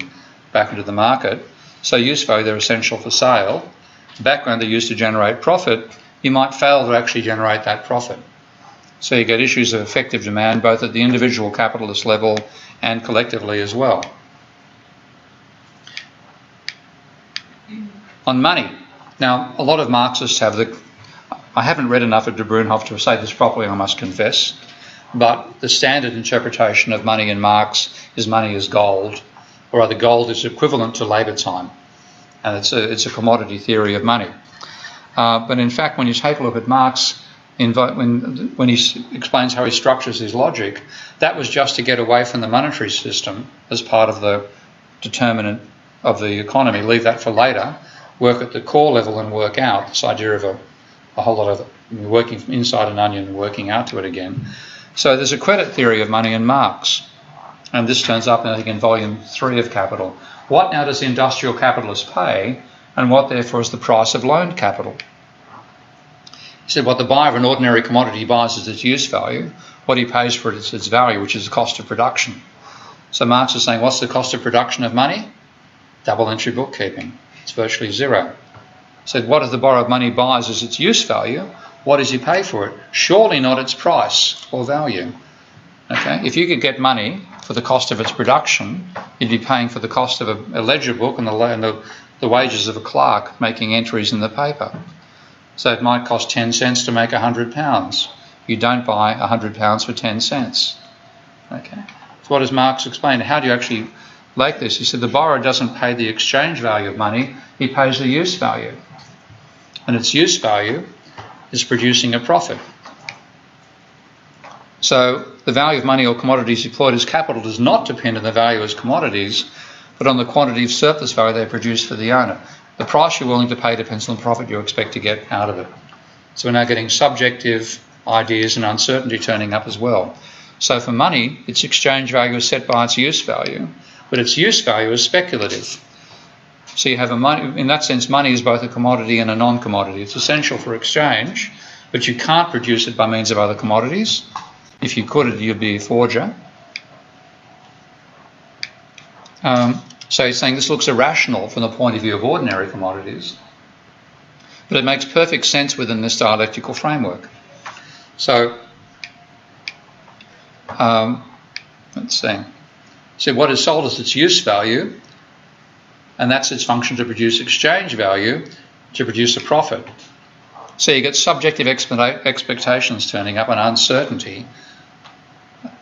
back into the market. So use value, they're essential for sale. Background, they're used to generate profit. You might fail to actually generate that profit. So you get issues of effective demand both at the individual capitalist level and collectively as well. On money. Now, a lot of Marxists have I haven't read enough of de Bruynhoff to say this properly, I must confess, but the standard interpretation of money in Marx is money is gold, or rather gold is equivalent to labour time. And it's a commodity theory of money. But in fact, when you take a look at Marx, when he explains how he structures his logic, that was just to get away from the monetary system as part of the determinant of the economy, leave that for later, work at the core level and work out this idea of a whole lot of working from inside an onion and working out to it again. So there's a credit theory of money in Marx, and this turns up, I think, in volume 3 of Capital. What now does the industrial capitalist pay, and what therefore is the price of loaned capital? He said what the buyer of an ordinary commodity buys is its use value, what he pays for it is its value, which is the cost of production. So Marx is saying, what's the cost of production of money? Double entry bookkeeping. It's virtually zero. He said what if the borrowed money buys is its use value, what does he pay for it? Surely not its price or value. Okay? If you could get money for the cost of its production, you'd be paying for the cost of a ledger book and the wages of a clerk making entries in the paper. So it might cost 10 cents to make £100. You don't buy £100 for 10 cents. Okay. So what does Marx explain? How do you actually like this? He said the borrower doesn't pay the exchange value of money, he pays the use value. And its use value is producing a profit. So the value of money or commodities deployed as capital does not depend on the value as commodities, but on the quantity of surplus value they produce for the owner. The price you're willing to pay depends on the profit you expect to get out of it. So we're now getting subjective ideas and uncertainty turning up as well. So for money, its exchange value is set by its use value, but its use value is speculative. So you have in that sense, money is both a commodity and a non-commodity. It's essential for exchange, but but you can't produce it by means of other commodities. If you could, you'd be a forger. So he's saying this looks irrational from the point of view of ordinary commodities, but it makes perfect sense within this dialectical framework. So, let's see. So what is sold is its use value, and that's its function to produce exchange value, to produce a profit. So you get subjective expectations turning up and uncertainty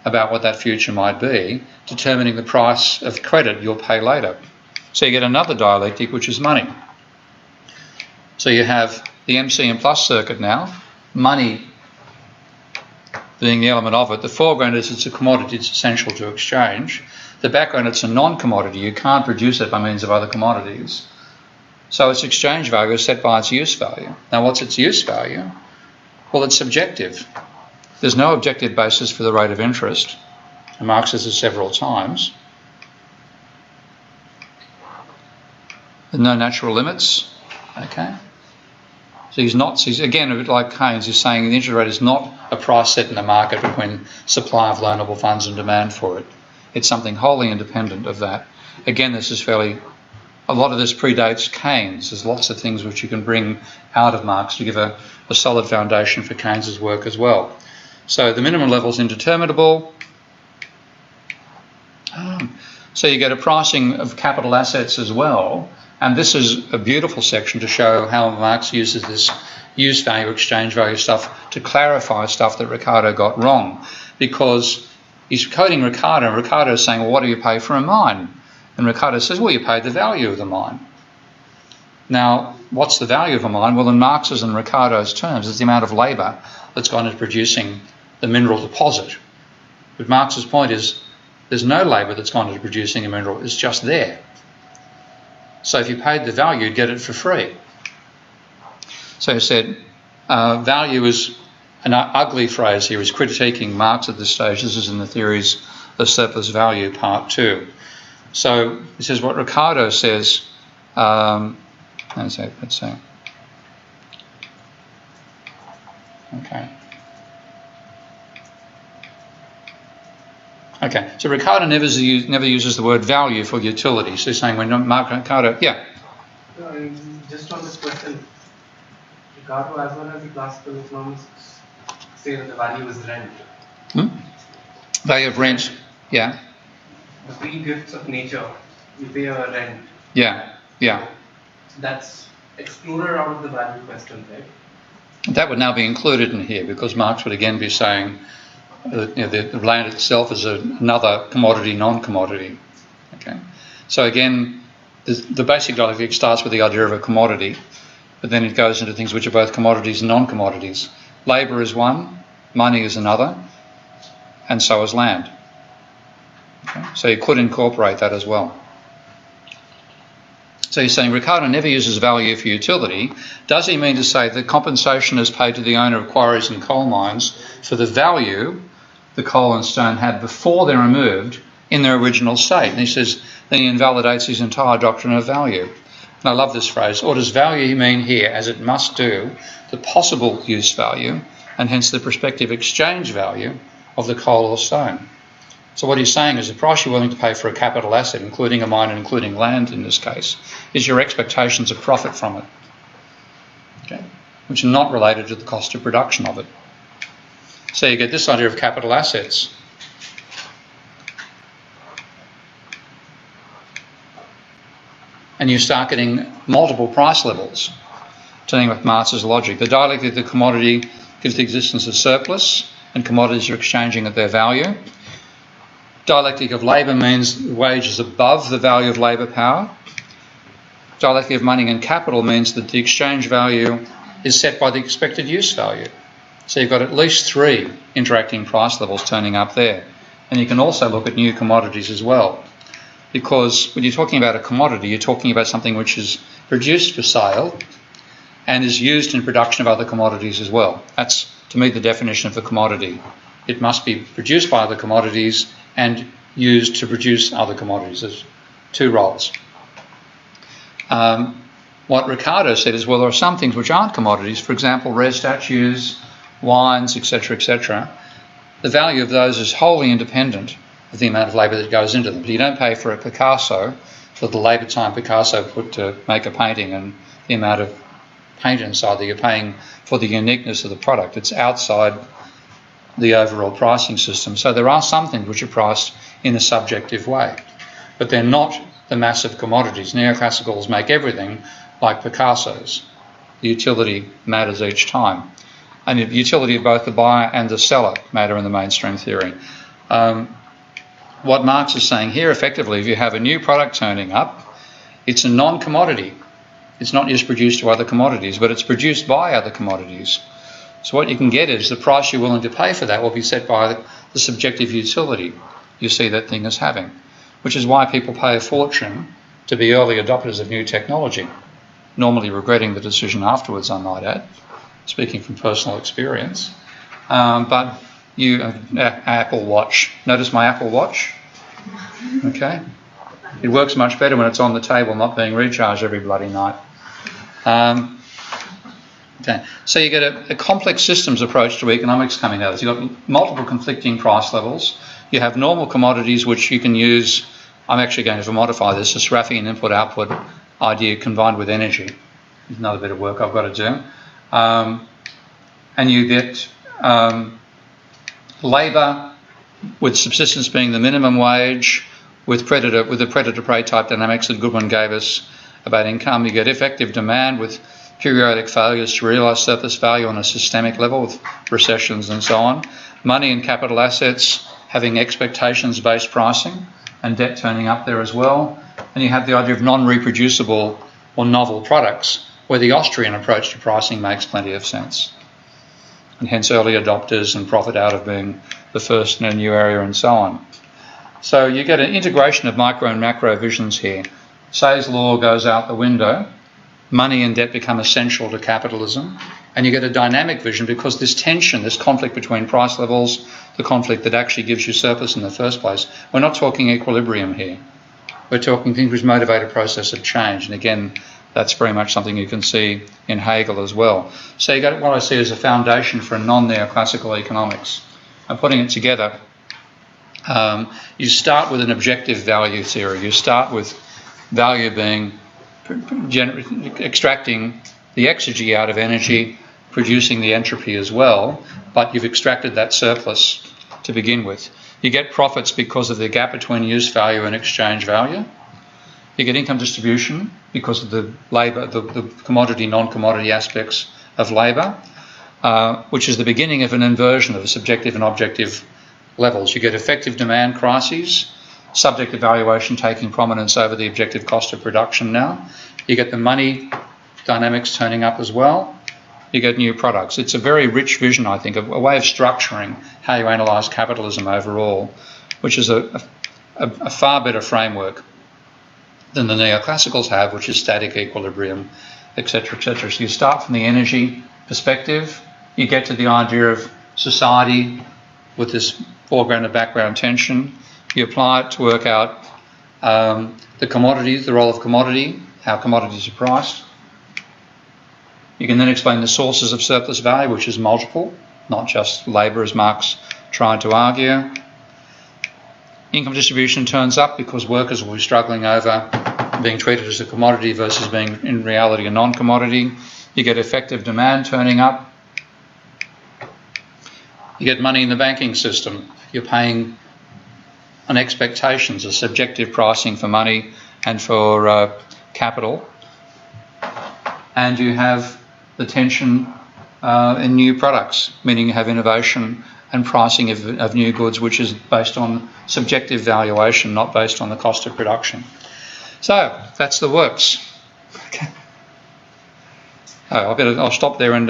about what that future might be, determining the price of credit you'll pay later. So you get another dialectic, which is money. So you have the MC and plus circuit now, money being the element of it. The foreground is it's a commodity, it's essential to exchange. The background, it's a non-commodity. You can't produce it by means of other commodities. So its exchange value is set by its use value. Now, what's its use value? Well, it's subjective. There's no objective basis for the rate of interest, and Marx says this several times. There's no natural limits, okay? So he's again, a bit like Keynes, he's saying the interest rate is not a price set in the market between supply of loanable funds and demand for it. It's something wholly independent of that. Again, this is a lot of this predates Keynes. There's lots of things which you can bring out of Marx to give a solid foundation for Keynes's work as well. So the minimum level is indeterminable. So you get a pricing of capital assets as well. And this is a beautiful section to show how Marx uses this use value, exchange value stuff to clarify stuff that Ricardo got wrong. Because he's quoting Ricardo, and Ricardo is saying, well, what do you pay for a mine? And Ricardo says, well, you pay the value of the mine. Now, what's the value of a mine? Well, in Marx's and Ricardo's terms, it's the amount of labour that's gone into producing the mineral deposit. But Marx's point is there's no labour that's gone into producing a mineral, it's just there. So if you paid the value, you'd get it for free. So he said, value is an ugly phrase here. He's critiquing Marx at this stage. This is in the Theories of Surplus Value, Part 2. So he says what Ricardo says, let's see. Okay, so Ricardo never uses the word value for utility. So he's saying when Ricardo, yeah. Just on this question, Ricardo as well as the classical economists say that the value is rent. Value of rent, yeah. The free gifts of nature, you pay a rent. Yeah. That's excluded out of the value question, right? That would now be included in here because Marx would again be saying the land itself is another commodity, non-commodity. Okay, so again, the basic dialectic starts with the idea of a commodity, but then it goes into things which are both commodities and non-commodities. Labour is one, money is another, and so is land. Okay? So you could incorporate that as well. So he's saying Ricardo never uses value for utility. Does he mean to say that compensation is paid to the owner of quarries and coal mines for the value the coal and stone had before they're removed in their original state? And he says then he invalidates his entire doctrine of value. And I love this phrase. Or does value mean here, as it must do, the possible use value and hence the prospective exchange value of the coal or stone? So what he's saying is the price you're willing to pay for a capital asset, including a mine and including land in this case, is your expectations of profit from it, okay, which are not related to the cost of production of it. So you get this idea of capital assets. And you start getting multiple price levels, turning with Marx's logic. The dialectic of the commodity gives the existence of surplus, and commodities are exchanging at their value. Dialectic of labour means the wage is above the value of labour power. Dialectic of money and capital means that the exchange value is set by the expected use value. So you've got at least 3 interacting price levels turning up there. And you can also look at new commodities as well. Because when you're talking about a commodity, you're talking about something which is produced for sale and is used in production of other commodities as well. That's, to me, the definition of a commodity. It must be produced by other commodities and used to produce other commodities. There's 2 roles. what Ricardo said is, well, there are some things which aren't commodities. For example, rare statues, wines, etc., etc. The value of those is wholly independent of the amount of labour that goes into them. You don't pay for a Picasso for the labour time Picasso put to make a painting and the amount of paint inside that you're paying for the uniqueness of the product. It's outside the overall pricing system. So there are some things which are priced in a subjective way, but they're not the massive commodities. Neoclassicals make everything like Picasso's. The utility matters each time. And the utility of both the buyer and the seller matter in the mainstream theory. What Marx is saying here, effectively, if you have a new product turning up, it's a non-commodity. It's not just produced to other commodities, but it's produced by other commodities. So what you can get is the price you're willing to pay for that will be set by the subjective utility you see that thing as having, which is why people pay a fortune to be early adopters of new technology, normally regretting the decision afterwards, I might add, speaking from personal experience. But you, Apple Watch, notice my Apple Watch? Okay. It works much better when it's on the table, not being recharged every bloody night. Okay. So you get a complex systems approach to economics coming out of this. You've got multiple conflicting price levels. You have normal commodities which you can use. I'm actually going to modify this Raffian input-output idea combined with energy. There's another bit of work I've got to do. And you get labour with subsistence being the minimum wage, with the predator-prey type dynamics that Goodwin gave us about income. You get effective demand with periodic failures to realise surplus value on a systemic level with recessions and so on. Money and capital assets having expectations-based pricing and debt turning up there as well. And you have the idea of non-reproducible or novel products, where the Austrian approach to pricing makes plenty of sense. And hence early adopters and profit out of being the first in a new area and so on. So you get an integration of micro and macro visions here. Say's law goes out the window. Money and debt become essential to capitalism. And you get a dynamic vision because this tension, this conflict between price levels, the conflict that actually gives you surplus in the first place, we're not talking equilibrium here. We're talking things which motivate a process of change. And again, that's very much something you can see in Hegel as well. So you got what I see as a foundation for a non-neoclassical economics. And putting it together, you start with an objective value theory. You start with value being extracting the exergy out of energy, producing the entropy as well, but you've extracted that surplus to begin with. You get profits because of the gap between use value and exchange value. You get income distribution because of the labour, the commodity, non-commodity aspects of labour, which is the beginning of an inversion of subjective and objective levels. You get effective demand crises, subjective valuation taking prominence over the objective cost of production now. You get the money dynamics turning up as well. You get new products. It's a very rich vision, I think, a way of structuring how you analyse capitalism overall, which is a far better framework than the neoclassicals have, which is static equilibrium, etc., etc. So you start from the energy perspective, you get to the idea of society with this foreground and background tension, you apply it to work out the commodities, the role of commodity, how commodities are priced. You can then explain the sources of surplus value, which is multiple, not just labour, as Marx tried to argue. Income distribution turns up because workers will be struggling over being treated as a commodity versus being in reality a non-commodity. You get effective demand turning up. You get money in the banking system. You're paying on expectations, a subjective pricing for money and for capital. And you have the tension in new products, meaning you have innovation and pricing of new goods, which is based on subjective valuation, not based on the cost of production. So that's the works. Okay. I'll stop there and